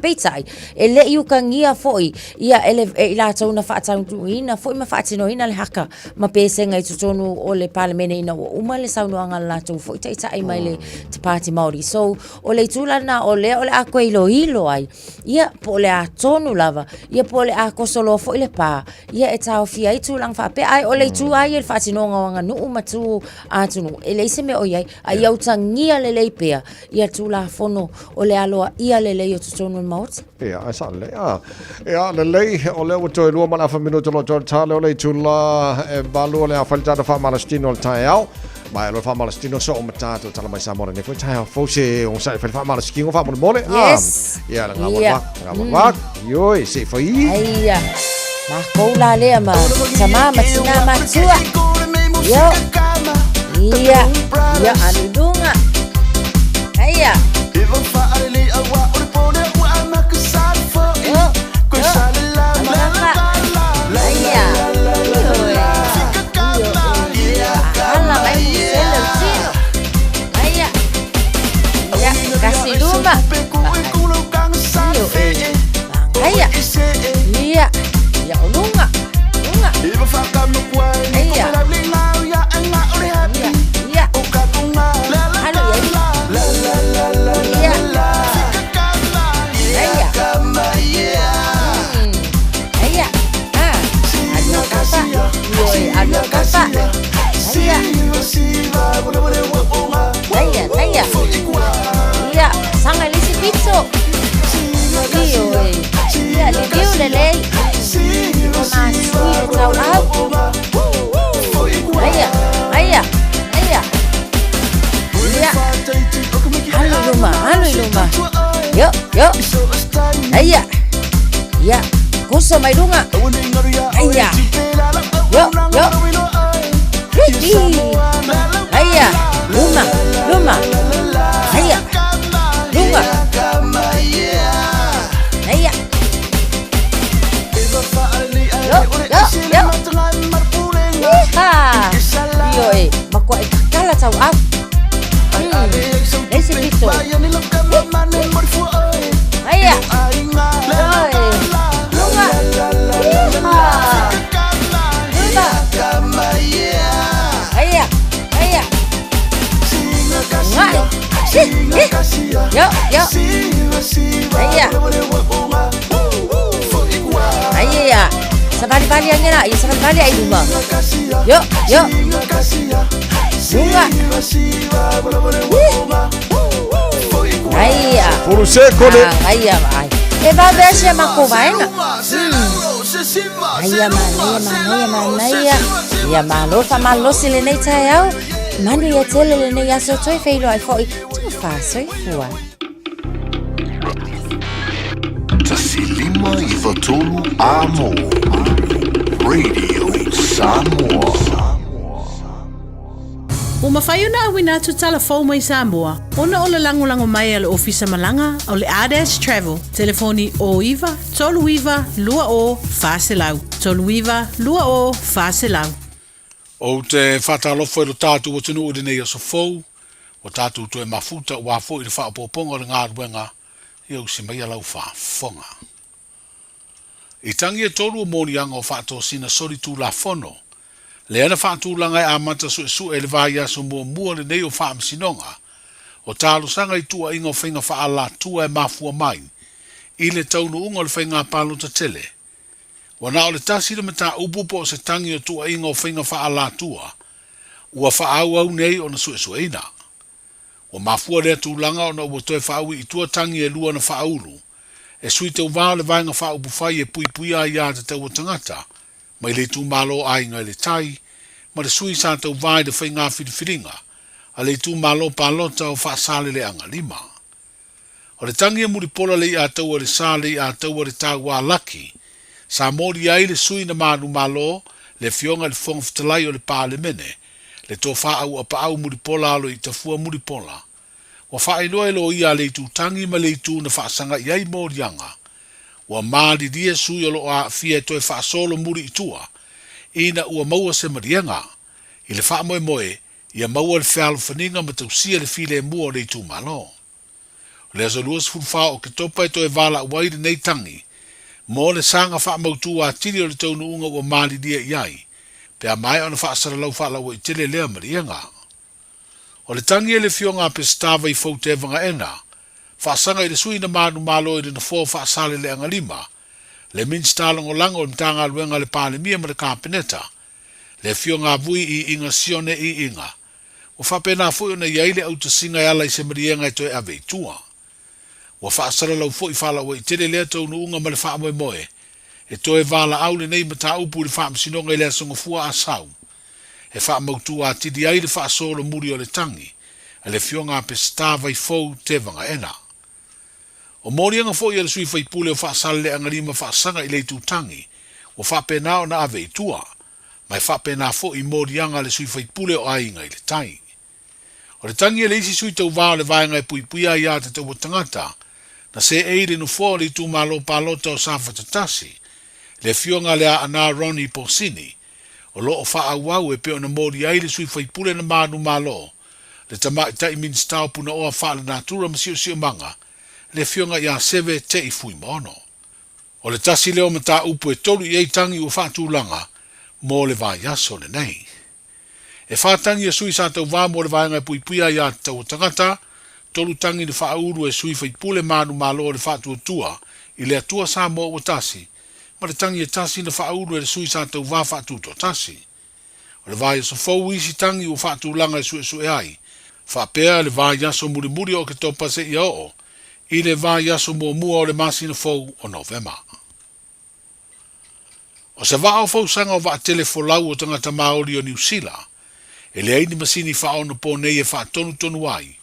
peitai ele iu kangia foi ia ele ila tona fa tau ina foi ma fa tino ina le haka ma pese ngai tonu o le parliament ina o uma le sauno anga la tu foi tai mai le te party Maori so o le tula na o le a ko ilo ai ia po le a tonu lava ia po le a kosolo foi le pa ia e tau fia i tulang fa pe ai o le tu ai el fa tino nga no uma tu a tunu ele se me o ai ai au tangia le pea ia tula fono o le aloa ia le o tonu maut a sa le le o le o to lo mana fa minuto lo tale o le tula e balu le a falta da fa malastino al Taeao mai lo fa malastino so matato tala mai Samoa ne foi Taeao fose o sa fa malastino fa mole ia nga yo se foi ai ma koula le ma sama matina matua yo ia alunga aya kasih lumba aya iya ya lunga aya iya sangai lisi pizzo io le lei masui le tau au. Aia, aia, aia. Ia. Halo luma. Yo. Aia. Ia. Kuso mai runga. Aia. Yo. Hihi. Aia. Luma. Aia. Lunga. Aia. Yo. Ha. Yo makwa kala tau au. Lấy xin pito. Aia. Lunga. Aia. Yo. Aia. Sabali angena, sabali ai lunga. Yo. Lunga. Aia. Puru sekole. Aia. E va verse makovaina. Aia manaya. Ia malo fa malo sile nei Taeao. Manu ia tele le nei aso toi feilo ai foi. Tu fa soi fua. Tasilima Ivatolu Amo Radio Samoa. O mawhaiuna a wina tu telefon mai Samoa. Ona o le lango mai ale ofisa malanga o le Ades Travel. Telefoni o iwa, tolu iwa, lua o, faselau. Tolu iwa, lua o, faselau. O te whatalofo e lo tātu o tunu o nei aso fou, o tātu to e mafuta o wafo i le whaapoponga o le ngā ruenga, iau si mai alau whaafonga. I tangi e tolu o monianga o whaato sina sori tū la fono, le ana whaatūlanga e amata su e le vai aso mua le nei o whaamsinonga, o tālu sanga i tua ingo whainga whaala tua e mafua mai, i le taunu unga le whainga palo ta tele. Wana o le tasi le mata upupo o se tangi o tua ingo whainga whaala tua, ua whaau au nei o na su eina. O mafua lea tūlanga o na ua toe whaau i tua tangi e lua na whaulu, e sui te uwao le vainga whaau bufai e pui a ia te tau o tangata, mai le tū malo a inga le tai, ma le sui sa tau vai de whainga whiriwhiringa, a le tū malo palota o whaasale le anga lima. O le tangi e muripola le i a tau a le sa le i a tau a le tau a laki, sa mori ai le sui na manu malo, le fionga le fonga fitalai o le pā le mene, le tō whaau a paau muripola alo i tafua muripola. Wa whaeloa elo ia le tū tangi ma le tū na whaasanga iai morianga, wa maali dia sui o lo a fia toe whaasolo muri i tua, ina ua maua se marianga, i le wha moe, ia maua le whialo whaninga ma tausia le file mua o le tū malo. Le aso luas fulwha o ke topa e toe vala waire nei tangi, mo le sanga wha mautu a tiri o le taunu unga ua maali dia iai, pe a mai ona wha asara lau wha lau i tele lea marianga. O le tangi e le fionga pe stava i fautevanga ena, wha sanga i le sui na manu malo i na fō wha asale le anga lima, le minstalang o lango o mtanga luenga le pāle mia ma le kāpeneta, le fionga vui i inga sione i inga, o wha pena fui ona iaile au ta singa ala i se marienga i toe ave i tua. Wa wha asara lau fo i whala wa i tere lea taunu unga ma le wha moe, e toe vala au le nei mata upu le wha msinonga i lea songa fua asau, e wha mautu a tidi ai le wha solo muri o le tangi, a le fionga pe stava i fau tevanga ena. O morianga fo i le sui fai pule o wha sale le angarima wha sanga i le tu tangi, o wha pena o na ave i tua, mai wha pena fo i morianga le sui fai pule o ainga i le tai. O le tangi e le isi sui tau vao le vaenga e pui a ia te tau tangata, na se eire no fo li tu malo palota o safa tatasi, le fionga le a ana Ronnie Porsini, o lo o wha au e pe o na mori ai le sui fai pule na manu malo, le tama i tai minstau puna oa wha le natura masio manga, le fionga ia seve te i fui mono. O le tasi leo mata upu e tolu i ei tangi o wha tūlanga, mo le vai aso le nei. E whātangi e sui sa tau wā mo le vaenga e pui a ia tau tangata, tolu tangi ni whauru e sui fai pule manu malo le whātua tua, i le atua sa mo o tasi, ma le tangi e tasi na whauru e sui sa tau wā whātuto tasi. O le vai aso fau isi tangi o whātu langa e sue ai, whapea le vai aso muri o ke topa se ia o, i le vai aso mua o le masina fau o Novema. O se vaa o fausanga o vaa telefolau o tangata Maori o New Zealand, e le aini masini wha ono po nei e wha tonu ai.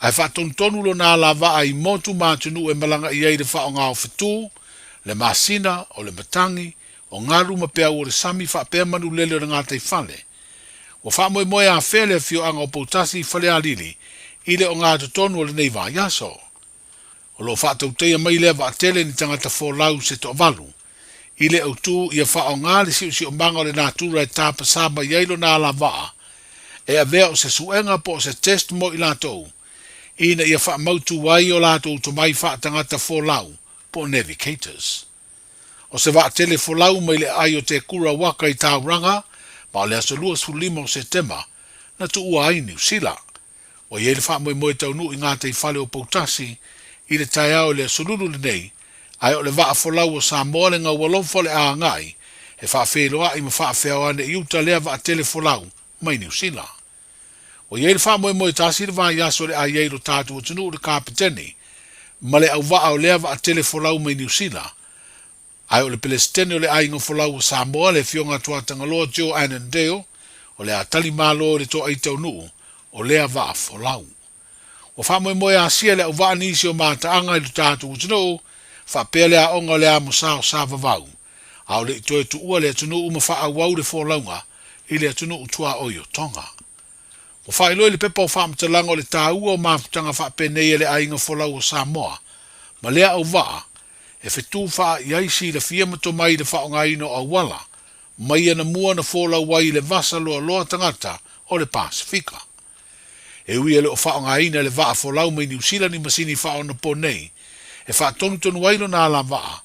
Ai wha tonu lo nā la vaa i motu mātunu e malanga i eire wha o ngā o whetū, le masina o le matangi, o ngā ruma pēa o le sami wha pēa manu lele o ngā tei whale. O wha moe a whele fio anga o poutasi i whale a lili, i le o ngā tonu o le nei vaa yaso. O lo wha tauteia mai le vaa tele ni tangata fōlau se to valu. I le au tū i a wha o ngā le si o manga o le nātura e tāpa sāma i eilo nā la vaa, e a vea o se suenga po o se test mo i lātou, ina i a wha mautu wai o lātou to mai wha tangata fōlau po navigators. O se vaa tele fōlau mai le ai o te kura waka i Tauranga, ma o le aso lua sulima o se tema, na tu ua ai New Zealand. O i ele wha moe taunu i ngā tei whale o poutasi, i le Taeao le aso lulu le nei, ai o le vaa fōlau o Samoa le ngā walonfo le a ngai, e wha wheloa i ma wha wheo ane i uta lea vaa tele fōlau mai New Zealand. O i ele wha moe tasi le vaa yaso le a iero tātu o tunu le kāpiteni, ma le au vaa o lea vaa tele fōlau mai New Zealand, ai o le pelestene o le ainga fōlau o Samoa le fionga tuatanga loa Joe Annandale, o le a tali malo le to aitau nuu, o lea vaa fōlau. O wha moe a sia le au vaa nisi o mātaanga i lu tātu o tunu, wha pēle a onga le a musao sa vavau, au le itoe tu ua le tunu uma wha au wau le fōlaunga, i le tunu utua o yo tonga. O wha iloi le pepa o wha mtalanga o le tā ua o māputanga wha penei le ainga fōlau o Samoa, ma lea au vaa, e whetū wha i aisi le fiamato mai le wha o ngā ino au wala, mai ana mua na fōlau wai le vasa loa loa tangata o le Pasifika. E ui ele o wha o ngā ina le vaa fōlau mai New Zealand ni masini wha o na po nei, e wha tonu wailo nā la vaa,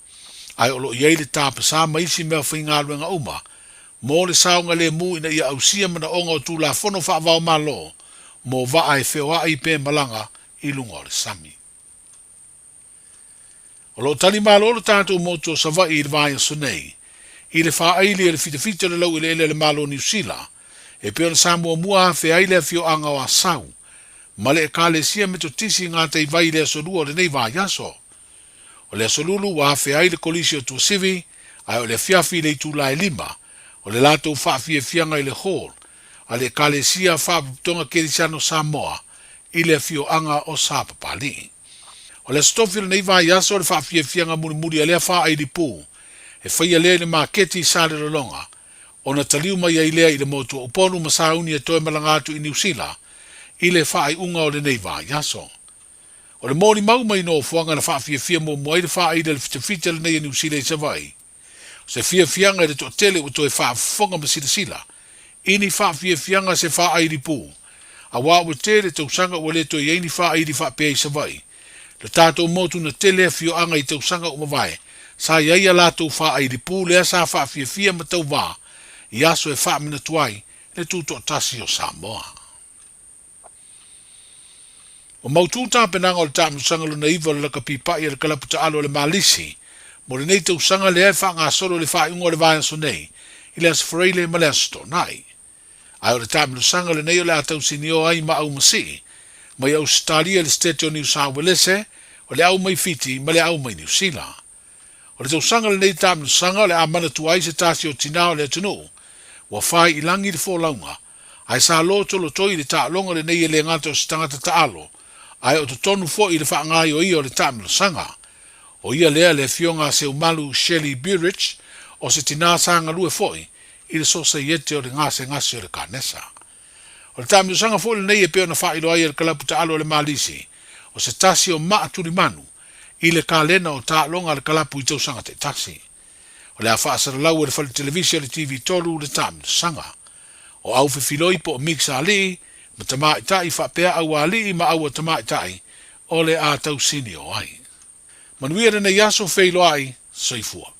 ai olo i eile tāpa sā maisi mea whi ngā ruenga uma, mō le saunga le mū ina ia ausia mana onga o tū la whono wha vau malo, mō vaa e wheo a i pē malanga i lunga o le sami. Olo tali malo le tātou moto sa vai i le vāia sonei, i le wha aile le fita le lau i le ele le malo New Zealand, e peo na Samoa mua a whea aile a fio anga o a sau, ma le e ka le sia me to tisi ngā tei vai le asorua le nei vā yaso. O le asolulu wa fe ai le kolisi o tu sivi, ai o le fiafi le tu la lima, o le lato fa fie fianga i le hall, a le kalesia fa tonga kerisano Samoa, i le fio anga o Sapapali. O le stofil nei va yaso le fa fie fianga muri a le fa ai di pu, e fai le ne maketi sa le longa, o na taliu mai ai lea i le motu o ponu masauni e toe malangatu i New Zealand, i le fa ai unga o le nei va yaso. O le mōni mau mai no fuanga na whaafia mo moai le wha aida le fita le nei New Zealand sa vai. O se fianga le to tele o to e whaafonga ma sila. Ini fianga se wha aidi pū. A wā o tele tausanga o le to i eini wha aidi wha pēi sa vai. Le tātou motu na tele fioanga i tausanga o mawai. Sa iaia lātou wha aidi pū lea sa whaafia ma tau wā. I aso e wha mina tuai le tūto tasi o Samoa. O mautūta penanga o le tāmu sanga luna iwa le laka pipa i le kalaputa alo le malisi, mo le nei tau sanga le e wha ngā soro le wha iungo le vāia so nei, i le asfareile ma le asto nai. Ai o le tāmu sanga le nei o le atau sinio ai ma au masi, mai au Australia le state o New South Wales, o le au mai fiti ma le au mai New Zealand. O le tau sanga le nei tāmu sanga o le amana tuai se tasi o tinao le atunu, wa whai i langi le fōlaunga, ai sa loto lo toi le tā longa le nei e le ngata o stangata ta alo, ai o tonu fo i le whaangai o ia o le tāmila sanga. O ia lea le fionga se Malu Shelley Burridge o se tina sanga lue foi i le sosa iete o le ngase ngase o le kanesa. O le tāmila sanga fo le nei e peo na whailo ai le kalaputa alo le malisi o se tasi o maa turi manu i le kalena o tā longa le kalapu i tau sanga te tasi. O le a whaasara lau e le whale televisia le TV tolu le tāmila sanga. O au whiwhiloi po o mixa ali ma tamai tai whapea au ali ma au tamai tai o le a tau sini o ai. Manuia nei yaso wheilo ai, saifua.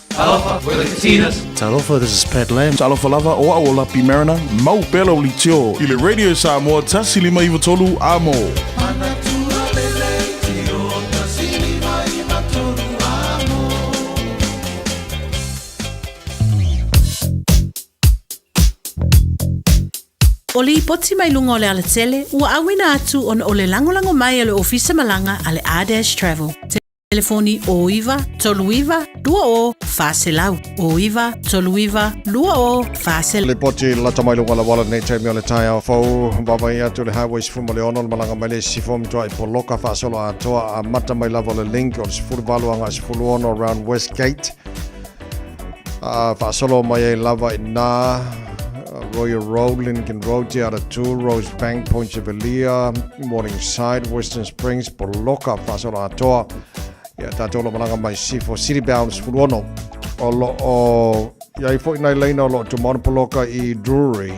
Talofa, we're the Katinas. Talofa, this is Pat Lamb. Talofa lava o a Lapi Mariner, mau pelo li tio. I le radio Samoa tasili mai watolu amo. O li poti mai lunga o le alatele, ua awina atu on o le langolango mai o le ofisa malanga a le A-Travel. Telefoni o iwa, tolu iwa, lua o, faselau. O iwa, tolu iwa, lua o, faselau. Le poti la tamailunga la wala nei taimi o le Taeao fau wawai atu le highways fuma le ono le malanga mai le sifo mtua I poloka whaasolo a toa a mata mai lava le link o le sifuru balu anga sifuru ono around West Gate. Whaasolo mai e lava I nā Royal Road, Lincoln Road, Tiara 2, Rose Bank, Point Chevelia, Morningside, Western Springs, Poloka, whaasolo a toa. Ia tātou lo malanga mai sifo City Bound sifuru ono. O iai fo ina leina lo tu Poloka I Drury.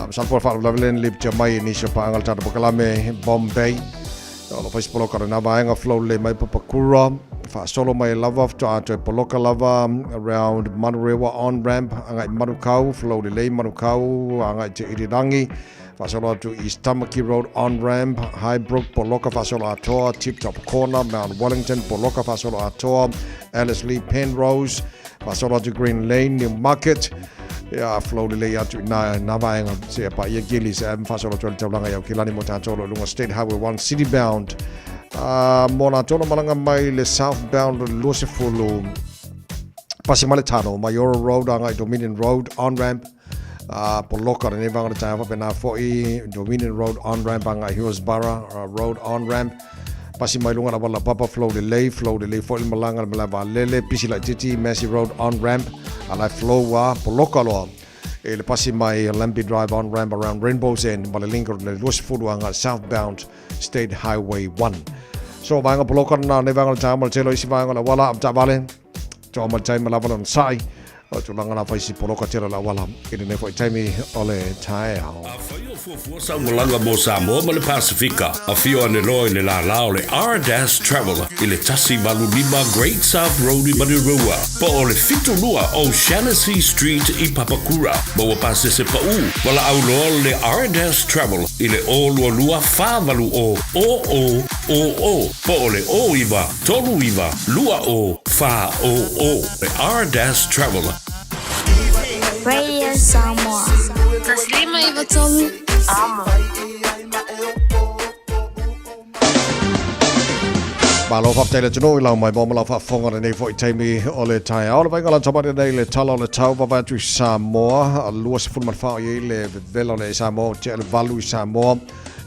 Salpo fa lavelen lip cha mai ni so pa angal tata pakalame Bombay. Lo fais Poloka na vaenga flow le mai papakura. Fa solo mai lava to Poloka lava around Manurewa on ramp angai Manukau flow le Manukau angai te Irirangi. Fa solo to East Tamaki Road on ramp Highbrook Poloka fa solo atoa Tip Top Corner Mount Wellington Poloka fa solo atoa Alice Lee Penrose fa solo to Green Lane New Market. Ya flow le atu na vaenga se pa ia Gillies fa solo to taulanga ya kilani mo tatolo lunga State Highway 1 city bound. Mona tono malanga mai le southbound Lusifulu Pasimale Tano Mayora Road angai Dominion Road on ramp Poloka ne vanga tawa pena foi Dominion Road on ramp angai Hillsborough Road on ramp Pasimai lunga na wala papa flow delay foi malanga malava lele pisila titi Massey Road on ramp ala flow wa Poloka lo le Pasimai Lampi Drive on ramp around Rainbow's End Malalingo le Lusifulu angai southbound State Highway 1. So vanga Poloka na ne vanga tawa telo isi vanga la wala am tavalen to mal time malavalon sai o tulanga na faisi Poloka telo la wala ine ne foi time ole Taeao. Sa mulanga mo Samoa ma le Pasifika a fio ane loe le la lao le R-Dash Traveler I le tasi malulima Great South Road I Manirua pa o le fitu lua O'Shaughnessy Street I Papakura ma wa pasese pa u wala au loa le R-Dash Traveler I le o lua whāwalu o pa o le o iwa tolu iwa lua o wha o le R-Dash Traveler Radio Samoa. Taslima ivatolu. Amo. Malo whapteile tino I lau mai mōmala whafonga nei fo I teimi o le Taeao. Le vaingala tamari nei le tala o le tau wawatu Samoa. A lua se fulman whao I le vela le Samoa. Te le valu I Samoa.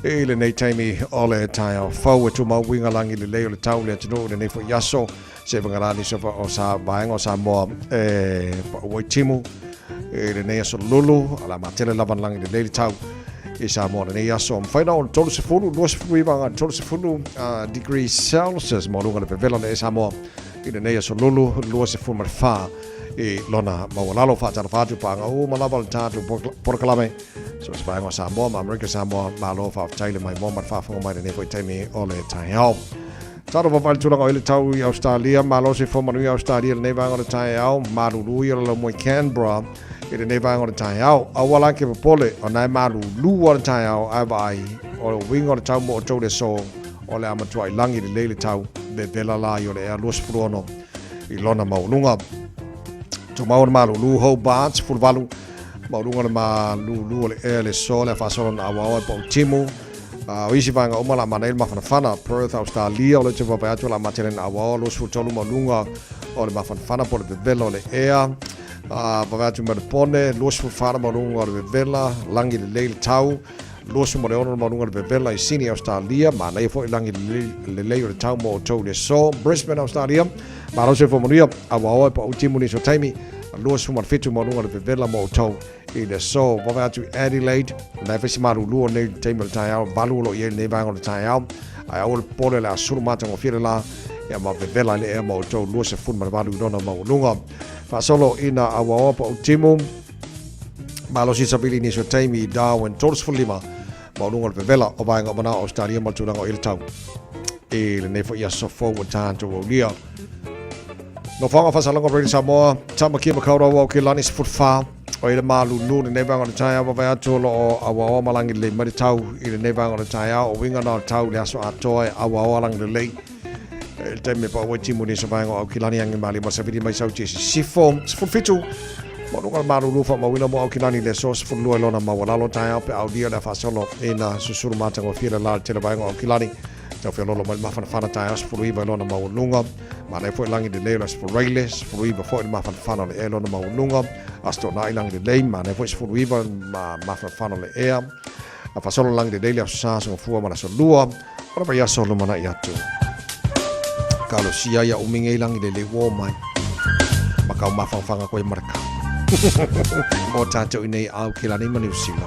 I le nei teimi o le Taeao. Fau e tu mau wingalangi le leo le tau le tino le nei fo yaso. Se vangarani sofa o sa vaenga o Samoa. Pa uai timu. Le nei aso lulu. Ala matele lavan langi le leili tau. I Samoa le nei aso. Mwhaina o tolu se fulu. Lua se fulu I vanga tolu se fulu degrees Celsius. Maurunga le pevela le Samoa. I le nei aso lulu. Lua se fulu marwha. I lona mawalalo whaatara whaatu panga. O malawa le tātu porakalame. So se vaenga o Samoa. Ma Amerika Samoa. Malo whaaftaile mai mō marwhaafonga mai le nei fo I teimi o le Taeao. Taro wawali tulanga o ile tau I Australia. Malo se whamanu I Australia le nei vanga o le Taeao. Maruru I la moi Canberra. I le nei vanga o le Taeao. Awalanke papole o nai maruru o le Taeao. Awai o le winga o le tau mo o tau le so. O le amatua I langi le leile tau. Le vela la I o le ea luas furuono. I lona maulunga. Tu mau le maruru Hobart. Furuvalu. Maulunga le maruru o le ea le so. Le whasolo na awawa pa utimu. O isi vanga o mala mana ilma whanawhana Perth, Australia o le te wawaiatu la materen awa o los futolu malunga o le mawhanawhana po le bevela o le ea wawaiatu ma le pone los futwhana malunga o le bevela langi le leile tau los mo le ono malunga le bevela I Sydney, Australia ma nei fo I langi le leile o le tau mo o tau le so Brisbane, Australia ma lo se fo manuia awa o pa utimu ni so taimi los fuman fitu malunga le bevela mo o tau I le so wawaiatu Adelaide na fesi maru luo nei teimi o le Taeao valu lo I nei vanga o le Taeao ai au le pole le asuru mata mo fire la ia ma vevela le ea ma o tau lua se fun ma valu dona ma o lunga whaasolo ina awa opa o timu ma lo si sabili ni so teimi I Darwin toros fulima ma o lunga le vevela o vanga o mana o Australia ma tunanga o ile tau I le nei fo ia so fo o tanto o lia no whanga whasalanga Radio Samoa tamaki makaura o ke lani se futwha o ile Malu lu ne vanga o Taeao wa atu lo awa o malangi le mari tau I le ne vanga o Taeao o winga na tau le aso atoe awa o lang le lei il teme pa o timu ni so vanga o kilani angi mali ma savidi mai sau tisi sifo fitu mo no Malu lu fa ma wina mo o kilani le so fu lu lona ma wala lo Taeao pe audio le fa solo ina susuru mata o fira la tele vanga o kilani Tau whia lolo mai mawhana whana Taeao spuruiva lona maununga. Mana fo langi de leila spureile, spuruiva fo mawhana whana le e lona maununga. Asto na ilangi de leim, mana fo spuruiva mawhana whana le ea. A whasolo langi de leila sa sunga fua mana so lua. Ora pa ia solo mana i atu. Kalo sia ia uminge ilangi le le wo mai. Makau mawhana koe maraka. O tātou inei au ki lani mani usila.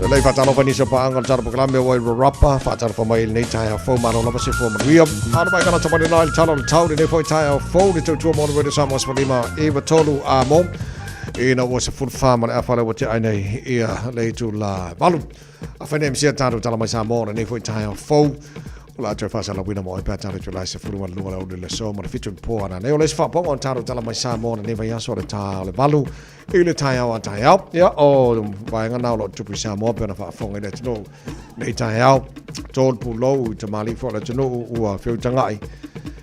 Lei whatano pani sa paanga tara proklame wai rapa, whatano pa mai nei Taeao fo maro lava se fo manuia. Ano mai kana tamani nai talo tau ni foi Taeao fo ni tau tua mono Radio Samoa Smalima Eva Tolu Amo. Ina o se full farmer a fala wate ai nei ia lei tu la Malu. A fene msia taro tala mai Samoa nei foi Taeao fo. La te fa sala wina mo e pa taro tula se furu lua la le so ma fitu po ana ne o le fa pongo taro tala mai Samoa nei vai aso le ta le Malu. Ile Taeao Taeao ya o vai nga na lo tu pisa mo pe na fa fonga le tino nei Taeao tol pu lo te mali fo le tino u fiu tangai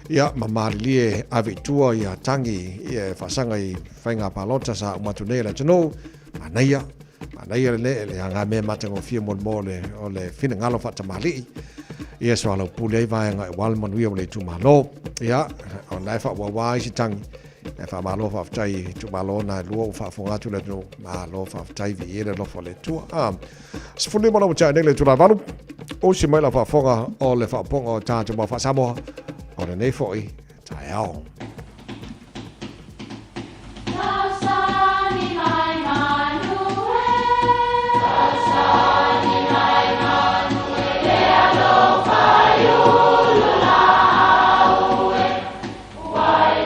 ya mamari lie ave tua ya tangi e fa sanga I fainga palota sa matu nei le tino manaya le anga me matango fia mo le o le fina ngalo fa tamali ia so ala pule vai nga wal man wi o le tu malo ya on lai fa wa si tangi e fa malo fa tai tu malo na luo fa fonga tu le no malo fa tai vi ele lo fole tu se fuli mo no cha le tu la valu o si mai la fa fonga o le fa ponga ta tu mo fa Samoa o le nei foi Taeao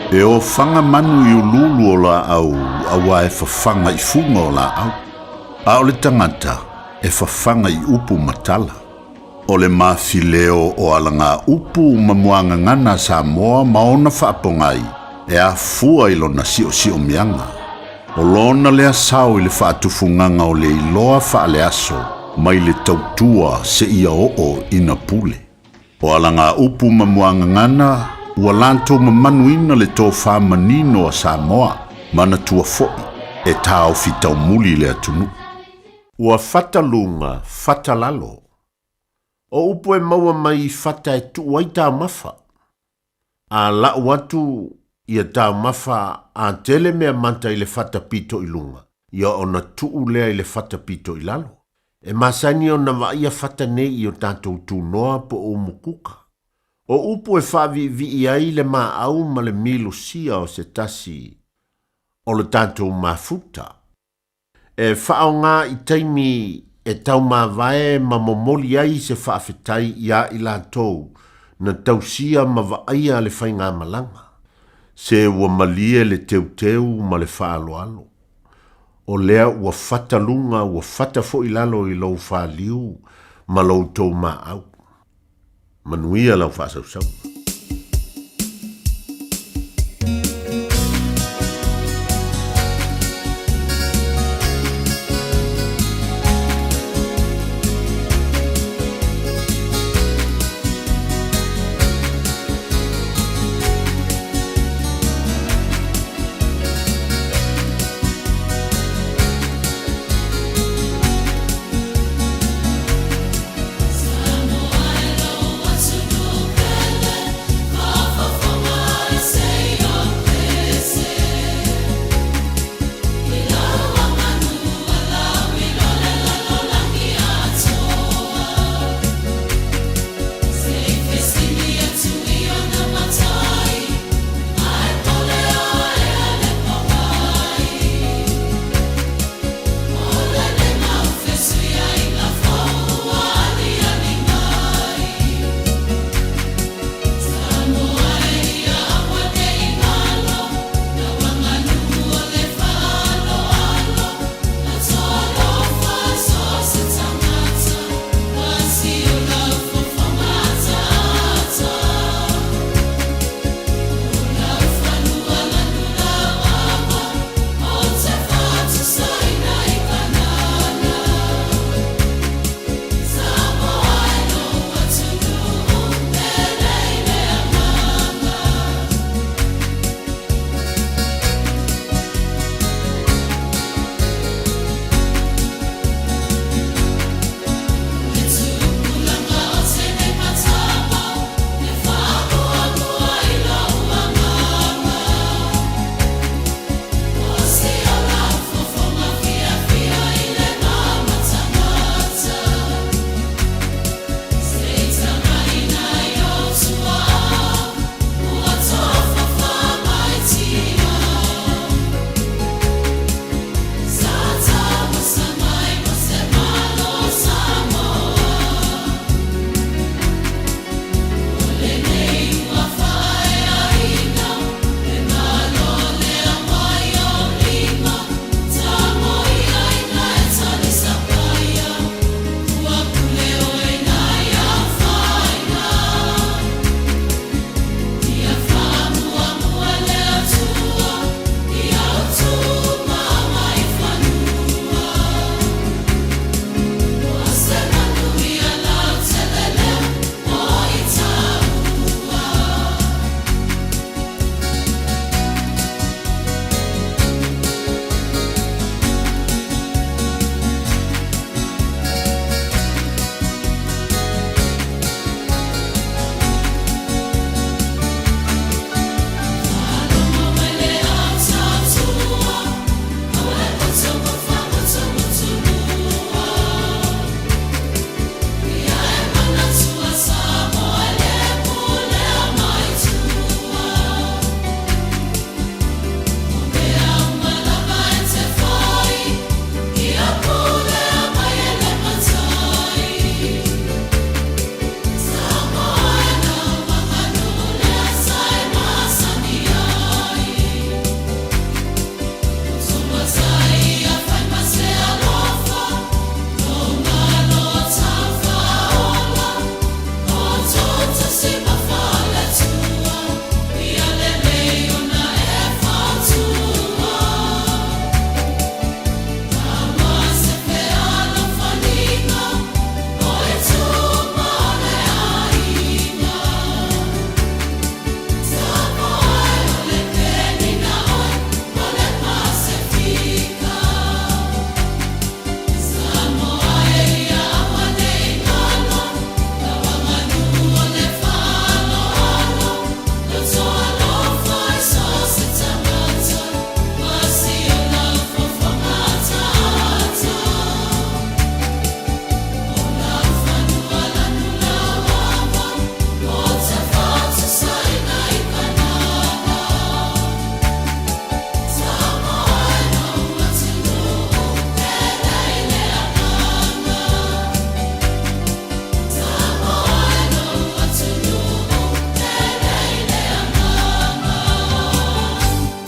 E o whanga manu I ululu o la au, awa e whawhanga I funga o la au. A o le tangata, e whawhanga I upu matala. O le mawhileo o alanga upu mamuanga ngana Samoa maona whaapongai, e a fua I lona sio mianga. O lona lea sao I le whaatufunganga o le iloa whaale aso, mai le tautua se ia o ina pule. O alanga upu mamuanga ngana, ua lantou mamanuina le tō whamanino a Samoa, mana tua fo'i, e tāo fitau muli le atunu. Ua fatalunga, fatalalo. O upo e maua mai fata e tu ai tā mafa. A lau watu ia tā mafa a tele mea manta I le fata pito I lunga. Ia ona tuu lea I le fata pito I lalo. E masani ona waia fata nei I o tātou tū noa po o mukuka. O upu e whavi vi ai le maa au ma le milu sia o se tasi o le tātou mafuta. E whao ngā I taimi e tau maa vae ma momoli ai se whaafetai ia I lātou na tausia ma vaia le whainga malanga. Se ua malie le teuteu ma le whaaloalo. O lea ua fatalunga ua fatafo I lalo I lau whaaliu ma lau tau maa au. Manuia lau whaasau.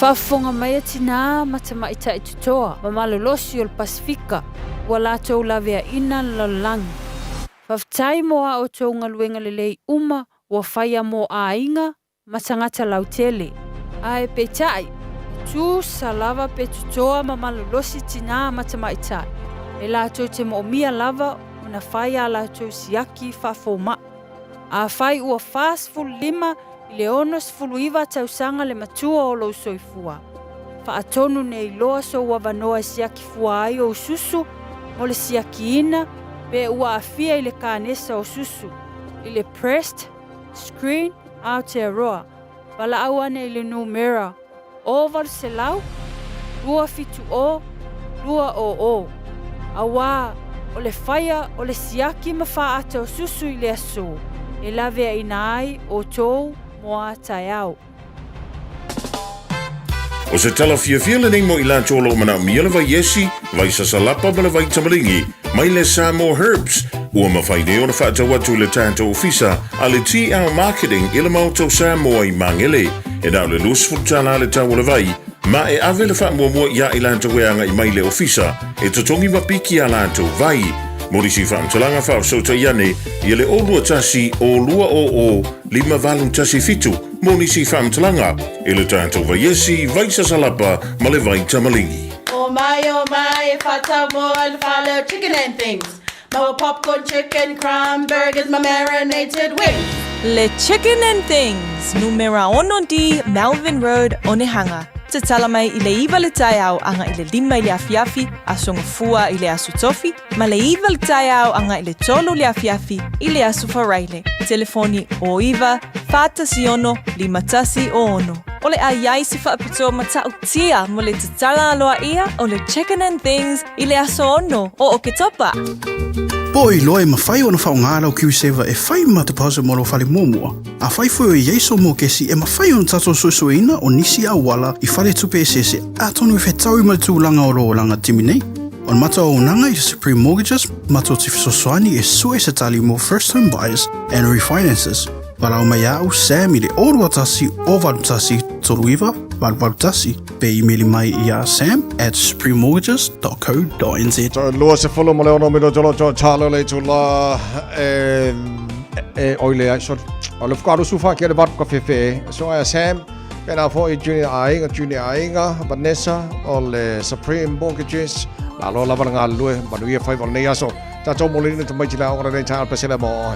Whaafonga mai atina matama ita i tutoa, ma malolosi o le Pasifika, ua lātou lavea ina lalangi. Whaftai moa o tō ngaluenga lelei uma, ua whaia mo a inga, matangata lautele. Ae peitai, tu salava pe tutoa ma malolosi tina matama ita. E lātou te moomia lava, una whaia lātou siaki whafoma. A whai ua whaasful lima, I le onos fuluiva tausanga le matua o lo soifua. Whaatonu nei loa so wavanoa siaki fua ai o susu, mo le siaki ina, pe ua afia I le kānesa o susu. I le pressed, screen, Aotearoa. Wala awane I le numera. Oval se lau, lua fitu o, lua o. Awa, o le whaia o le siaki mawhaata o susu I le aso. E lavea ina ai o tou, moa Taeao. O se tala fiafia nei mo I la tolo mana miele vai yesi, vai sasalapa ma le vai tamalingi, mai le Samoa Herbs, ua mawhaine o na whaata watu le tātou ofisa, a le Taeao Marketing I le mautou Samoa I mangele, e nao le lusful tala le tau le vai, ma e ave le wha mua ia I la weanga I mai le ofisa, e totongi mapiki a la vai, Morisi whaamtalanga whaafsota iane, I le olua tasi o lua o, lima valu tasi fitu, Morisi whaamtalanga, I le tātou vaiesi, vaisa salapa, ma le vai tamalingi. Oh my, e fata mo and follow chicken and things. My popcorn chicken, crumb burgers, my marinated wings. Le Chicken and Things, numera ono di Melvin Road, Onehanga. Te tala mai I le iwa le Taeao anga I le lima I le afiafi, a songa fua I le asu tofi, ma le iwa le Taeao anga I le tolo le afiafi, I le asu wharaile. Telefoni o iwa, whātasi ono, limatasi o ono. O le aiai si whaapitoa matau tia mo le te tala aloa ia o le Chicken and Things I le aso ono o o ke topa. Poi loe ma fai ona whaongara o Q7 e fai ma te pause mo lo whale mōmua. A fai fwoi o Yeso mō kesi e ma fai ona tato sosoina o nisi a wala I whale tupe sese a tonu I whetau I matulanga o lo langa timine. On mata o nanga I Supreme Mortgages, mata o te fisoswani e sue se tali mo first home buyers and refinances. Wala o mai au Sam I le orua tasi o valutasi toluiva, valutasi pe emaili mai I a sam@suprememortgages.co.nz. So lua se folo mo le ono mino jolo jo chalo le tula oile ai so o le fkaru sufa ke le vat ka fefe so a Sam pena fo I junior ainga Vanessa o le Supreme Mortgages la lo la vanga lue manu ia fai val nei aso ta to mo le ni to mai tila ora nei tal pesela mo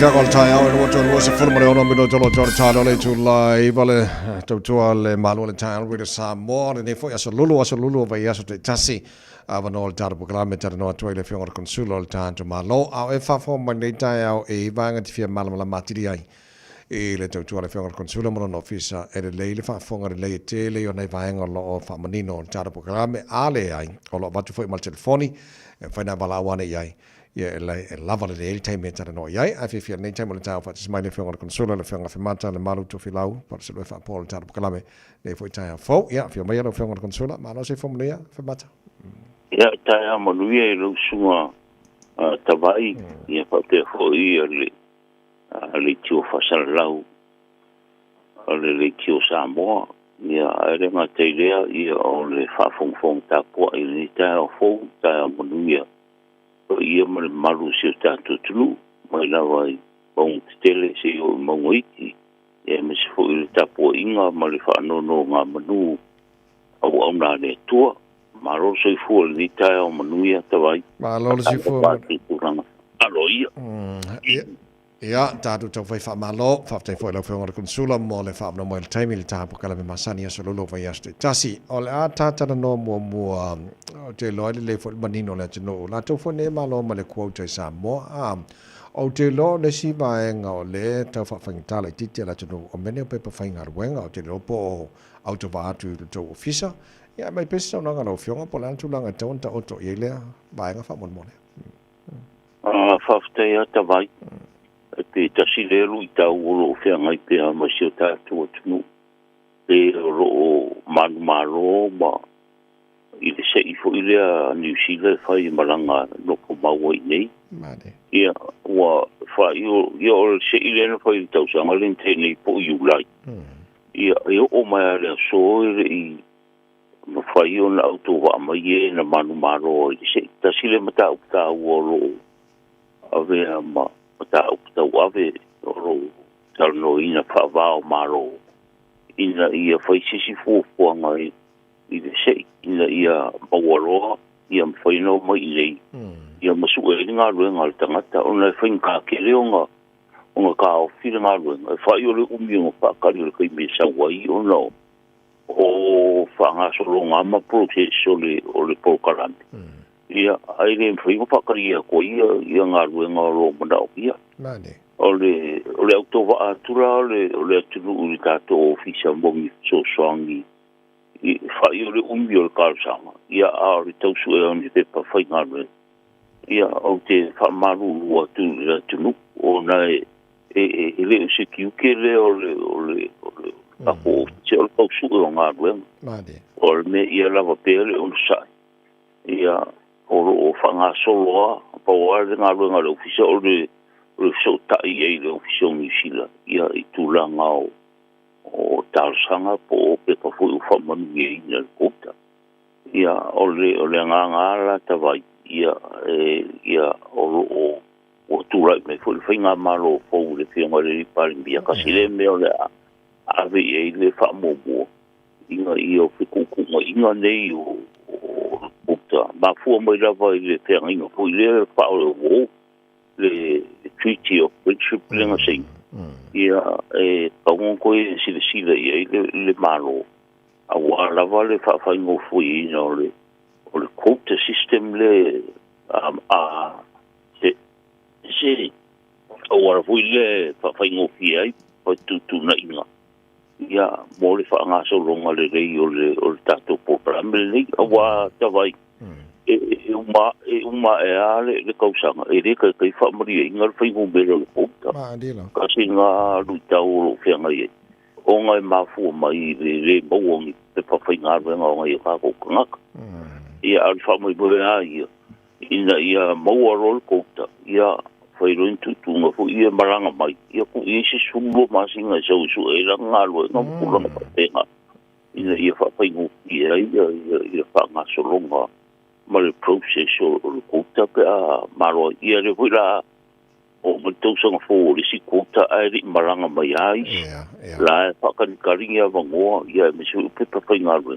Kakol Taeao in water was a full on Minotolo Tortale to Laivale to Malu and Taeao with some more and if we as a Lulu over yesterday Tassi Avanol Tarbuklameter no toilet finger consular time to Malo, our form when they Taeao a bang at Fia Malamala Matiria. E le tau tuara whianga consular mon officer e le leile whaafonga le lei tele o nei vaenga lo o whamanino o tara pokarame ale ai o lo watu fwoi mal telefoni e whaina wala awane iai e lava le leile taime tara no iai a whiwhia nei taime le tau whatis mai le whianga consular le whianga whimata le malu to whilau para se loe whaapo le tara pokarame le fwoi taia fau ia whia mai le whianga consular ma no se whamunia whimata ia taia manuia e lau sunga tawai ia whaute hoi le le tio fasal lau le tio Samoa ia ere ma te lea ia o le whafongfong tapua i ni tae o fou tae o manuia o ia ma le malu si o tātou tulu mai lawa i bong te tele se o mongoiti ia me se fo i le tapua inga ma le whaanono ngā manu au au nā le tua ma ro so i fua le ni tae o manuia tawai ma lo si fua alo ia ia tātou tau whai whamalo, whaftai fwoi lau whionga konsula mo le whaamna mo le taimi le tāpu kala me masani aso lolo vai astu. Tasi, o le a tātana no mua o te loa le fwoi manino le atino o la tau fwoi ne malo ma le kuau tai Samoa. O te loa le si vaenga o le tau whawhangitala i titi ala atino o mene o pepa whainga ruenga o te loa po o auto va atu le tau ofisa Ia mai pesa ona ngalo fionga po lan tulanga ton ta oto ile ba nga fa mon mon. Fafte ya tavai. Pe tasilelu ita ulo fia ngai pe ma sio ta tu tu. Pe ro maro ma ile se ifo ile a New Zealand fai malanga no ko maui nei. Made. Ia wa fa yo se ile no fai tau sa ngalen te nei po you like. Ia yo o mai le so i ma fai on auto wa mai e na maro se tasile mata uta wo ave ma ta ave ro talno ina fa va maro ina ia fai sisi fu ngai i se ina ia mawaro ia fai no mai lei ia masu e nga ruenga tangata ona fai ka keleonga onga ka o fira nga ruenga fai o le umi o pa ka le kai me sa wai ona o fa nga so longa ma processo le o le pokalante ia ai le fai ko pa ka ia ko ia nga ruenga ro manda ia Mane. ole auto va atura ole tulu uri tato ofisa bongi so swangi I fa yo le umio kalsama ia a le tausu e oni pe pa fai ngare ia o te fa maru o tu la tunu o na le se kiuke le ole a ko se o tausu o ngare Mane. o me ia lava pele on sai ia o fa nga solo pa o le ngare ofisa ole o so ta i le ofisa ni sila ia I tulanga o talsanga po pe pa fu fa man ye na kota ia ole nga la tavai ia o tura me fu finga malo po le finga le pari bia kasile me ole ave ye le fa mo ia fi ku inga nei o kota ba fu mo la vai le finga inga fu le fa o le treaty of friendship lenga sei ia paungo koe sila ia le malo a wala vale fa ingo fui no le o le quota system le se o wala fui le fa ingo fui ai pa tu na inga ia mo le fa nga so longa le rei o le tato program le a wa tavai uma ale le kausanga le kai fa mari inga fa ingo belo le quota Ma dilo. kasi nga lutau fia ngai o ngai mafu mai le bawong te pafinga nga ngai ka ko ngak ia al fa mai bua ia ia mau rol kota ia foi ro tu nga fu ia maranga mai ia ku isi sumbo masinga so e la ngalo no pulo na patenga ia fa pingu ia fa nga so longa mal process o kota ka maro ia le vula o mtu song fo le si kota ai maranga mai ai la fa kan karinga vango ia me su pe pa ngalo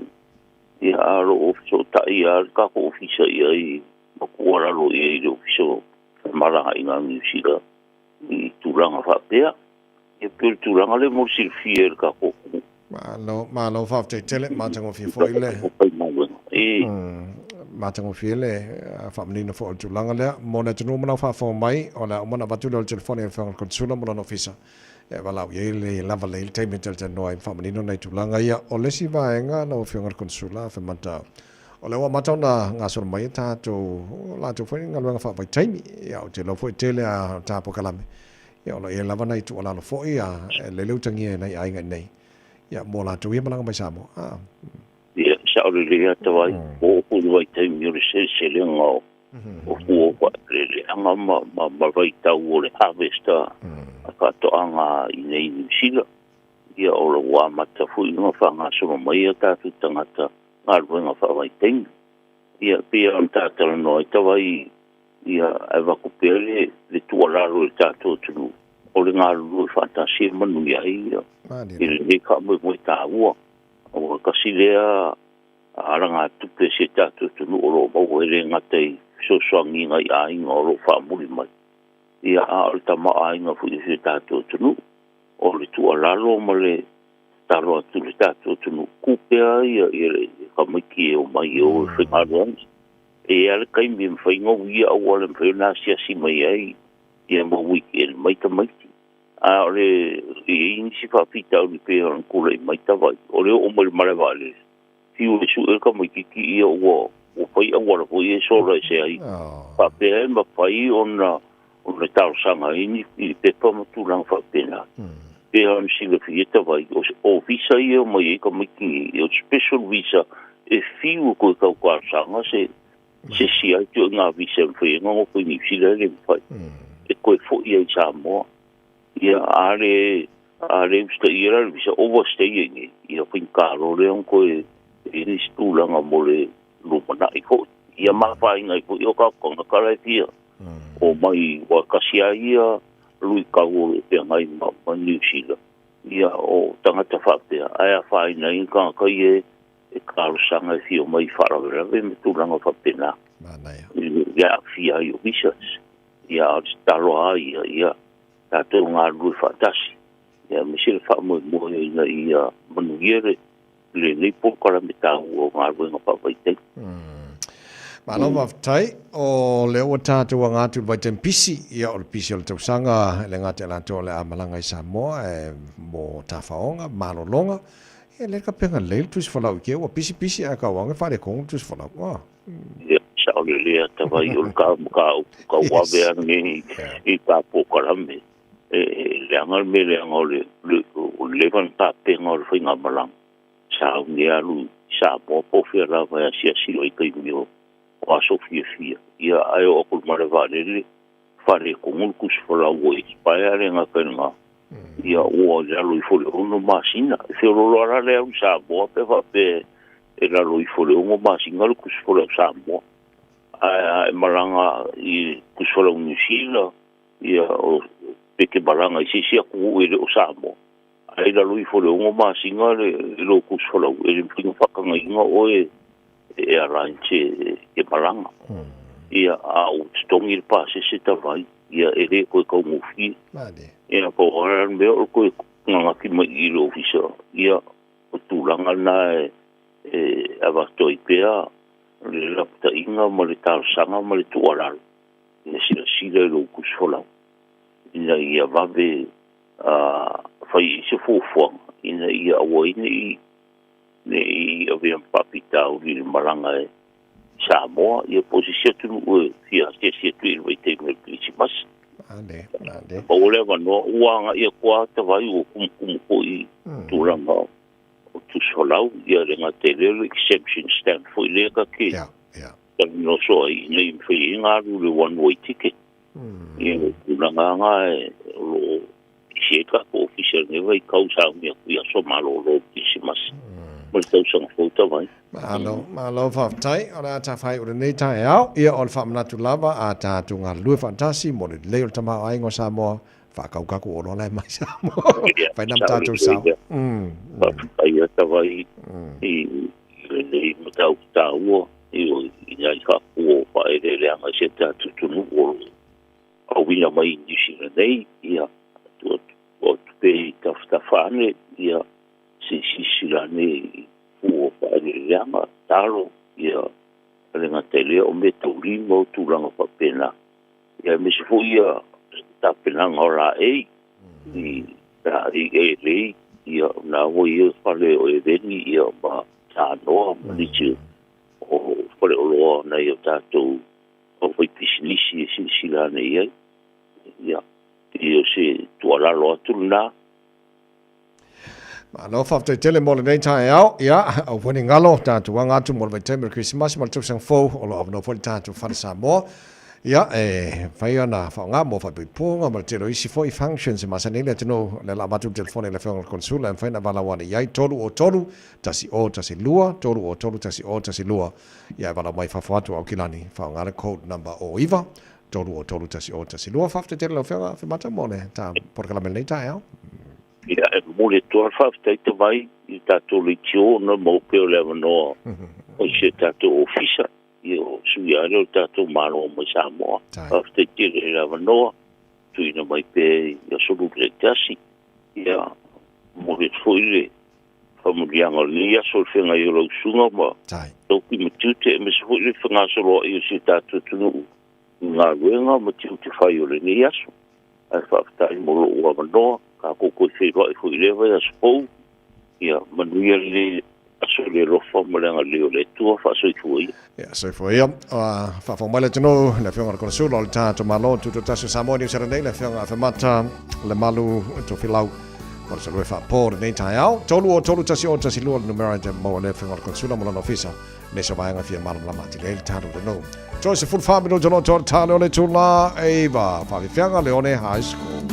ia aro of so ta ia ka ko ofisa ia ko ora lo ia le ofisa maranga inga musika I turanga fa pea e pe turanga le mo silfier ka ko ma lo fa te tele ma tango fi fo ile ma tango fi ile fa menino fo tulanga le mo na tunu mo fa fo mai ona mo na batu le telefone e fa konsula mo na ofisa e wala ye le lava le te metal te no fa menino na tulanga ia o le si vaenga na ofia konsula fa mata o le wa mata na nga so mai ta to la to foi nga nga fa bai taimi ia o te lo foi tele a ta po kalame ia o le lava na tu ala lo foi ia le le utangi na ai nga nei ia mo la tu ia malanga mai samo ia sa o le ta vai o ku vai taimi o se le nga o ku o le anga ma vai ta o le harvester ka to anga I nei sila ia o le wa mata foi nga fa nga so mai ta tu tangata nga fa vai ting ia pe on tata no tawai ia ava ko pele le tuala ro tato tu o le nga ru fantasia manu ia ia ile ka mo ta wo o ka silea aranga tu pe se tato tu o ro bo ele nga te so swangi nga ai nga ro fa muri mai ia alta ma ai nga fu se tato tu o le tuala ro male taro tu le tato tu kupea ia kamiki o mai o whengaruang. E ala kai mi mwhainga wia au ala mwhaina si mai ai ia mo weekend mai ta maiti. A ole e inisi whapita o ni pēra kula I mai ta vai. Ole o mai mare vale. fiu su e ka mai ki ia o pai a wala po e so ra se ai pa pe ma pai ona tau sanga ini I pe pa ma tu lang fa pena pe on si le fieta vai o visa ia mai ka mai ki o special visa e fiu ko ka sanga se si ai tu nga visa fe nga ko ni si le pai e ko fo ia Samoa ia are sta ia visa overstaying ia pin karo le on ko e ni stulanga mole lu mana I ko ia ma fa inga ko yo ka ko ka la ia o mai wa kasia ia lui ka o pe ngai ma New Zealand ia o tangata fa pe ai fa ina in ka e ka sanga fi o mai fa ra ve me tu langa fa pena ia fia yo visas ia stalo ia ta tu nga lu fa tasi ia me sil fa mo ina ia manuiere le po kala me ta o nga lu nga pa vai te Malo tai o le o tatu wa ngatu vai tempisi ia o pisi o tausanga le ngate la to le amalanga I Samoa mo tafaonga malolonga e le ka penga le tus fola o ke o pisi a ka wanga fa le kong tus fola wa ia sa o le ta vai o ka wa ve ni I pa po kala me le angal me le angol le van pa penga o finga malang sa ni alu sa po fe la va sia si o I mio o Sofia ia ai o kul mare vale fare com kus fola o inspire nga kana ia o ya lo fole no masina se lo ara le u sa bo pe va pe era lo fole o masina lo kus fola sa bo ai maranga I kus fola un sila ia o pe ke maranga si ku e o sa bo ai la lo fole o masina le lo kus fola e pin fa ka nga o e arrange e maranga ia a o stongi pa se vai ia ele ko mu fi ia po ora me o ko nga ki mai I lo ofisa ia o tu langa na ava to ipea le lapta inga mo le tal sanga mo le tu ora ia si lo ku sola ia va be fai se fo ia o ini nei aviam papita o li maranga Samoa ia posisio tu fia se tu vai te me Christmas ande o le va no uanga ia kwa te vai o kum ko I turanga o tu solau ia renga te le exception stand for le ka ke no so I nei fi nga le one way ticket ia turanga nga lo se ka ko official ne vai causa mi ia so malo lo Christmas Multau sang foto vai. Malo fa tai ora ta fai ora nei Taeao ia ol fa mnatu lava a ta tunga lu fantasi mo le leo tama ai ngo Samoa fa ka ka ko ora mai Samoa. Fa nam ta tu sa. Ai ta vai I le mutau ta o I ia ka ko fa ele anga se ta tu no o au vinha mai indígena nei ia o pe ta fane ia si silane o pare llama talo ia lenga tele o me tulimo tulanga pa pena ia me se ia ta pena ora I le ia na o ia pale o eveni ia ba ta no ni o pale o na ia tato o foi pisnisi silane ia se tu ala lo tulna Malo fa te tele mo le nei Taeao ia au poni ngalo tatu wanga tu mo le temper Christmas mo tu sang fo o lo no poni tatu fa Samoa ia fai ana fa nga mo fa ponga mo te lo isi fo I functions ma sa nele tino le la batu telefone le fong consula fa na bala wana ia tolu o tolu tasi lua tolu o tolu tasi lua ia bala mai fa fatu au kilani fa nga le code number o iva tolu o tolu tasi lua fa te tele lo fa mata mo le ta por la nei Taeao ia mo le to fa te vai I tato le tio no mo pe le no o se tato ofisa io suia le tato malo mo Samoa fa te le no tu ina mai pe ia solo le tasi ia mo le foi fa mo dia ngol ia sol fenga io lo sunga mo to ki mo tute me so le fenga solo io se tato tu nga wenga mo tute fa io le ia so ai fa ta mo lo no ka ko ko se ro fu le va spo ia manuia le so le lofa mo le ngaleo le tua fa so i Ya, so for ia, fa formale tino, le fiona con solo il tato malo, tutto tasso Samoa New Zealand, le fiona fermata, le Malu, to filau, per se lui fa por nei Taeao, tolu tasi lu numero de mo le fiona con solo mo l'officia, ne so vai a fia malu la mati, le il tato de no. Joyce full family giorno tale le tula Eva, fa vi fiona Leone High School.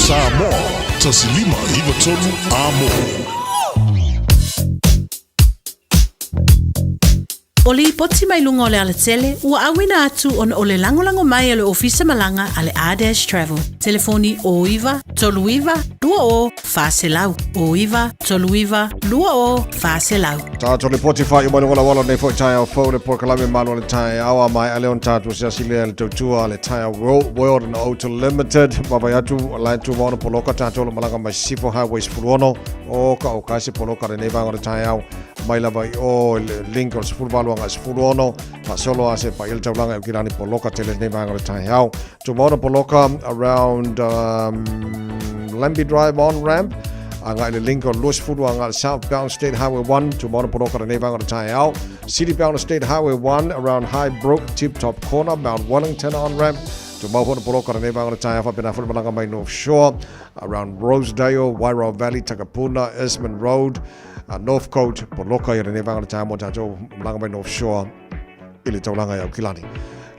Samoa, tasilima ivatolu amo. O li poti mai lunga o le ala tele, ua awina atu on o le langolango mai ale ofisa malanga ale A-Dash Travel. Telefoni o iwa, tolu iwa, lua o, faselau. O iwa, tolu iwa, lua o, faselau. Tātou le poti whai umai lunga wala nei fo Taeao fau le por kalame manu le Taeao mai ale on tātou siasile le tautua le Taeao World and Auto Limited. Mawai atu lai tu mauna poloka tātou le malanga mai sifo highways furuono. O ka o kasi poloka le nei vanga le Taeao. Mai lava i o link o sifuru nga sifuru ono pa solo ase pa il taulanga e kirani poloka tele nei vanga le Taeao to mono poloka around Lambi Drive on ramp anga ile link o los furu anga southbound State Highway 1 to mono poloka nei vanga le Taeao citybound State Highway 1 around Highbrook Tip Top Corner Mount Wellington on ramp to mono poloka nei vanga le Taeao fa pena fu malanga mai North Shore around Rosedale Wairau Valley Takapuna Esmond Road Northcote, Poloka i rene vanga le Taeao mo tātou malanga mai North Shore ili taulanga i au kilani.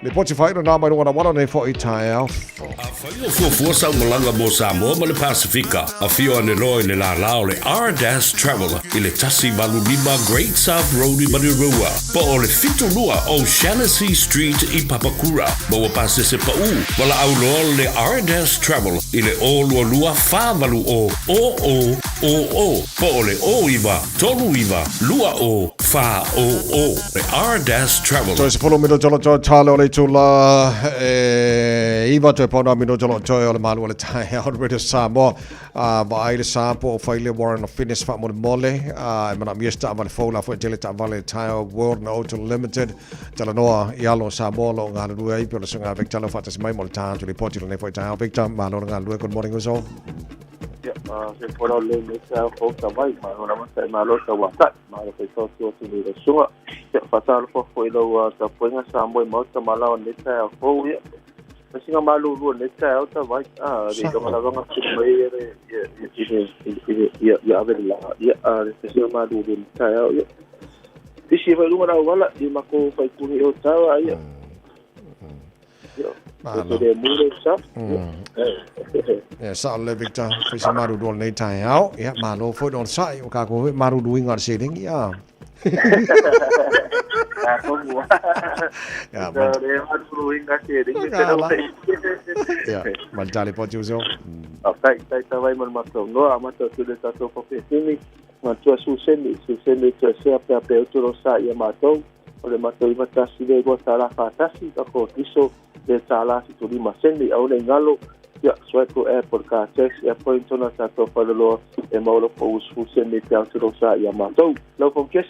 Le poti whaira nā mai runga wana nei fo i Taeao. A whaio fuafua sau malanga mo Samoa ma le Pasifika. A whio ane loe le la lao le R-Dash Travel i le tasi malu lima Great South Road i Manirua. Po o le fito lua o Shaughnessy Street i Papakura. Mo wa pase se pa u. Wala au loa le R-Dash Travel i le o lua lua whāwalu o. Po o le o iwa, tolu iwa, lua o, wha o. Le R-Dash Travel. So se polo mito jolo talo le tula iwa te pona mino jalo joy ole malu ole Taeao radio Samoa ba ai le sampo faile warren of fitness fa mo mole mana miesta vale fola fo jele ta vale Taeao World No Auto Limited jalo noa yalo Samoa lo ngana lu ai pelo sunga vek jalo fa tas mai mo ta to report le fo Taeao Victor malo ngana lu good morning so se fueron le mesa foca mai ma ora ma sai malo ta wa ta ma le so so ni le sunga se fatal fo lo ta poinga sa mo mo ta mala on le ta fo ya singa malu lu le ta ta vai de ko la nga se mai ya ave la ya se singa malu lu ta ya disi vai lu ra wala di mako fai ku ni o ta ya de mure sa sa le Victor fisa maru dol nei Taeao ya malo fo don sai o ka ko maru du inga se ding ya ya maru inga se ding ya mal tale po juzo tai vai mal mato no amato tu de tato po pesini ma tu su sende tu se apia pe tu ro sa ya mato o le mato i matasi de go tala fatasi ko tiso de tala si tu lima sende au le ngalo ya suatu airport ka checks airport tona sa to pa lo e maulo po usu sende te au sa ya mato lo po kes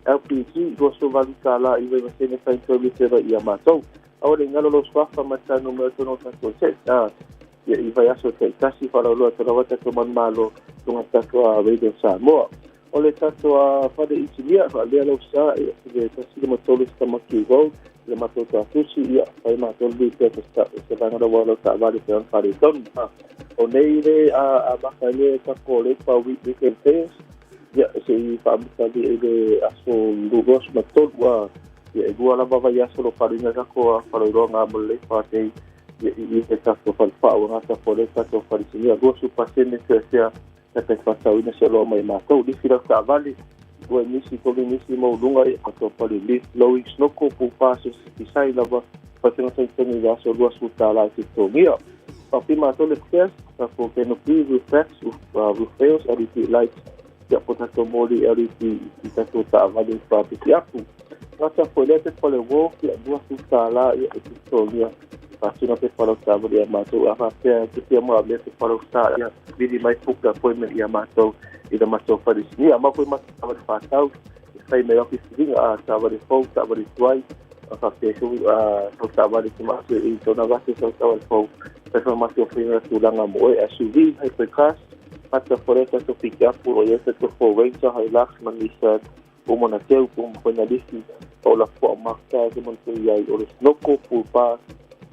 LPG go so vali tala i ve sende fa to li se ya mato au le ngalo lo swafa mata no me to no sa to se ya i vai aso te kasi fa lo to wata to man malo tunga ta to a radio Samoa o le tato a fade itilia fa le lo sa e kasi mo to li sta makigo le mato ta tusi ia fai mato li te sta se va na wala ta vale pe on fare ton o nei le a bakale ta kole pa weekend days ya se fa ta di de aso lugos mato wa ya igual la baba ya solo farina ka ko fare ro nga mole fa te i te ta ko fa wa ta kole ta to fare si ya go su pasene se sia te fa ta ina se lo mai mato di fira ta vale o nisi ko nisi mo lunga e ko pali li low snoko pu paso si sai lava patino sai teni da so lo ascolta la sistemia pa prima to le test pa ko che no più reflex reflex LED lights ya potato modi LED ta to ta vale pa piapu nota folete po le wo ya do ascolta la sistemia patino pe falo ta vale mato a fa che mo abbiamo falo sta ya vidi mai fuga poi me ya mato i da mato fare ni ama poi ma stava fatau sai me office ding stava di fo stava di tuai fa che stava di ma i tona va che stava fo per ma che offrire su la mo e SUV hai per cas fatta fuori questo pick up o io se to fo Ranger Hilux man mi sa come na teu come na disi o la fo ma sta che mon sei o lo snocco fu pa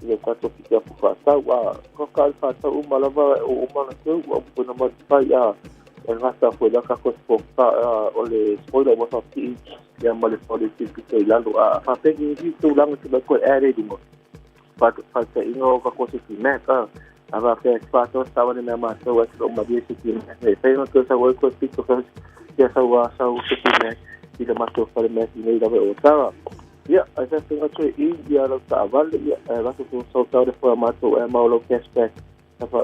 le quattro pick up fa ko cal fa o malava o ma teu o na ma fa ya el rasta fue la kako spoka o le spoiler was of the ya male politics ke lalo fa pe ni tu lang se ko ere dingo fa te ingo kako se ki meka ava pe fa to stava ne ma so wa so ma die se ki ne pe no to sa wo ko tik to ya sa wa sa u se ki ne i le ma to fa le me ni da o ta ya asa se ko i ya lo ta vale ya va to so ta de formato e ma lo cashback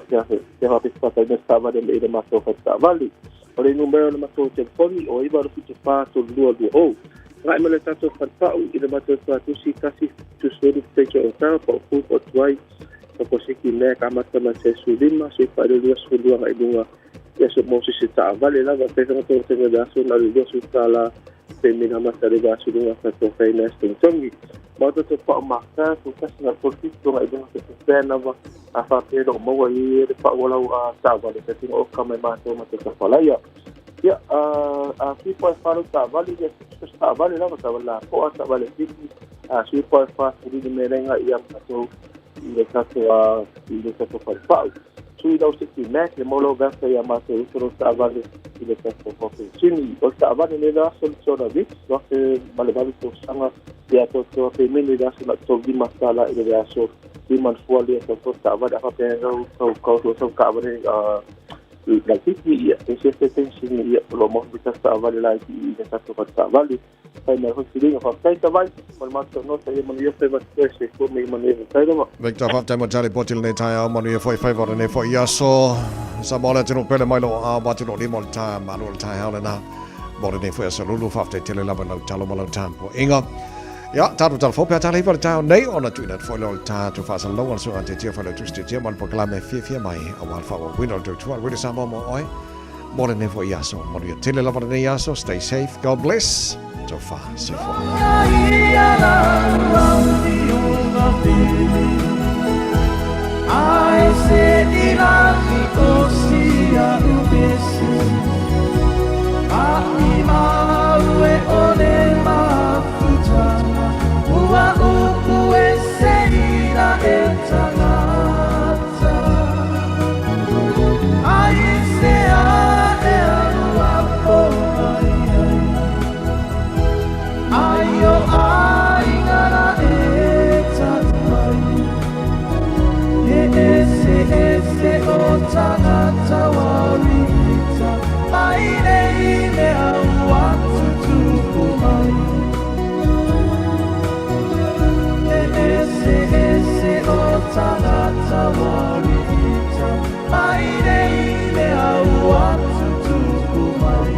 ya pa ne stava delle mato fatta vali o le numero le mato telefoni o i varu fitu pa to lua o rai mele tato fatta i le mato fa tu si kasi tu seri fecho o ta po fu po tuai po si ki le ka mata ma se su lima se pa le su lua ai dunga ya so mo si ta vale la va pesa to te da su la lua su ta la pe mi na mata le ga su dunga fa to fai nesting tongi ma to pa ma ka tu kasi na por ti to ai dunga se pena va a fa pero mo i le pa wala ta vale se tingo ka mai ma to fala ya a fi pa fa ta vale ya sta vale la ta vale po ta vale ti a si pa fa ri de merenga ya to le ka to fa sui da se ti me le mo lo ga ya ma to ta vale le ka to fa sini o ta vale le da soluzione di lo se vale vale to sanga ya to pe me le da to di masala ile da so di man fuali to ta vale fa pe ko so ka vale la tiki e se sini ya lo mo di ta vale la di ta to ta vale sai me ho sini fa sai ta vai mal ma to no sai man yo pe va se ko me man e sai da Victor fa tamo jale potil ne Taeao manu ye foi favor ne foi yaso sa mola tino pele mai lo a ba tino di mol ta malu Taeao le na bo ne foi so lulu fa te tele la ba no talo malo tampo inga Ja, tātou telefon pia tālei pala tāo nei ona tuina foi lo tātou whaasalonga so ante tia whala tusti tia mal proklame fia mai awal whawa wino do tua really Samoa mo oi mo le nevo iaso mo le tele lava le iaso stay safe God bless so far so far ai se ilaki osia ubesi ai maue ole mafutana ua uku e seira e tangata ai se a e alua poai ai o ai ngara e tatai ese o tangata warita mai nei me au atu tupu mai ese o tangata warita mai nei me au atu tupu mai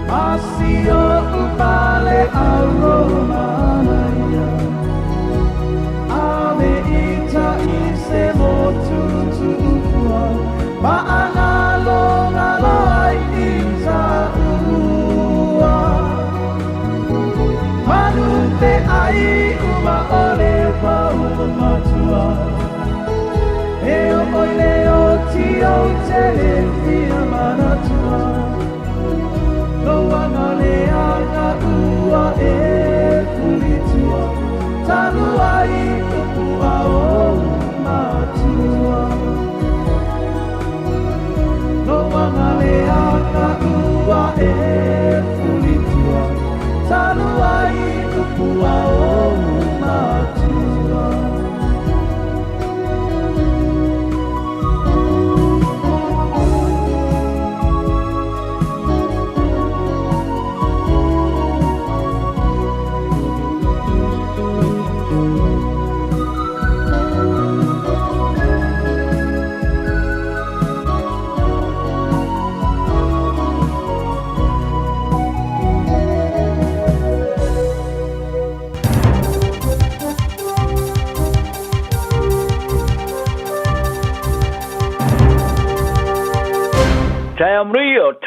Masio upale au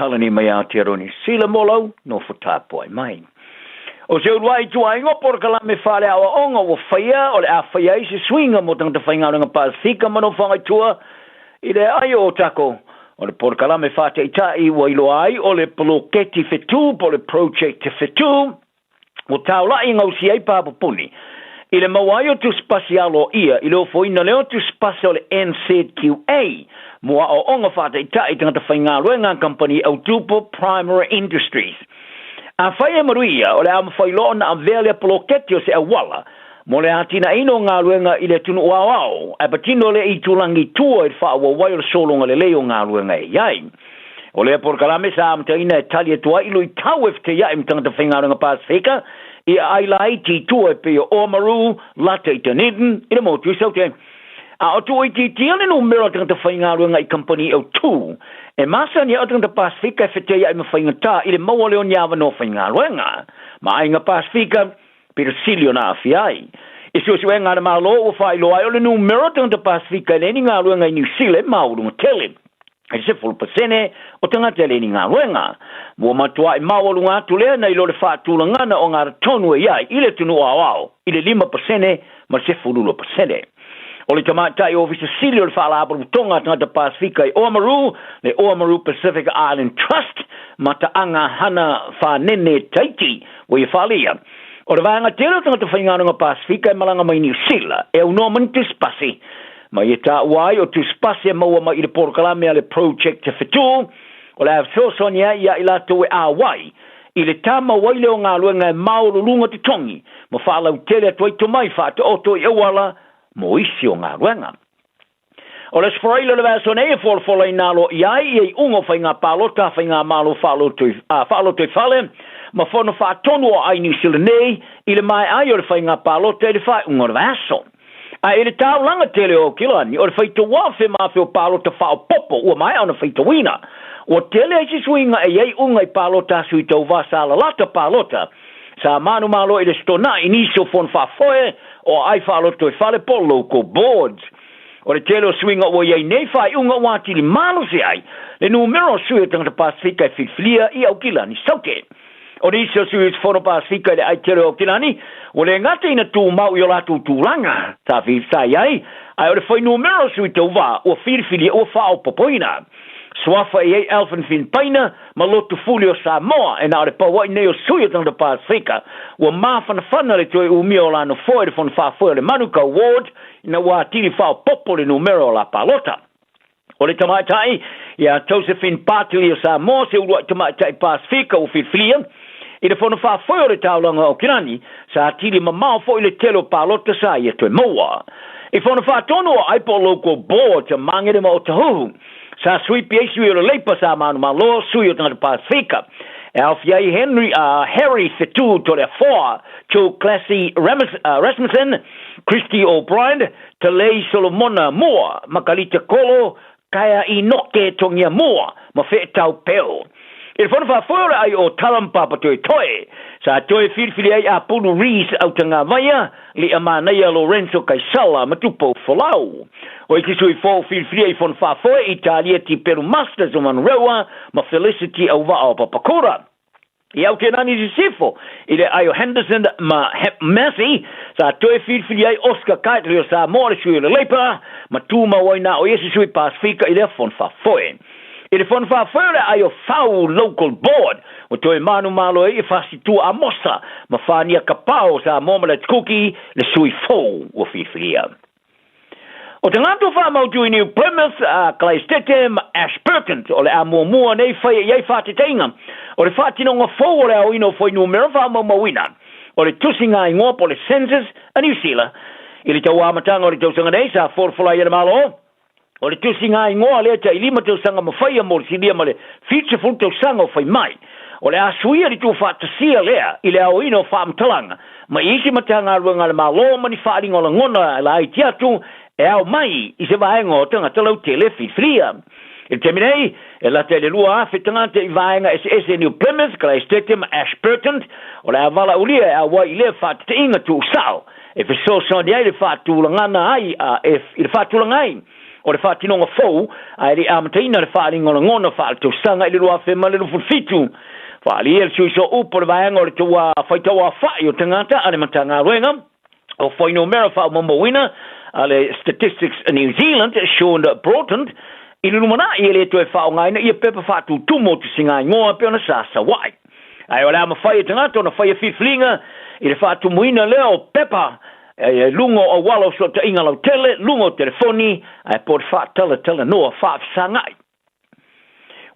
talani mai a te roni sila molau no whatapo ai mai. O se uruai tua ingo por kalame whare awa onga o whaia o le a whaia i se swinga mo tangata whaingaunga Pasifika mano whangai tua i le ai o tako o le por kalame whate i tai wa ilo ai o le poloketi whetu po le project whetu o taula i ngau si ai papapuni i le mawai o tu spasialo ia i leo foina leo tu spasi o le NZQA mua o onga whate i tai tangata whaingaunga company au tupo Primary Industries. A whaia maruia o le am whailo na avele poloketi o se awala mo le atina ino ngā luenga i le tunu wawao a patino le i tulangi tua i wha wa wai o solonga le leo ngā luenga e iai. O le por kalame sa amta ina e tali e tua ilo i tau e fte iai mtangata whaingaunga Pasifika i a aila iti tua e pe o Malu lata i tanidin i le motu i saute. A o tu i ti tiane no mero tangata whaingaunga i company au tu e masa ni o tangata Pasifika e fte iai mawhaingata i le maua leo nyawa no whaingaunga ma ainga Pasifika Persilio na afiai. Isu su ngā malo o whailo ai o le numero tangata Pasifika le ni ngā luenga i New Zealand maurunga tele. E se 4% o tangata le ni ngā luenga. Mua matua i maurunga atu lea na ilo le whaatulangana o ngā tonu e iai i le tunu awao. I le 5% ma se 4%. O le tamatai o Visa Silio le whaalabaru tonga tangata Pasifika i Oamaru, le Oamaru Pacific Island Trust, ma ta anga hana whanene taiti o i whalia. O le vanga telo tangata whaingaunga Pasifika e malanga mai New Zealand, e unoman tu spasi. Ma i ta uai o tu spasi e maua mai i le porkalame le project te whetu, o le avsosonia ia i lato e awai, i le tama waile o ngā luenga e mauro lunga te tongi, ma whaalau tele atu to mai whaate oto i awala, mo isi o ngā luenga. O le sfraile le vaso nei e folfola i nalo i ai i ungo whainga palota, whainga malo whaalo tui whale, ma whono whaatonu o ai New Zealand nei, i le mai ai o le whainga palota i le whai ungo le vaso. A i le tau langa tele o kilani, o le whaita wafe mawhi o palota whao popo, ua mai au na whaita wina. O tele e si swinga e iei unga i palota sui tau vasa ala lata palota, sa manu malo i le stona i niso fon whafoe, o ai whaaloto i whale po local boards. O le tele o swinga o iei nei whai unga wati li malo se ai, le numero sui o tangata Pasifika e whiwhilia i au kilani sauke. O le iso sui whono Pasifika le ai tele o kilani, o le ngata ina tū mau i o latu tūlanga, ta whiwsai ai, ai o le whai numero sui tau wā, o whiwhilia o whao popoina. Swafa e ei Alvin Finn Paina, ma lotu fulio Samoa, e nā re paua i neo sui o tangata Pasifika, ua mawhana whana le toi umia o lano foe le whana whafoe le Manuka Award, ina wā tiri whao popo le numero la palota. O le tamaitai, ia Josephine Patili o Samoa, se urua tamaitai Pasifika o whiwhilia, i le whana whafoe o le taulanga o Kirani, sa tiri mamao fo i le telo palota sa i e toi moa. I whana whaatono o aipo local board, ta mangere ma o tahuhu, sa sui piesu i o le leipa sa manu malo sui o tangata Pasifika. E alfiai Harry Fetu to le foa, to Classy Rasmussen, Christy O'Brien, te lei Solomona Moa, Makalita Kolo, kaya i noke tongia Moa, ma fe tau peo. I le whana whawhore ai o talampapa toi toe, sa toi whirwhiri ai a Pulu Rees au tanga vaia, li a mānaia Lorenzo Kaisala matupo whalau. O i kisui fō whirwhiri ai whana whawhore i Italia ti Peru Masters o Manrewa, ma Felicity au wa o Papakura. I au te nani si sifo, i le ai o Henderson ma Massey, sa toi whirwhiri ai Oscar Kaitley o Samoa le sui le leipa, ma tūma waina o esi sui Pasifika i le whana whawhore. I le whana whawhore ai o whau local board, o toi manu malo e whasitua a mosa, ma whania kapao sa momala tukuki le sui fōu o whiwhiria. O te ngātu whamautu i New Plymouth, Claistete, Ashburton, o le a mua nei whai iei whateteinga, o le whatinonga fōu o le au ino whai numero whamau mawina, o le tusinga i ngō po le census a New Zealand, i le tau amatanga o le tausanga nei sa whorwhulai ana malo, o le tusinga i ngoa lea ta i lima tausanga mawhaia mo le silia ma le featureful tausanga o whai mai. O le asuia li tu whaatasia lea i le au ino whaamtalanga. Ma isi matanga ruanga le malo mani whaaringa o la ngona la ai tiatu e au mai i se vaenga o tanga talau tele whiwhiria. I te minei, e la te le lua awhitanga te i vaenga SS New Plymouth, Claistete, Ashburton, o le avala ulia e awa i le whaateinga tu sao. E whisosoni ai le whaatulangana ai, i le whaatulanga ai. o le whātinonga fau, ai le amataina le whāringona ngona whātou sanga i le roa whema le rufufitu. Whāli e sui so upo le vaenga o le tua whaitaua whai o tangata, ale matanga ruenga, o whaino mera wha mamawina, ale Statistics in New Zealand, Sean Broughton, i le lumana i le toe wha o ngaina, i a pepa whātu tumo tu singa ngoa pe ona sasa wai. Ai o le ama whai tangata, ona whai a whiwhilinga, i le whātu muina leo pepa, lungo o walo so te inga lau tele, lungo telefoni, ai por whātala noa whāfisangai.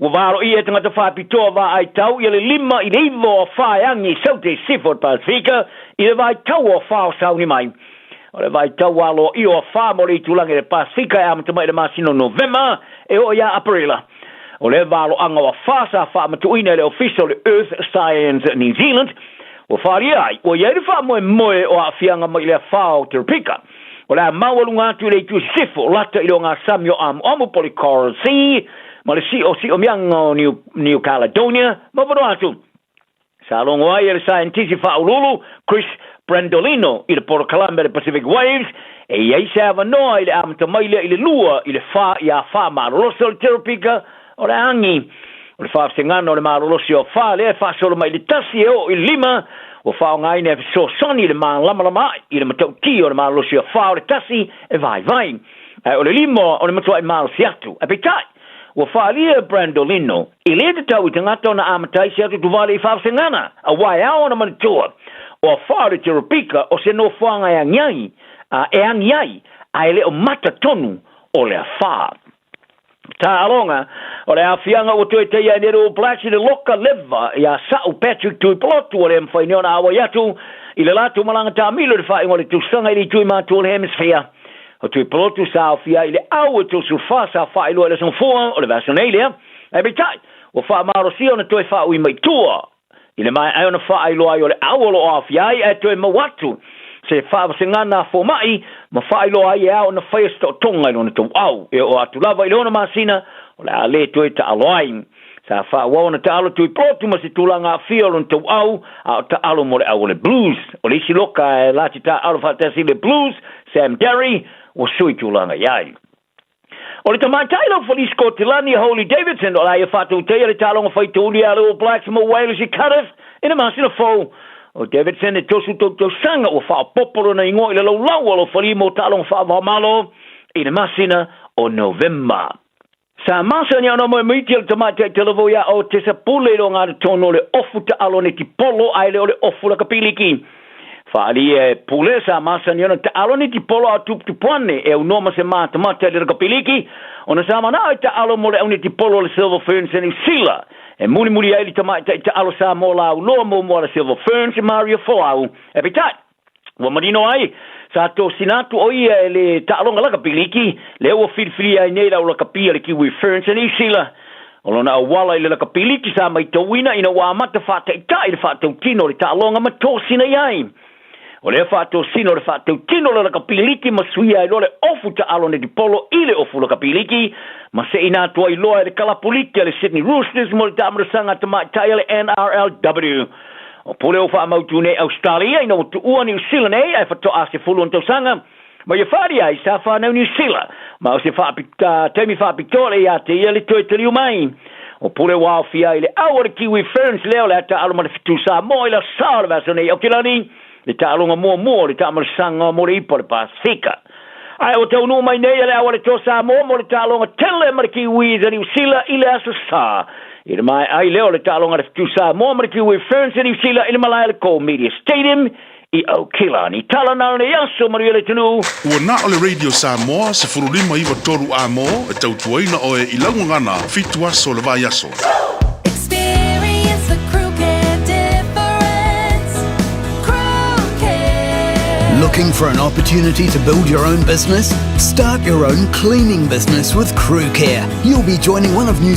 Wa varo i e tangata whāpitoa wa ai tau, i le lima i le iwo o whāiangi saute sifot Pasifika, i le vai tau o whāo sauni mai. O le vai tau alo i o whā mori i tulangi le Pasifika e amatamai le masino November, e o ia Aprila. O le varo anga wa whāsa whāmatuina le official Earth Science New Zealand, o whāri ai, o ia le whā moe o a whianga mai le whāo te rupika. O le mawalunga atu le tu sifo, lata i lo ngā samio amu polycoral sea, ma le si o mianga o New Caledonia, ma vado atu. Sa longo ai e le scientisti whaululu, Chris Brandolino, i le Port Columbia, le Pacific Waves, e iei se avanoa i le amtamaile i le lua, i le wha i a wha marolosi o le terapika, o le angi. O le wha sengana o le marolosi o wha, le wha solo mai le tasi e o i lima, o wha o ngai ne so soni le maa lama, i le matau ki o le marolosi o wha o le tasi, e vai. O le limo, o le matua i marolosi atu, e peitai. Wa whaalia Brandolino, i le te tau i tangata o na amatai se atu tuvale i whaafsengana, a wai ao na manitua, o a whaare te rupika o se no whaanga e angiai, a ele o mata tonu o le a whaa. Tā alonga, o le a whianga o tue teia i nero o Blacks i le loka leva, i a Sa'u Patrick tui plotu o le mwhainiona awa yatu, i le latu malanga tā milo le whaingo le tusanga i le tui mātu o le hemisphere. O tui polotu sa fia i le au tu su fa sa fa i lo le son fua o le vasonelia e bitai o fa maro si ona toi fa ui mai tua i le mai ai ona fa i lo ai o le au lo a fia e toi mawatu se fa singana fo mai ma fa i lo ai e ona fa sto tonga i lona tu au e o atu lava i lona masina o le ale toi ta aloain sa fa ona ta alo tui polotu ma se tulanga fia lona tu au a ta alo mo le au le blues o le si loka e lati ta alo fa ta si le blues Sam Derry o sui tulanga iai. O le tamatailo for East Scotland Holy Davidson o la ia fatu te le talonga fai tuli a le Blacks mo Wales i Cardiff ina masina fo. O Davidson e tosu to sanga o fa popolo na ingo ile lau o fali mo talonga fa malo ina masina o November. Sa masa ni ana mo miti le tamata te levo ya o te sapule lo ngā tono le ofu te alone ti polo ai le ofu la kapiliki. Whaali e pule sa masa ni ana te aloni ti polo a tupu puane e unoma se mata le kapiliki ona sa mana te alo mo le auni ti polo le Silver Ferns e Sila e muni ai li tamata te alo sa mo la uloa mo le Silver Ferns e Mario Foau e pitai wa marino ai sa to sinatu oi e le ta alonga la kapiliki le o filfili ai nei la kapia le Kiwi Ferns e Sila Olona wala ile la kapiliki sa mai tawina ina wa mata fata itai le fata tino le ta alonga matosina yai O le whātou sino le whātou tino le kapiliki masuia i lole ofu ta alone di polo i le ofu le kapiliki ma se ina tua i loa le kalapuliki le Sydney Roosters mo le tamarasanga tamatai le NRLW. O pole o whaamautu nei Australia ina o tu ua New Zealand ai whato a se fulu on tausanga ma ia whaari ai sa whanau New Zealand ma o se teimi whaapitole ia te ia le toi te liu mai. O pole wao fia i le awa le Kiwi Ferns leo le ata aloma le fitu sa mo i la sa le vaso nei Okilani le tālonga mua le tāmarasanga mo le ipo le Pasifika. Ai o tau nua mai nei le awa le tosa mo le tālonga tele ma le Kiwi za New Zealand i le asa sa. I le mai ai leo le tālonga le tosa mo le Kiwi Ferns i New Zealand i le malai le Ko Media Stadium i Okilani. Tala nao ne yaso maria le tunu. Ua na o le Radio Samoa se furulima iwa toru a mo e tau tuaina o e ilangu ngana fitu aso le vai aso. Looking for an opportunity to build your own business? Start your own cleaning business with Crew Care. You'll be joining one of New